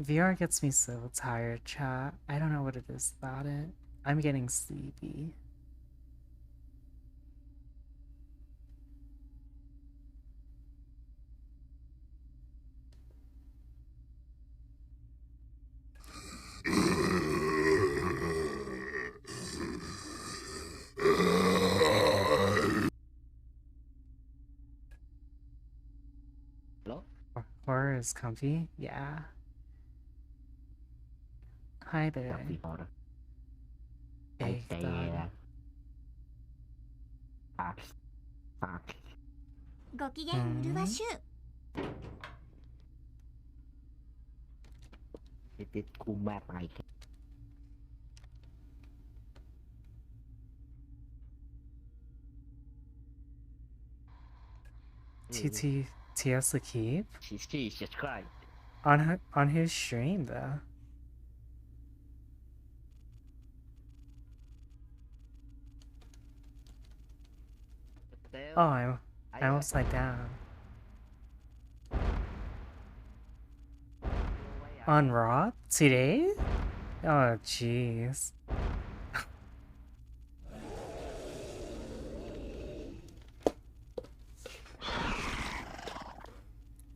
VR gets me so tired, chat. I don't know what it is about it. I'm getting sleepy. Hello? Horror is comfy? Yeah. Hi there. Comfy horror. I Big say dog. fuck. ご機嫌うるわしゅう It is cool map I can. TS Keep? Jesus Christ. On whose stream though? Oh, I almost sat down. On Raw? Today? Oh, jeez.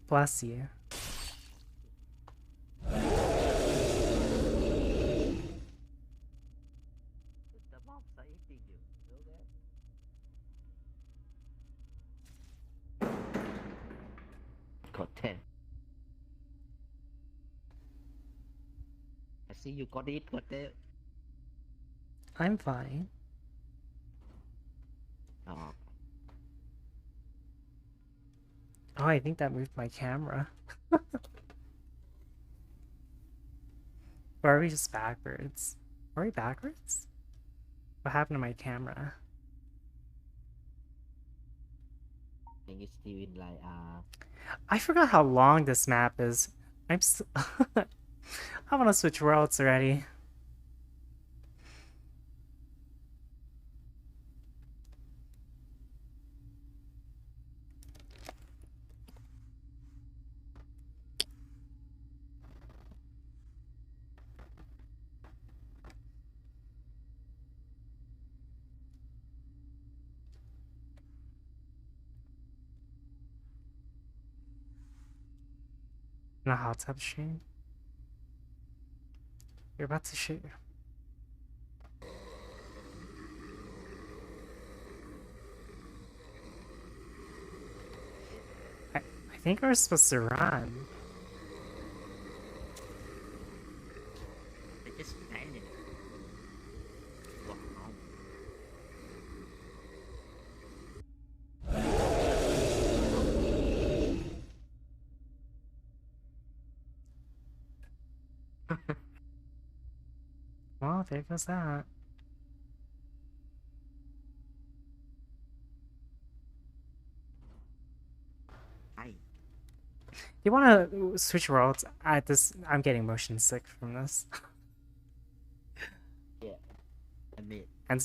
Bless you. The mob are eating you. God damn. I see you got it. God damn. I'm fine. Oh, Oh, I think that moved my camera. Or are we just backwards? Are we backwards? What happened to my camera? I think it's still in like I forgot how long this map is. I want to switch worlds already. In a hot tub stream? You're about to shoot. I think we're supposed to run. they just panic. Wow. Well, there goes that. Hi. You want to switch worlds? I'm getting motion sick from this. Yeah. I mean, And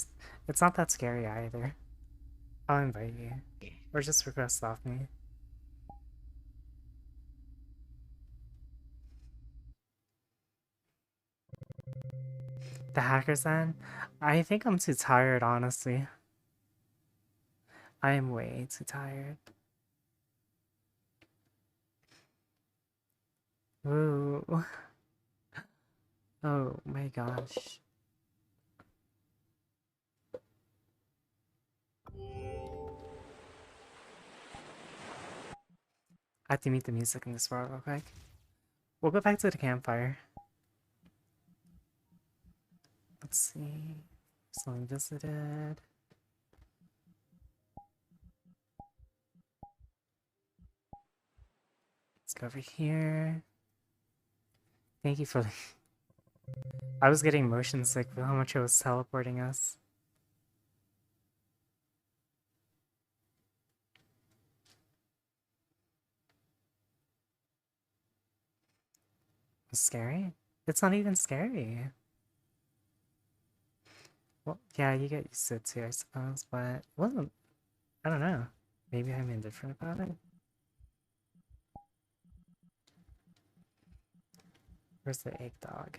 it's not that scary either. I'll invite you. yeah. Or just request off me. The hackers then? I think I'm too tired, honestly. I am way too tired. Ooh. Oh my gosh. I have to mute the music in this world real quick. We'll go back to the campfire. Let's see. Someone visited. Let's go over here. Thank you for. I was getting motion sick with how much it was teleporting us. It's scary? It's not even scary. Well, yeah, you get used to it too, I suppose, but it wasn't. I don't know. Maybe I'm indifferent about it. Where's the egg dog?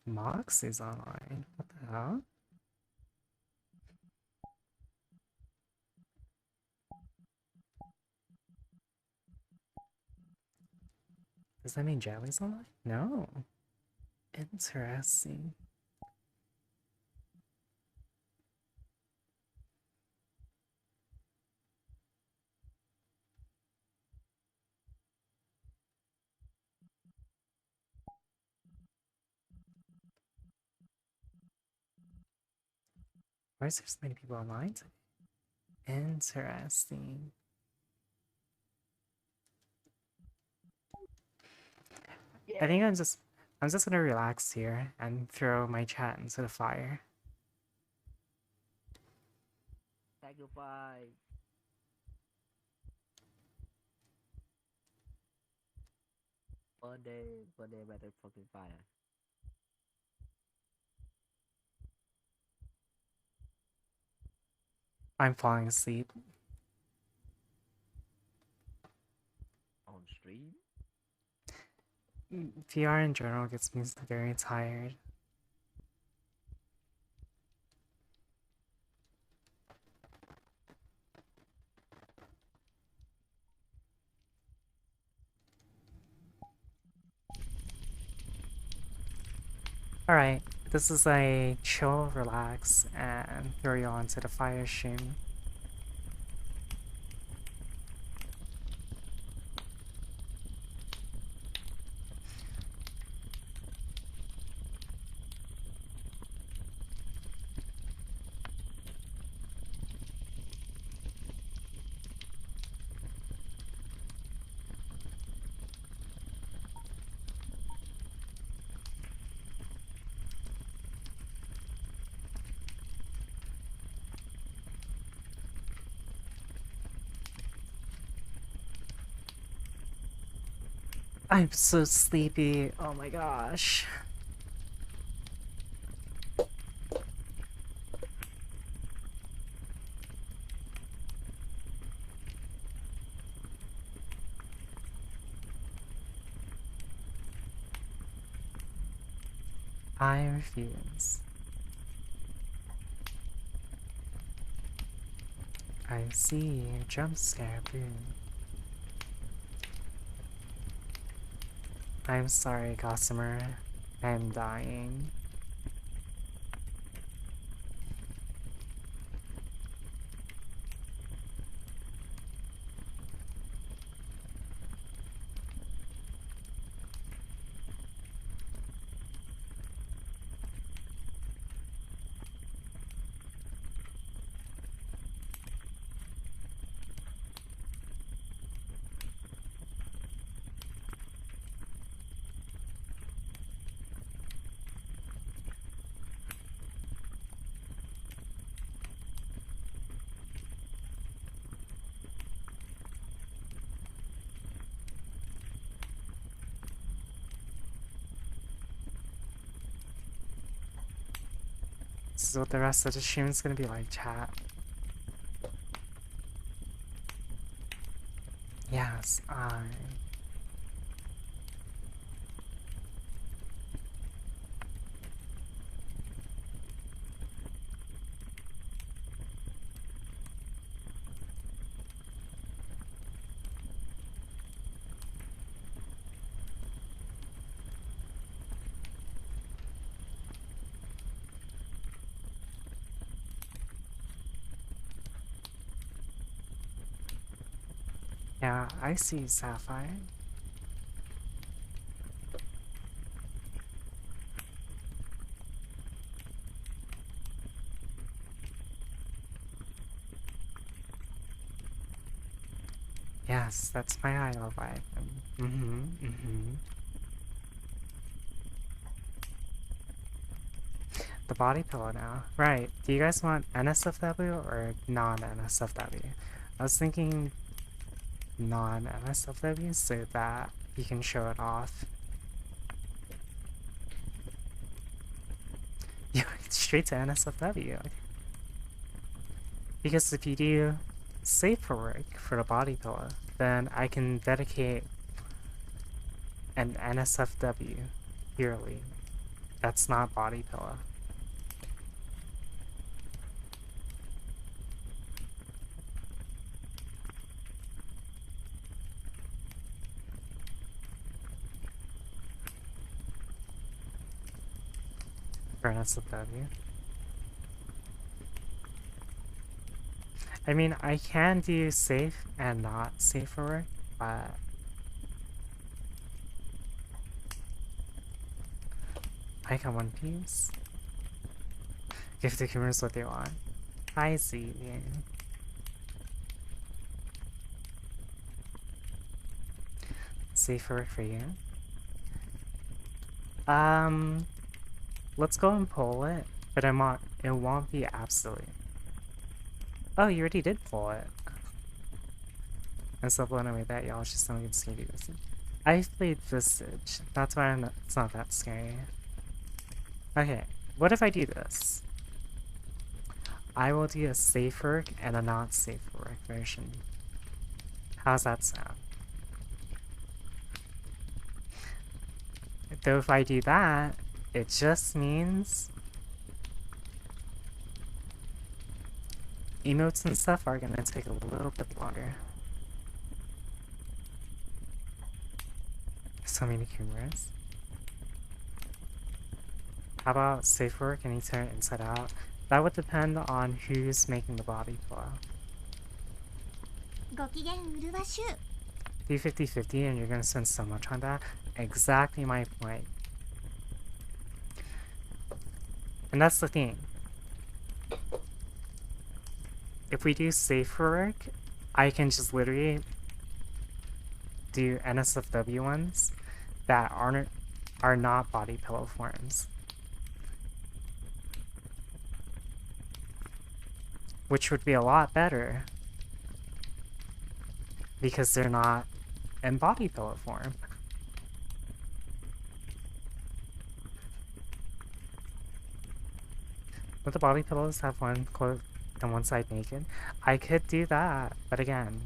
Mox is online. What the hell? Does that mean Jelly's online? No. Interesting. Why is there so many people online today? Interesting. I think I'm just gonna relax here and throw my chat into the fire. Sacrifice. Birthday by the fucking fire. I'm falling asleep. On stream? VR in general gets me very tired. Alright, this is a chill, relax, and throw you onto the fire stream. I'm so sleepy. Oh my gosh. I refuse. I see a jump scare, boom. I'm sorry, Gossamer. I'm dying. This is what the rest of the stream is gonna be like, chat. Yes, I. Yeah, I see Sapphire. Yes, that's my idol vibe. The body pillow now. Right. Do you guys want NSFW or non-NSFW? I was thinking non-NSFW so that you can show it off. You went straight to NSFW. Because if you do save for work for the body pillow, then I can dedicate an NSFW yearly. That's not body pillow. For NSFW. I mean, I can do safe and not safe for work, but I got One Piece. Give the humans what they want. I see. Safe for work for you. Let's go and pull it, but it won't be absolute. Oh, you already did pull it. I'm still blown away that y'all just don't get scared of this. I've played Visage. That's why it's not that scary. Okay, what if I do this? I will do a safe work and a not safe work version. How's that sound? Though if I do that, it just means emotes and stuff are gonna take a little bit longer. So many cameras. How about safe work and you turn it inside out? That would depend on who's making the body flow. ご機嫌うるわしゅう Do 50-50 and you're gonna spend so much on that? Exactly my point. And that's the thing. If we do safe work, I can just literally do NSFW ones that are not body pillow forms. Which would be a lot better because they're not in body pillow form. But the body pillows have one clothed and one side naked. I could do that, but again,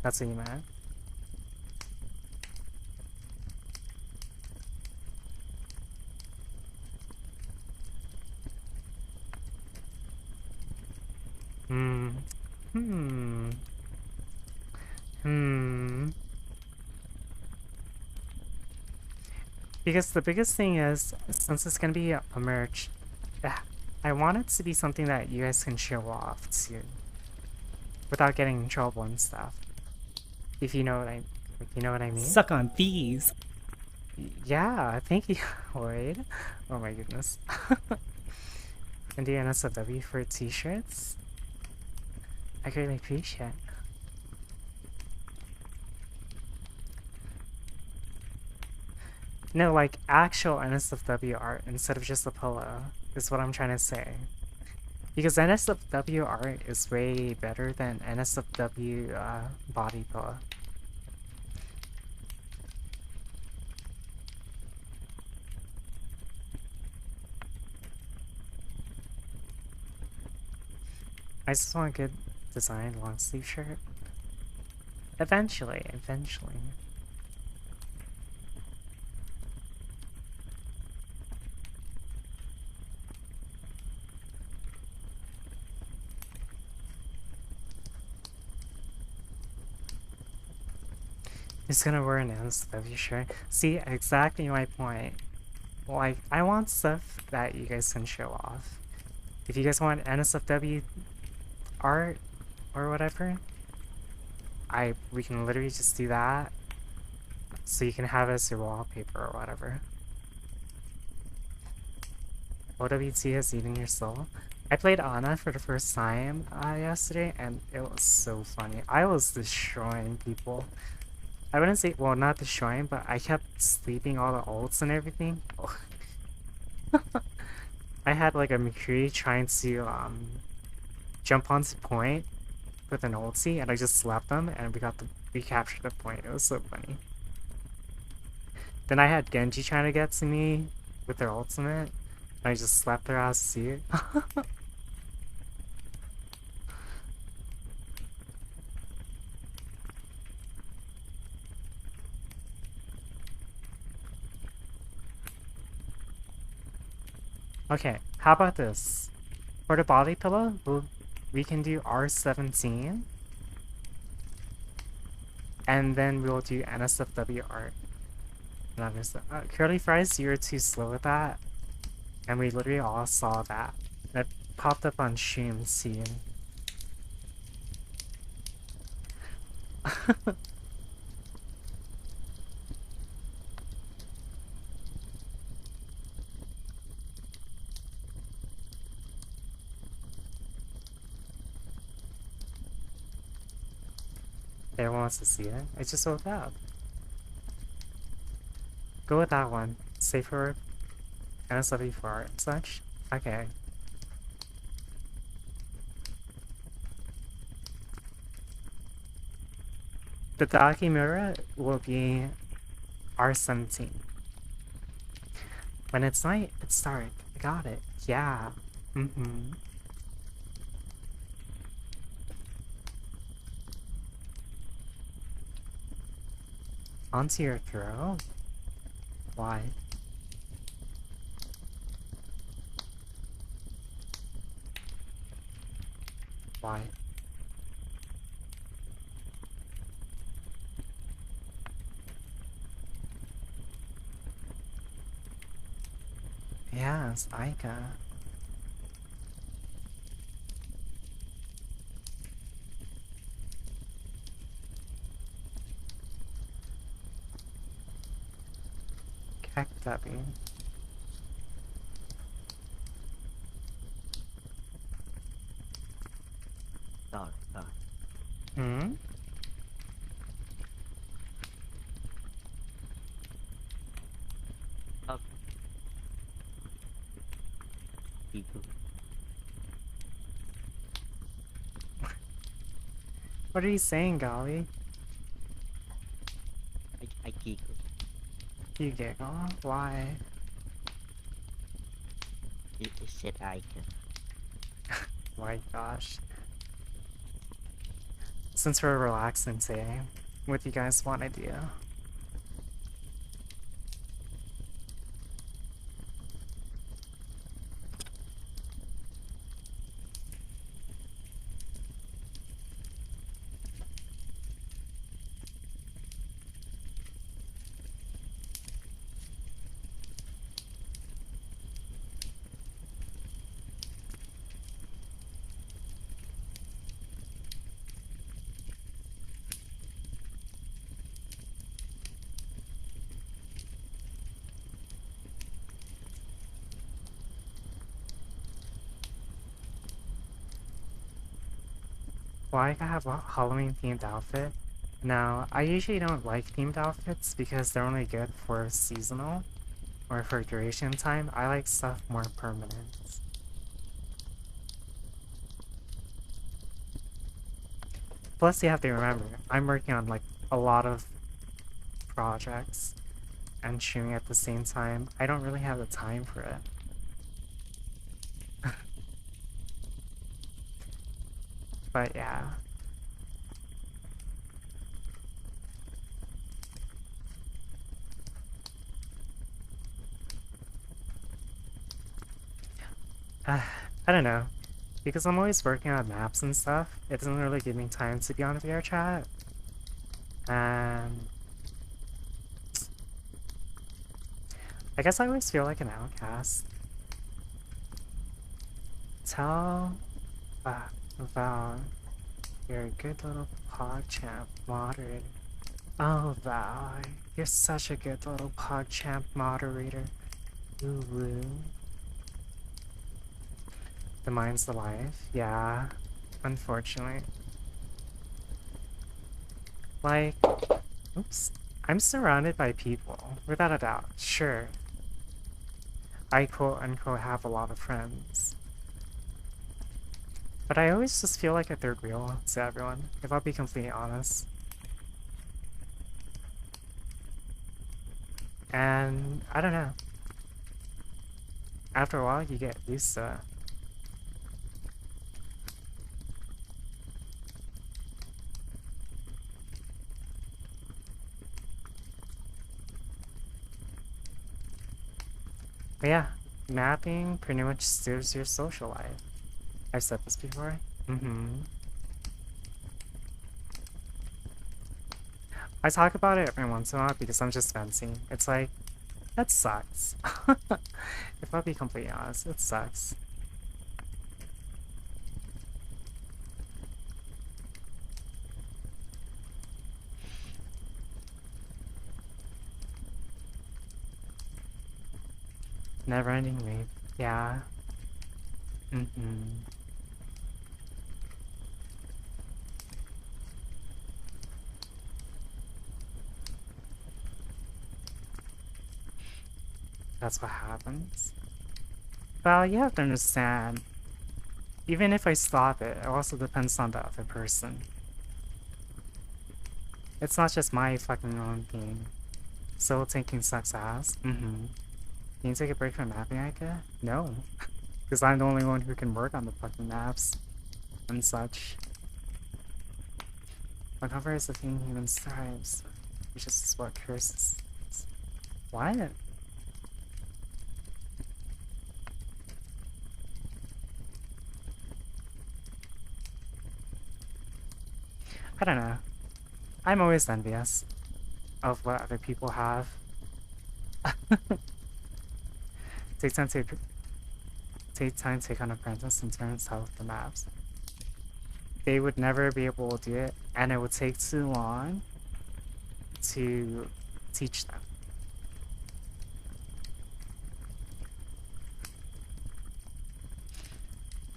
that's what you meant. Because the biggest thing is, since it's gonna be a merch, I want it to be something that you guys can show off to, without getting in trouble and stuff. If you know what I mean. Suck on these. Yeah, thank you, Lloyd. Oh my goodness. And the NSFW for t-shirts. I greatly appreciate it. No, like actual NSFW art instead of just a polo is what I'm trying to say. Because NSFW art is way better than NSFW body pillow. I just want a good design long sleeve shirt. Eventually. Who's gonna wear an NSFW shirt? See, exactly my point. Like, I want stuff that you guys can show off. If you guys want NSFW art or whatever, we can literally just do that. So you can have it as your wallpaper or whatever. OWT has eaten your soul. I played Ana for the first time yesterday, and it was so funny. I was destroying people. I wouldn't say, well, not destroying, but I kept sleeping all the ults and everything. I had like a McCree trying to jump onto point with an ulti, and I just slapped them, and we captured the point. It was so funny. Then I had Genji trying to get to me with their ultimate, and I just slapped their ass too. Okay, how about this? For the body pillow, we can do R17, and then we'll do NSFW art. Curly Fries, you were too slow with that, and we literally all saw that. It popped up on stream too. Everyone wants to see it. I just woke up. Go with that one. Safe word. NSW4 and such. Okay. The Dakimura will be R17. When it's night, it's dark. I got it. Yeah. Mm-hmm. Onto your throw? Why? Why? Yes, Aika. Cactabi. Sorry. Hmm? Okay. Kiku. What are you saying, Golly? I Kiku. You giggle? Why? It said icon. My gosh. Since we're relaxing today, what do you guys want to do? Why I have a Halloween themed outfit? Now, I usually don't like themed outfits because they're only good for seasonal or for duration time. I like stuff more permanent. Plus, you have to remember, I'm working on like a lot of projects and streaming at the same time. I don't really have the time for it. But yeah. I don't know. Because I'm always working on maps and stuff, it doesn't really give me time to be on VR chat. And I guess I always feel like an outcast. Tell Val, you're a good little PogChamp moderator. Oh Val, you're such a good little PogChamp moderator. Woo woo. The mind's the life. Yeah. Unfortunately. Like, oops. I'm surrounded by people, without a doubt, sure. I quote unquote have a lot of friends. But I always just feel like a third wheel to everyone, if I'll be completely honest. And I don't know. After a while, you get used to it. But yeah, mapping pretty much steers your social life. I've said this before. I talk about it every once in a while because I'm just fencing. It's like, that sucks. If I'll be completely honest, it sucks. Never ending loop. Yeah. That's what happens. Well, you have to understand, even if I stop it, it also depends on the other person. It's not just my fucking own thing. Solo thinking sucks ass. Can you take a break from mapping, Ika? No. Because I'm the only one who can work on the fucking maps and such. My cover is the thing humans thrives, which is what curses. What? I don't know. I'm always envious of what other people have. Take time to take on apprentice and turn south the maps. They would never be able to do it, and it would take too long to teach them.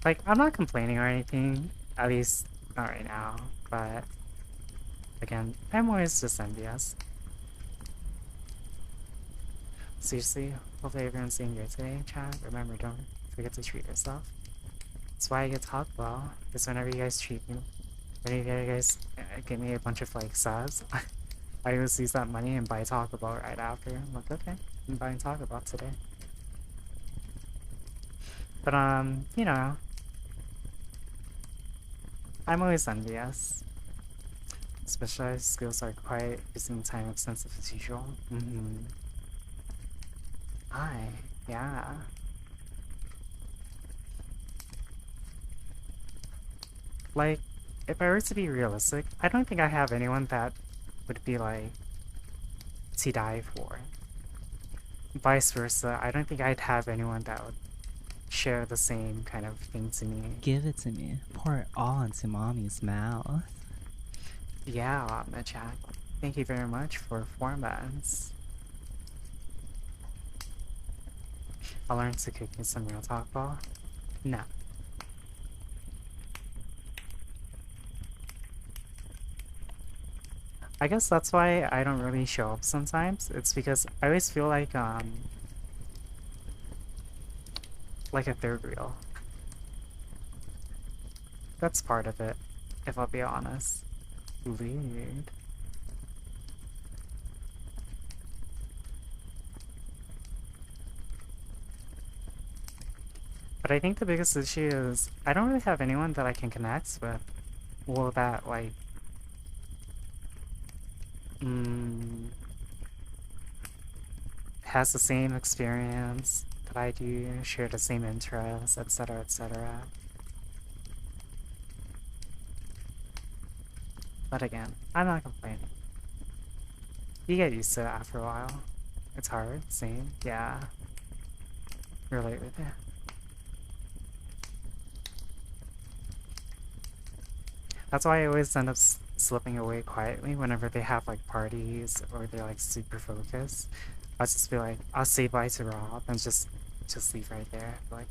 Like, I'm not complaining or anything, at least not right now, but again, I'm always just envious. Seriously, hopefully everyone's doing good today, chat. Remember, don't forget to treat yourself. That's why I get talked well, because whenever you guys treat me, whenever you guys give me a bunch of like subs, I always use that money and buy Taco Bell right after. I'm like, okay, I'm buying Taco Bell today. But you know, I'm always envious. Specialized skills are quite using time extensive as usual. Hi, yeah. Like, if I were to be realistic, I don't think I have anyone that would be like to die for. Vice versa, I don't think I'd have anyone that would share the same kind of thing to me. Give it to me. Pour it all into mommy's mouth. Yeah, Jack. Thank you very much for formats. I'll learn to cook me some real Taco Bell. No. I guess that's why I don't really show up sometimes. It's because I always feel like a third wheel. That's part of it, if I'll be honest. Weird. But I think the biggest issue is I don't really have anyone that I can connect with. Well, that like has the same experience that I do, share the same interests, etc., etc. But again, I'm not complaining. You get used to it after a while. It's hard, same, yeah. Relate with it. That's why I always end up slipping away quietly whenever they have like parties or they're like super focused. I'll just be like, I'll say bye to Rob and just leave right there. Like,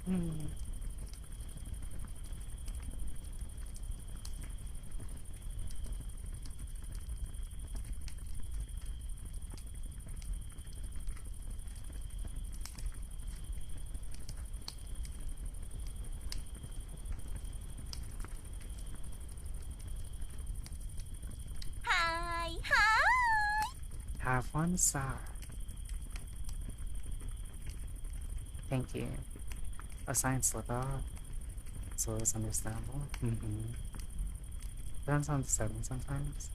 have 1 star. Thank you. A sign slip out, so it's understandable. Depends on the setting sometimes.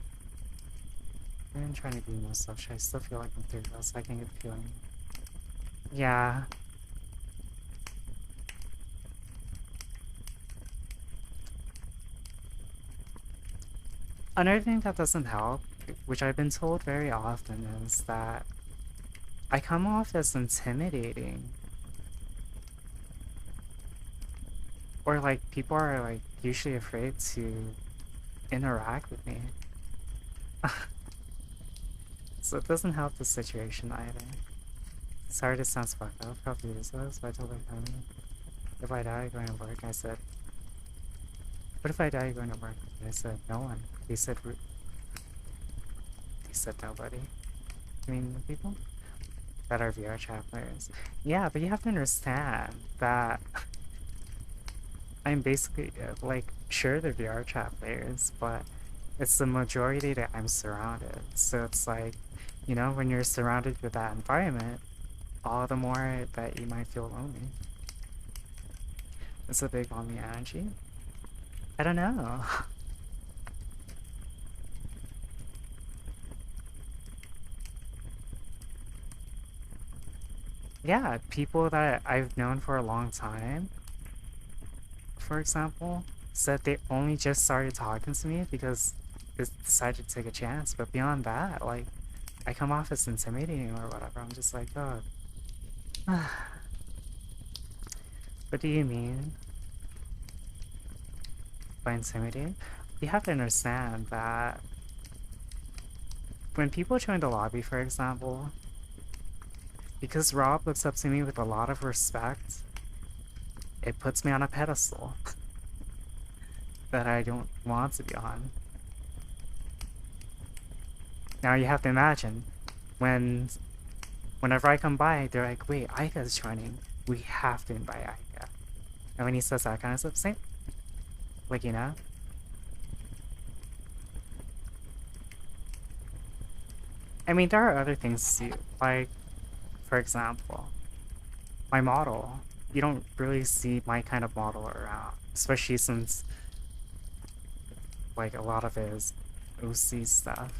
I'm trying to be more social. I still feel like I'm 3 girls, so I can get the feeling. Yeah. Another thing that doesn't help, which I've been told very often, is that I come off as intimidating. Or like people are like usually afraid to interact with me. So it doesn't help the situation either. Sorry, this sounds fucked up, probably useless, but I told my family, if I die going to work, I said, what if I die going to work? I said, no one. They said nobody. I mean, the people that are VR chat players. Yeah, but you have to understand that I'm basically, like, sure they're VR chat players, but it's the majority that I'm surrounded. So it's like, you know, when you're surrounded with that environment, all the more that you might feel lonely. It's a big on the energy. I don't know. Yeah, people that I've known for a long time, for example, said they only just started talking to me because they decided to take a chance. But beyond that, like, I come off as intimidating or whatever. I'm just like, oh. What do you mean by intimidating? You have to understand that when people join the lobby, for example, because Rob looks up to me with a lot of respect, it puts me on a pedestal that I don't want to be on. Now you have to imagine, whenever I come by, they're like, wait, Aika's joining. We have to invite Aika. And when he says that kind of stuff, same. Like, you know? I mean, there are other things too. Like, for example, my model. You don't really see my kind of model around. Especially since, like, a lot of it is OC stuff.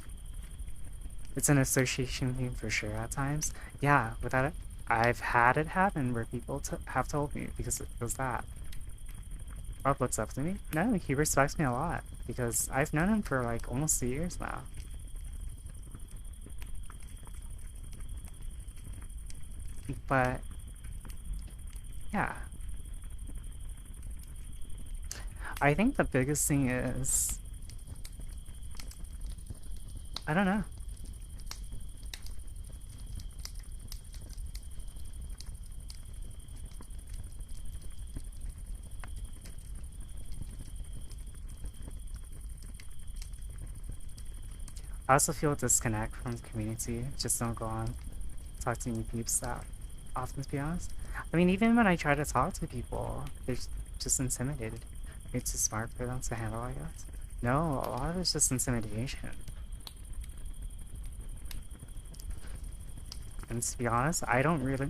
It's an association thing for sure at times. Yeah, without it, I've had it happen where people have told me because it was that. Rob looks up to me. No, he respects me a lot because I've known him for like almost 2 years now. But yeah, I think the biggest thing is, I don't know. I also feel a disconnect from the community. Just don't go on talk to new peeps that often, to be honest. I mean, even when I try to talk to people, they're just intimidated. It's too smart for them to handle, I guess. No, a lot of it's just intimidation. And to be honest, I don't really...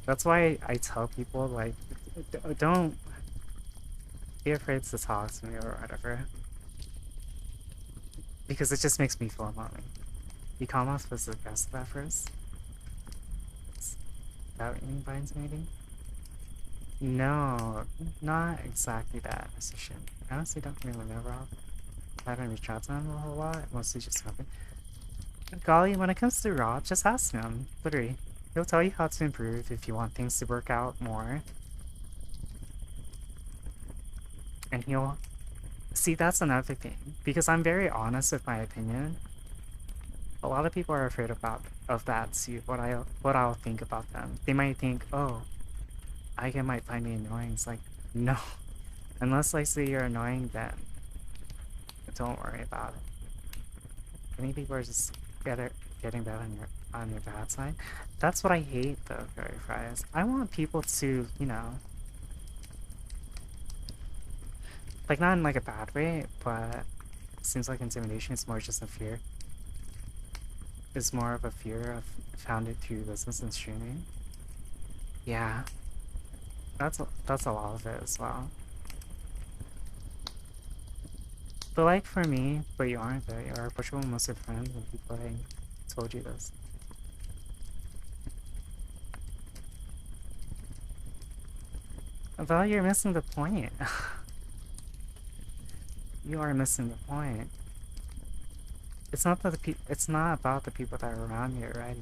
That's why I tell people, like, don't be afraid to talk to me or whatever. Because it just makes me feel lonely. You come off as aggressive at first. Is that what you mean by intimidating? No, not exactly that, Mr. Shin. I honestly don't really know Rob. I haven't reached out to him a whole lot, mostly just helping. Golly, when it comes to Rob, just ask him. Literally. He'll tell you how to improve if you want things to work out more. And he'll... See, that's another thing. Because I'm very honest with my opinion. A lot of people are afraid of that too, what I'll think about them. They might think, oh, Aika might find me annoying. It's like, no. Unless I say you're annoying, then don't worry about it. I think people are just getting that on your bad side. That's what I hate though, Fairy Fries. I want people to, you know, like not in like a bad way, but it seems like intimidation is more just a fear. is more of a fear of founded through business and streaming. Yeah, that's a lot of it as well. But like for me, but you aren't though. You are approachable with most of your friends and people I told you this. Well, you're missing the point. You are missing the point. It's not that it's not about the people that are around you already.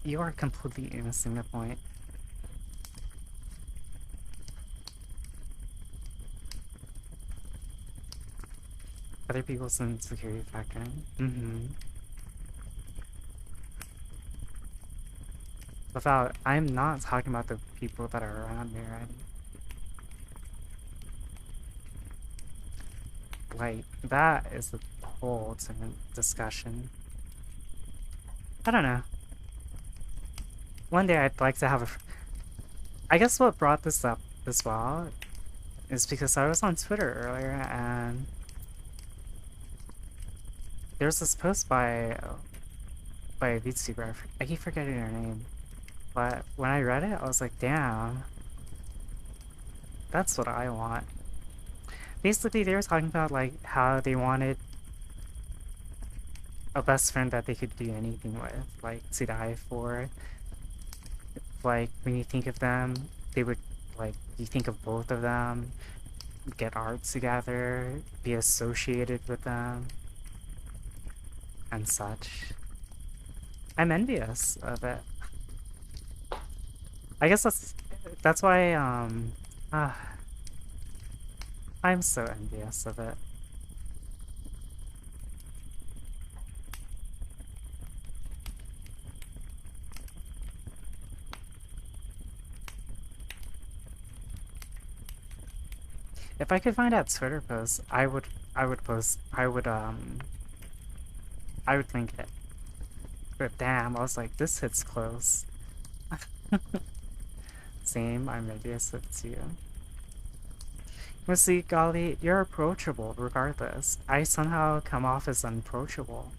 You are completely missing the point. Other people's insecurity factor. Without, I'm not talking about the people that are around me already. Like, that is a whole different discussion. I don't know. One day I'd like to have a... I guess what brought this up as well is because I was on Twitter earlier and there was this post by a VTuber. I keep forgetting her name. But when I read it, I was like, damn. That's what I want. Basically, they were talking about like how they wanted a best friend that they could do anything with, like to die for. Like when you think of them, they would like you think of both of them, get art together, be associated with them, and such. I'm envious of it. I guess that's why I'm so envious of it. If I could find out Twitter posts, I would link it. But damn, I was like, this hits close. Same, I'm envious of it too. But see, golly, you're approachable regardless. I somehow come off as unapproachable.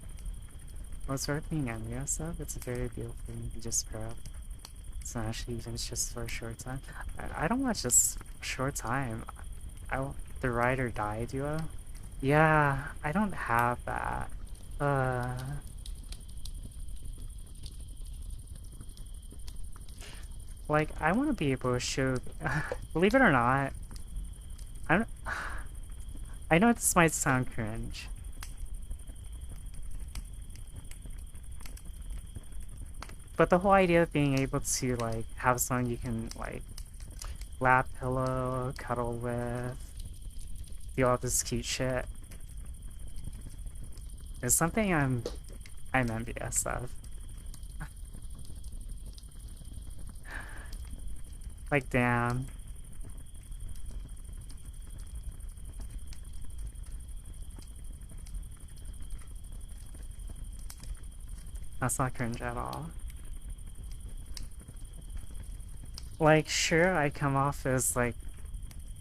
What's worth being envious of? It's a very beautiful thing to just grow up. Especially even if it's just for a short time. I don't want just a short time. The ride or die duo? Yeah, I don't have that. Like, I want to be able to show... Believe it or not, I know this might sound cringe. But the whole idea of being able to, like, have someone you can, like, lap pillow, cuddle with, do all this cute shit is something I'm envious of. Like, damn. That's not cringe at all. Like, sure, I come off as, like,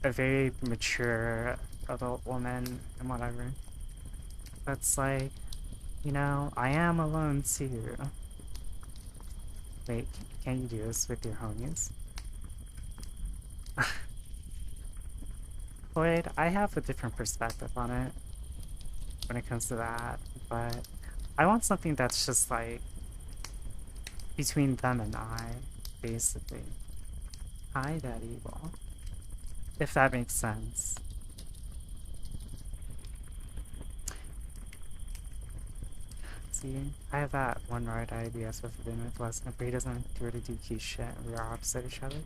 a very mature adult woman and whatever. But it's like, you know, I am alone too. Wait, can't you do this with your homies? Lloyd, I have a different perspective on it when it comes to that, but I want something that's just like between them and I, basically. Hi, that evil. If that makes sense. See, I have that one right idea with been with last night, but he doesn't really do cute shit and we are opposite each other.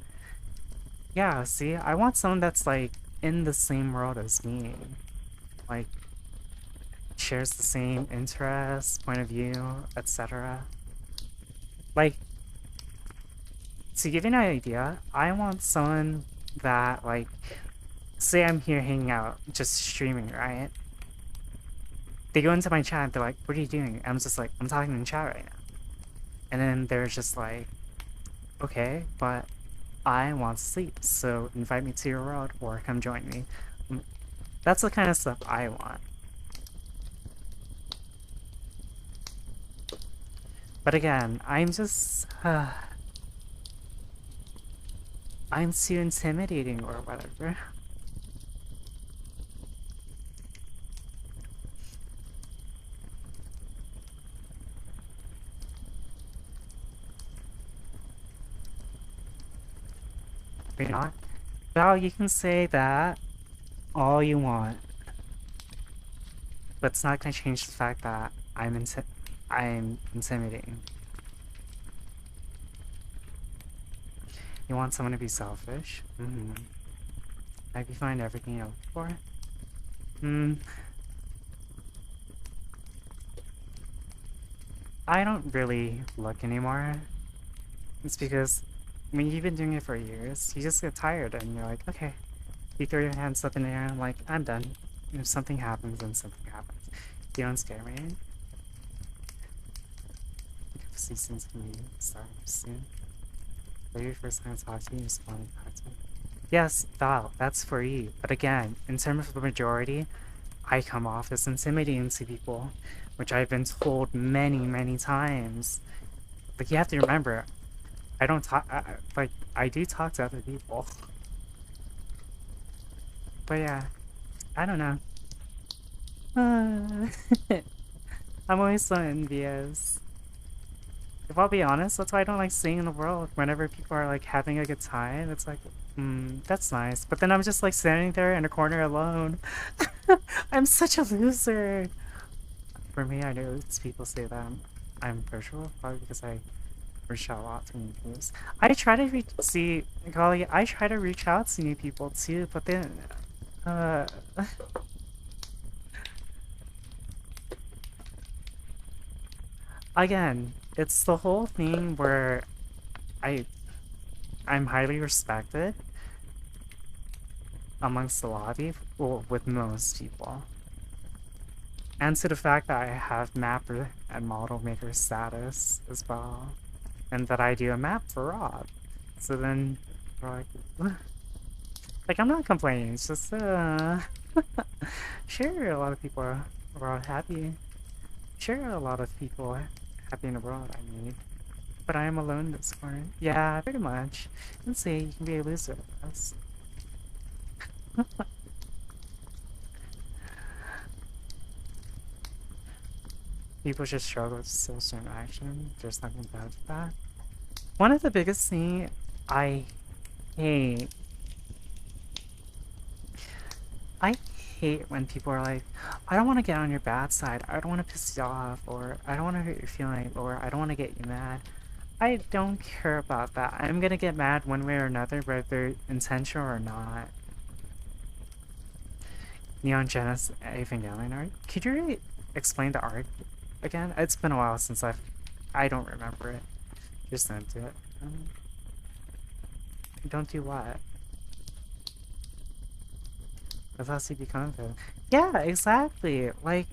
Yeah, see, I want someone that's like in the same world as me. Like, shares the same interests, point of view, etc. Like, to give you an idea, I want someone that, like, say I'm here hanging out, just streaming, right? They go into my chat, they're like, what are you doing? I'm just like, I'm talking in chat right now. And then they're just like, okay, but I want to sleep, so invite me to your world or come join me. That's the kind of stuff I want. But again, I'm just I'm too intimidating or whatever. You're not? Well, you can say that all you want, but it's not gonna change the fact that I'm intimidating. You want someone to be selfish? Maybe find everything you look for? I don't really look anymore. It's because when you've been doing it for years, you just get tired and you're like, okay. You throw your hands up in the air and like, I'm done. If something happens, then something happens. You don't scare me. Season's gonna be starting soon. Maybe first time I talk to you, you responded back to me. Yes, Val, that's for you. But again, in terms of the majority, I come off as intimidating to people, which I've been told many, many times. Like, you have to remember, I don't talk, like, I do talk to other people. But yeah, I don't know. I'm always so envious. If I'll be honest, that's why I don't like seeing in the world. Whenever people are like having a good time, it's like, that's nice. But then I'm just like standing there in a corner alone. I'm such a loser. For me, I know people say that I'm virtual, probably because I reach out a lot to new people. I try to Golly, I try to reach out to new people too, but then, again, it's the whole thing where I'm highly respected amongst the lobby, well, with most people. And to the fact that I have mapper and model maker status as well. And that I do a map for Rob. So then, like, I'm not complaining, it's just, sure, a lot of people are happy. Sure, a lot of people are happy in the world, I mean. But I am alone this corner. Yeah, pretty much. You can say you can be a loser with us. People just struggle with social interaction. There's nothing bad with that. One of the biggest things I hate when people are like, I don't want to get on your bad side, I don't want to piss you off, or I don't want to hurt your feelings, or I don't want to get you mad. I don't care about that. I'm gonna get mad one way or another, whether intentional or not. Neon Genesis Evangelion art? Could you really explain the art again? It's been a while since I don't remember it. Just don't do it. Don't do what? That's how you become good. Yeah, exactly. Like,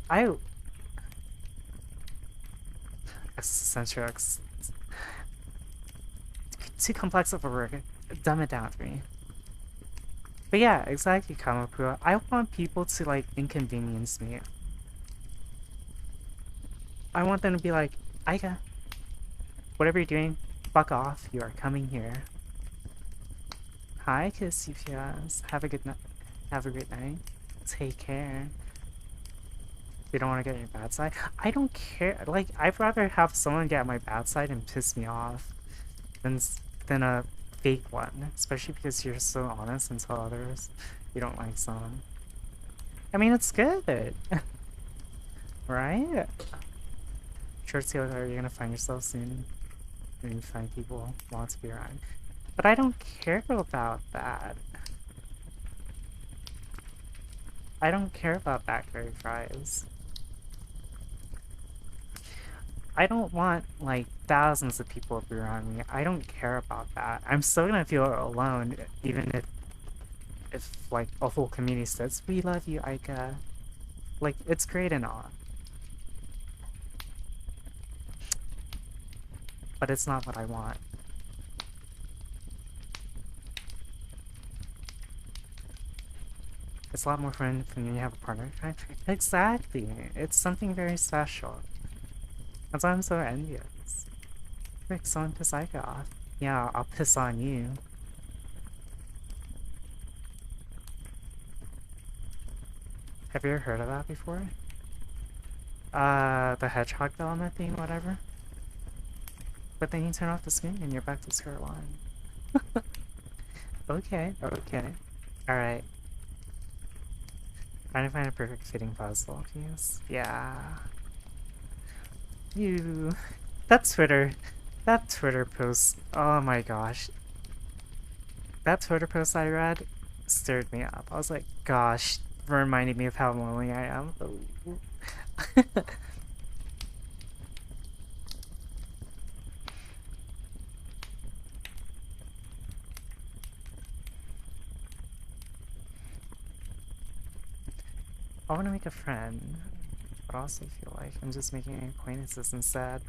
Essential too complex of a word. Dumb it down for me. But yeah, exactly, Kamakura. I want people to, like, inconvenience me. I want them to be like, Aika, whatever you're doing, fuck off. You are coming here. Hi, Kissy. Have a good night. Have a great night. Take care. You don't want to get your bad side? I don't care. Like, I'd rather have someone get my bad side and piss me off than a fake one. Especially because you're so honest and tell others you don't like someone. I mean, it's good. Right? Sure, Taylor, you're gonna find yourself soon. You're gonna find people who want to be around. But I don't care about that. I don't care about blackberry fries. I don't want, like, thousands of people to be around me. I don't care about that. I'm still gonna feel alone, even if like, a whole community says, we love you, Aika. Like, it's great and all. But it's not what I want. It's a lot more fun when you have a partner. Exactly. It's something very special. That's why I'm so envious. frick, someone piss Ica off. Yeah, I'll piss on you. Have you ever heard of that before? The hedgehog element thing, whatever. But then you turn off the screen and you're back to square one. Okay, okay. Alright. Trying to find a perfect fitting puzzle, please. Yeah. You. That Twitter post. Oh my gosh. That Twitter post I read stirred me up. I was like, gosh, reminding me of how lonely I am. I want to make a friend, but I also feel like I'm just making acquaintances instead.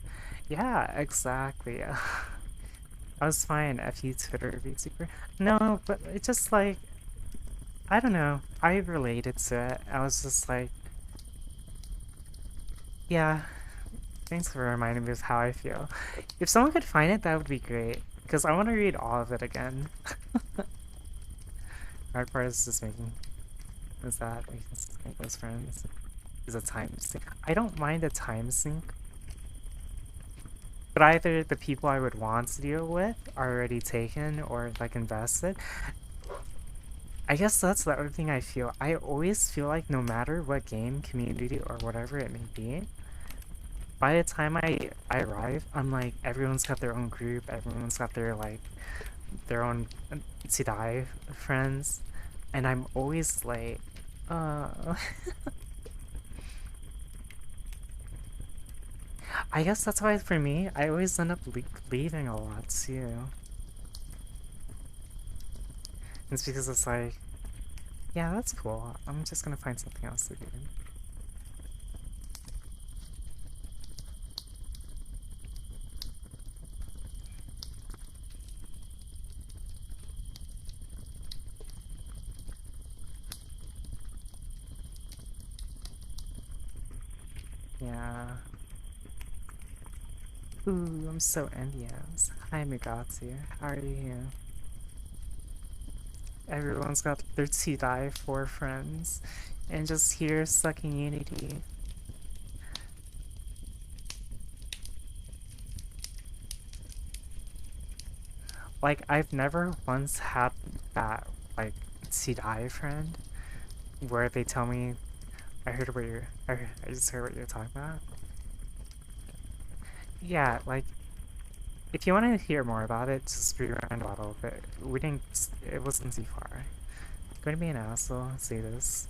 Yeah, exactly. I was fine, F you Twitter VTuber. No, but it just like, I don't know. I related to it. I was just like, yeah, thanks for reminding me of how I feel. If someone could find it, that would be great, because I want to read all of it again. Hard part is just making, is that we can make those friends. Is a time sync. I don't mind a time sync, but either the people I would want to deal with are already taken or like invested. I guess that's the other thing I feel. I always feel like no matter what game, community, or whatever it may be, by the time I arrive, I'm like, everyone's got their own group, everyone's got their like, their own Tsidai friends, and I'm always like, I guess that's why for me, I always end up leaving a lot too. It's because it's like, yeah, that's cool. I'm just gonna find something else to do. Yeah. Ooh, I'm so envious. Hi, Mugatu. How are you? Everyone's got their Tsidai 4 friends, and just here sucking unity. Like, I've never once had that, like, Tsidai friend where they tell me, I just heard what you're talking about. Yeah, like, if you want to hear more about it, just rewind a little bit. It wasn't too far. I'm going to be an asshole, say this.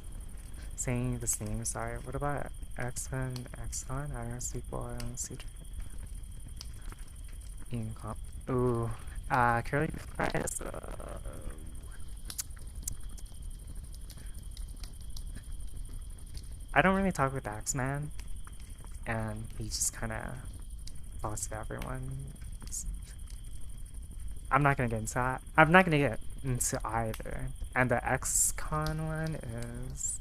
Saying this name, sorry. What about X-Men, X-Con? I don't see I don't see. Ooh. Curly fries. I don't really talk with Axeman, and he just kind of talks to everyone. I'm not gonna get into that. I'm not gonna get into either. And the X-Con one is...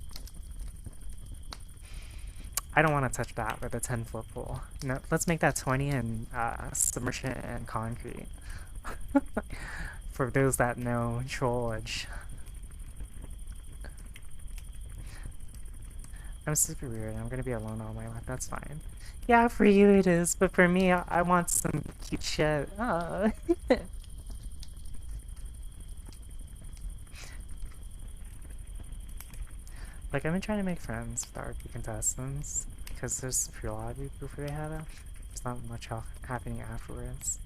I don't want to touch that with a 10-foot pole. No, let's make that 20 and submerge it in concrete. For those that know trollage. I'm super weird. I'm gonna be alone all my life. That's fine. Yeah, for you it is, but for me, I want some cute shit. Like, I've been trying to make friends with RP contestants, because there's a lot of people before they had it. There's not much happening afterwards.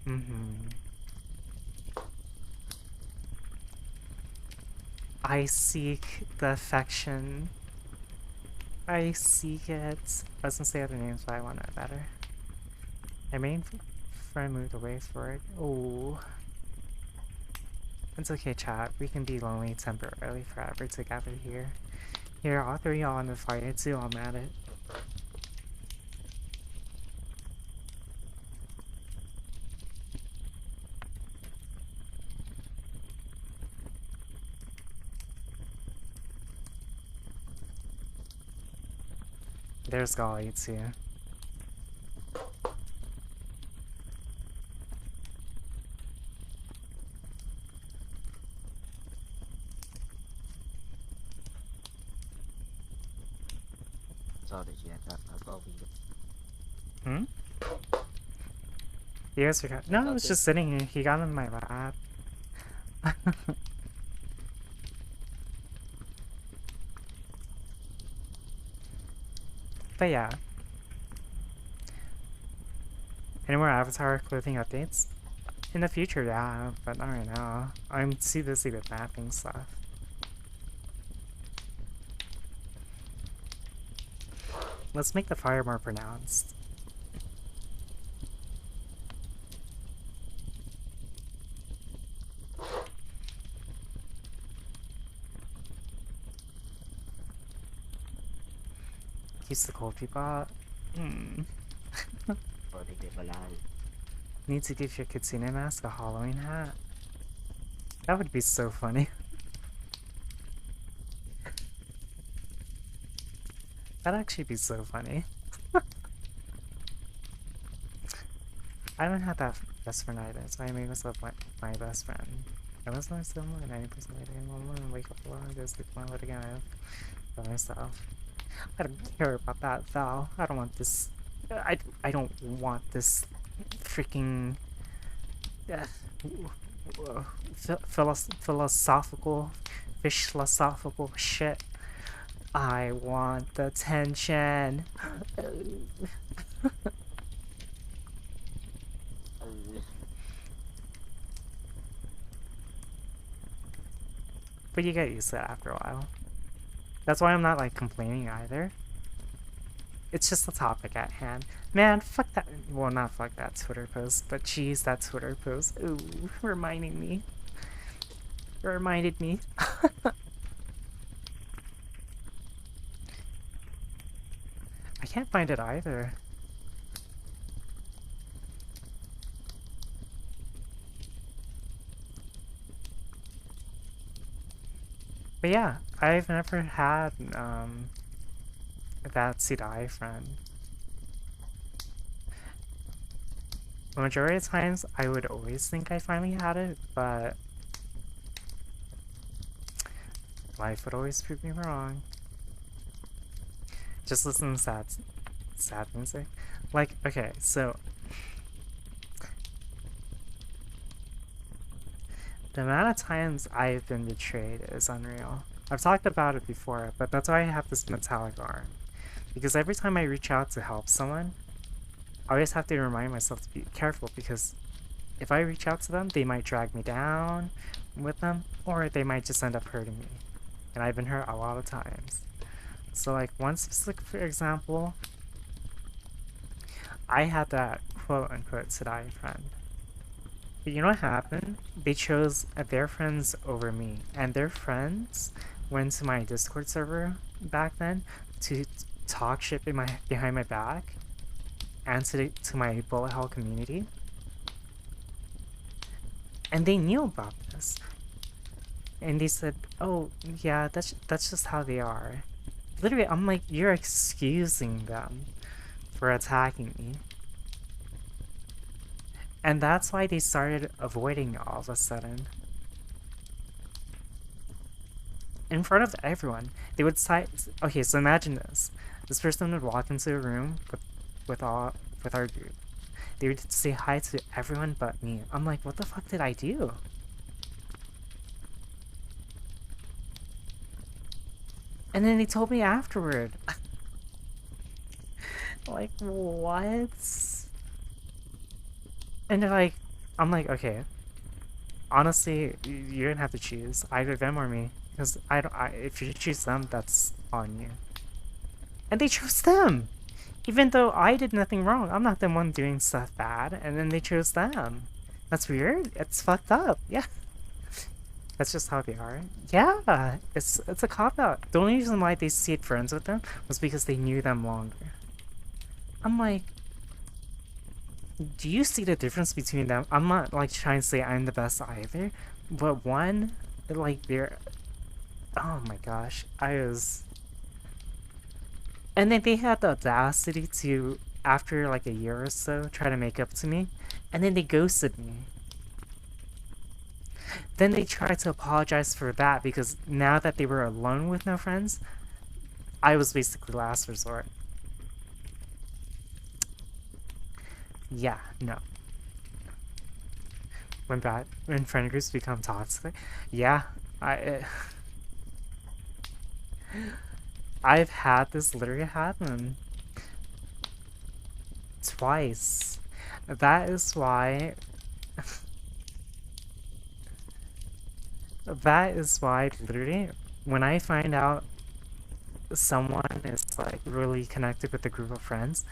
I seek the affection. I seek it. I was gonna say other names, but I want it better. My main friend moved away for it. Oh. It's okay, chat. We can be lonely temporarily forever together here. Here, I'll throw y'all on the fire too, I'm at it. There's Golly too. saw the chat. That's all we do. Hmm? You guys forgot? No, I was just sitting here. He got in my lap. But yeah. Any more Avatar clothing updates? In the future, yeah, but not right now. I'm too busy with mapping stuff. Let's make the fire more pronounced. Keeps the cold people out. Or they get alive. Need to give your Kitsune mask a Halloween hat. That would be so funny. That'd actually be so funny. I haven't had that best friend either, so I made myself my best friend. I was not still more than 90% later and wake up alone and go sleep my light again by myself. I don't care about that, Val. I don't want this. I don't want this freaking philosophical shit. I want the tension. But you get used to it after a while. That's why I'm not like complaining either. It's just the topic at hand. Man, fuck that. Well, not fuck that Twitter post, but geez, that Twitter post. Ooh, reminding me. It reminded me. I can't find it either. But yeah, I've never had that see-die friend. The majority of times, I would always think I finally had it, but life would always prove me wrong. Just listen to sad music. Like, okay, so the amount of times I've been betrayed is unreal. I've talked about it before, but that's why I have this metallic arm. Because every time I reach out to help someone, I always have to remind myself to be careful, because if I reach out to them, they might drag me down with them, or they might just end up hurting me. And I've been hurt a lot of times. So like one specific, for example, I had that quote-unquote see-die friend. But you know what happened? They chose their friends over me, and their friends went to my Discord server back then to talk shit behind my back and to my bullet hell community. And they knew about this. And they said, oh yeah, that's just how they are. Literally, I'm like, you're excusing them for attacking me. And that's why they started avoiding me all of a sudden. In front of everyone. They would say, okay, so imagine this. This person would walk into a room with our group. They would say hi to everyone but me. I'm like, what the fuck did I do? And then they told me afterward. Like, what? And they're like, I'm like, okay. Honestly, you're gonna have to choose either them or me, because if you choose them, that's on you. And they chose them, even though I did nothing wrong. I'm not the one doing stuff bad, and then they chose them. That's weird. It's fucked up. Yeah. That's just how they are. Yeah, it's a cop-out. The only reason why they stayed friends with them was because they knew them longer. I'm like, do you see the difference between them? I'm not like trying to say I'm the best either, but one, like they're, oh my gosh, and then they had the audacity to, after like a year or so, try to make up to me, and then they ghosted me. Then they tried to apologize for that, because now that they were alone with no friends, I was basically last resort. Yeah, no. When friend groups become toxic, yeah, I've had this literally happen twice. That is why. That is why literally when I find out someone is like really connected with a group of friends,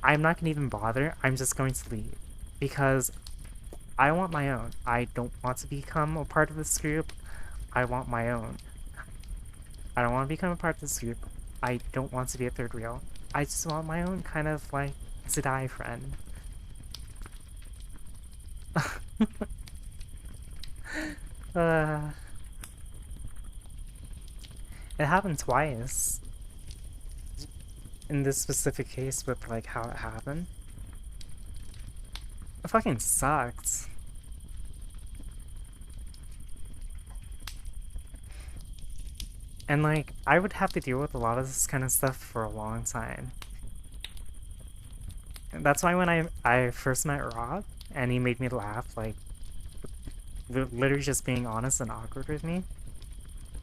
I'm not gonna even bother. I'm just going to leave because I want my own. I don't want to become a part of this group. I want my own. I don't want to become a part of this group. I don't want to be a third wheel. I just want my own kind of like to die friend. uh, it happened twice. In this specific case with like how it happened. It fucking sucked. And like, I would have to deal with a lot of this kind of stuff for a long time. And that's why when I first met Rob, and he made me laugh, like, literally just being honest and awkward with me,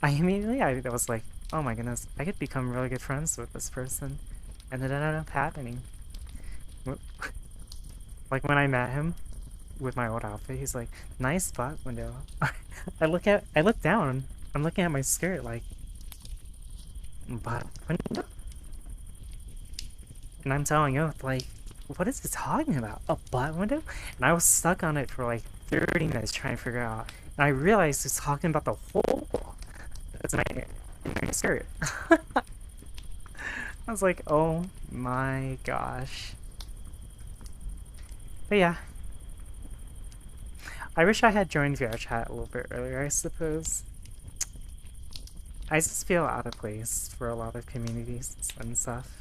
I was like, oh my goodness, I could become really good friends with this person. And then it ended up happening. Like when I met him with my old outfit, he's like, nice butt window. I look down, I'm looking at my skirt like, butt window? And I'm telling you, like, what is he talking about? A butt window? And I was stuck on it for like 30 minutes trying to figure out. And I realized he's talking about the hole that's in my skirt. I was like, oh my gosh. But yeah. I wish I had joined VRChat a little bit earlier, I suppose. I just feel out of place for a lot of communities and stuff.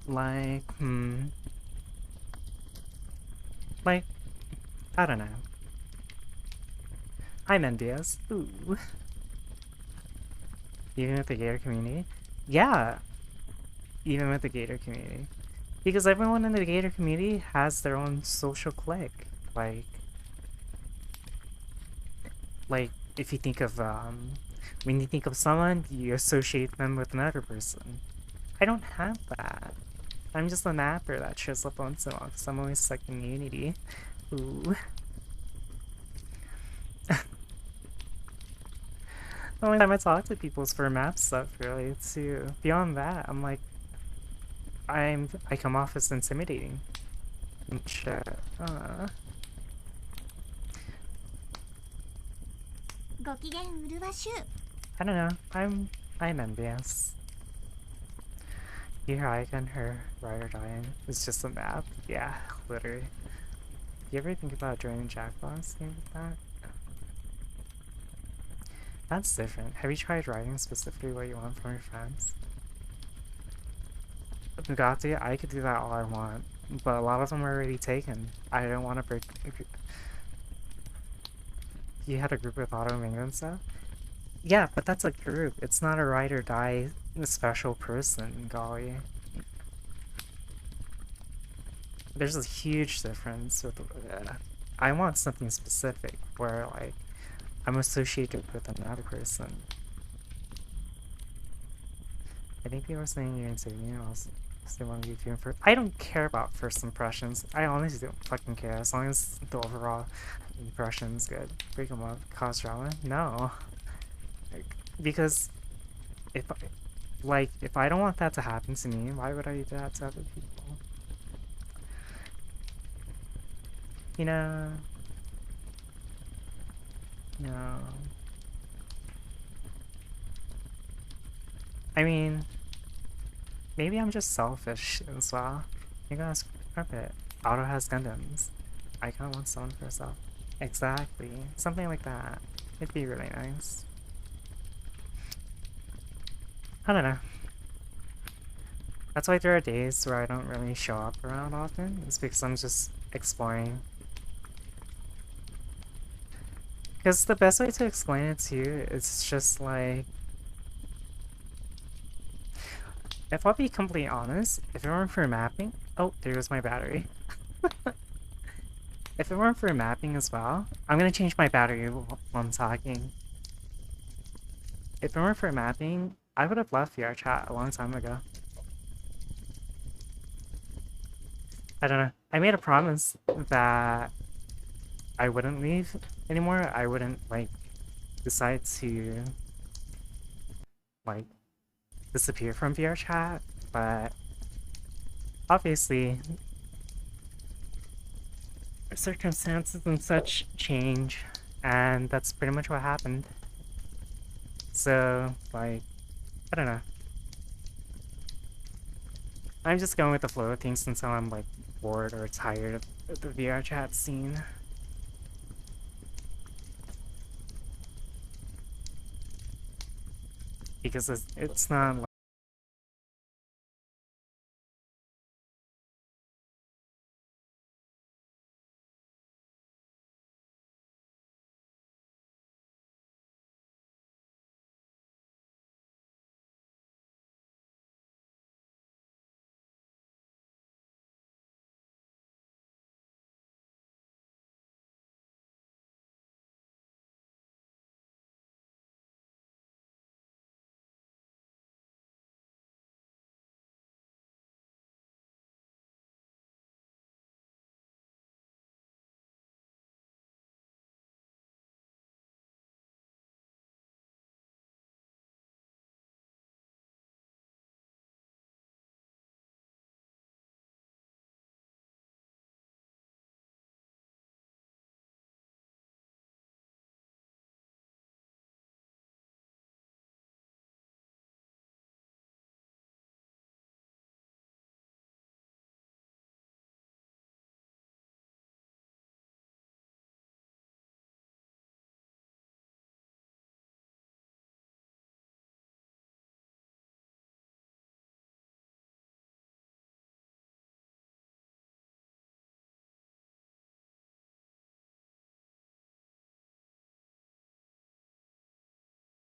Like, like, I don't know. I'm envious. Ooh. Even with the gator community? Yeah. Even with the gator community. Because everyone in the gator community has their own social clique. Like, if you think of, when you think of someone, you associate them with another person. I don't have that. I'm just a mapper that shows up once in a while because I'm always stuck in Unity. Ooh. The only time I talk to people is for map stuff, really, too. Beyond that, I'm like, I come off as intimidating. Shit. I don't know. I'm envious. Your icon, her ride or dying is just a map. Yeah, literally. You ever think about joining Jackboss? Think of that? That's different. Have you tried writing specifically what you want from your friends? Bugatti, I could do that all I want, but a lot of them are already taken. I don't want to break. You had a group with Auto Mingo and stuff? Yeah, but that's a group. It's not a ride or die special person, golly. There's a huge difference with. I want something specific where, like, I'm associated with another person. I think people are saying you're insane. They want to be doing first. I don't care about first impressions. I honestly don't fucking care as long as the overall impression's good. Break them up, cause drama? No, because if I don't want that to happen to me, why would I do that to other people? You know. No. I mean, maybe I'm just selfish as well. You gotta scrap it. Auto has Gundams. I kinda want someone for herself. Exactly. Something like that. It'd be really nice. I don't know. That's why there are days where I don't really show up around often. It's because I'm just exploring. Because the best way to explain it to you is just like... If I'll be completely honest, if it weren't for mapping... Oh, there goes my battery. If it weren't for mapping as well... I'm gonna change my battery while I'm talking. If it weren't for mapping, I would have left VRChat a long time ago. I don't know. I made a promise that I wouldn't leave anymore. I wouldn't, like, decide to, like, disappear from VRChat, but obviously circumstances and such change, and that's pretty much what happened. So, like, I don't know. I'm just going with the flow of things until I'm, like, bored or tired of the VRChat scene. Because it's not